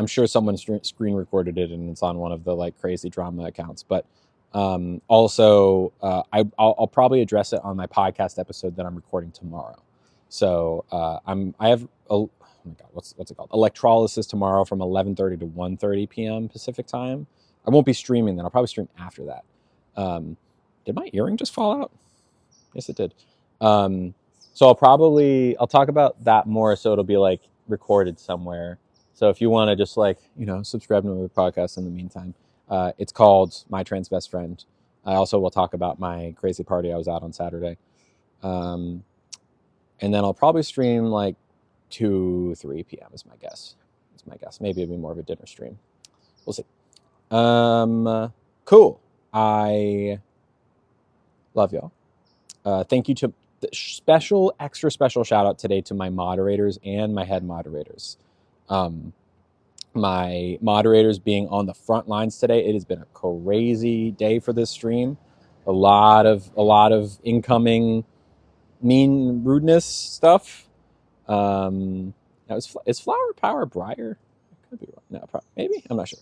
sure someone screen recorded it and it's on one of the like crazy drama accounts. But also, I'll probably address it on my podcast episode that I'm recording tomorrow. So I have oh my god, what's it called? Electrolysis tomorrow from 11:30 to 1:30 p.m. Pacific time. I won't be streaming then. I'll probably stream after that. Did my earring just fall out? Yes, it did. So I'll talk about that more. So it'll be like recorded somewhere. So if you want to just like, subscribe to my podcast in the meantime, it's called My Trans Best Friend. I also will talk about my crazy party I was at on Saturday. And then I'll probably stream like 2-3 p.m. is my guess. Maybe it'll be more of a dinner stream. We'll see. Cool. I love y'all. Thank you to extra special shout out today to my moderators and my head moderators. My moderators being on the front lines today. It has been a crazy day for this stream. A lot of incoming mean rudeness stuff. Is Flower Power Briar? Could be wrong. No, maybe. I'm not sure.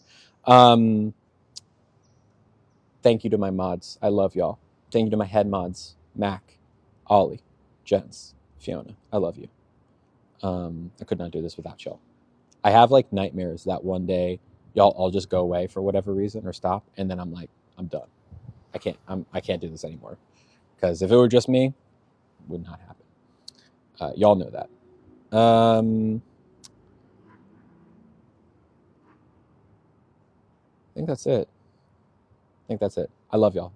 Thank you to my mods. I love y'all. Thank you to my head mods, Mac, Ollie, Jens, Fiona. I love you. I could not do this without y'all. I have like nightmares that one day y'all all just go away for whatever reason or stop, and then I'm like, I'm done. I can't do this anymore. Because if it were just me, it would not happen. Y'all know that. I think that's it. I love y'all.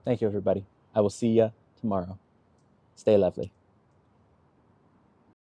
Thank you, everybody. I will see ya tomorrow. Stay lovely.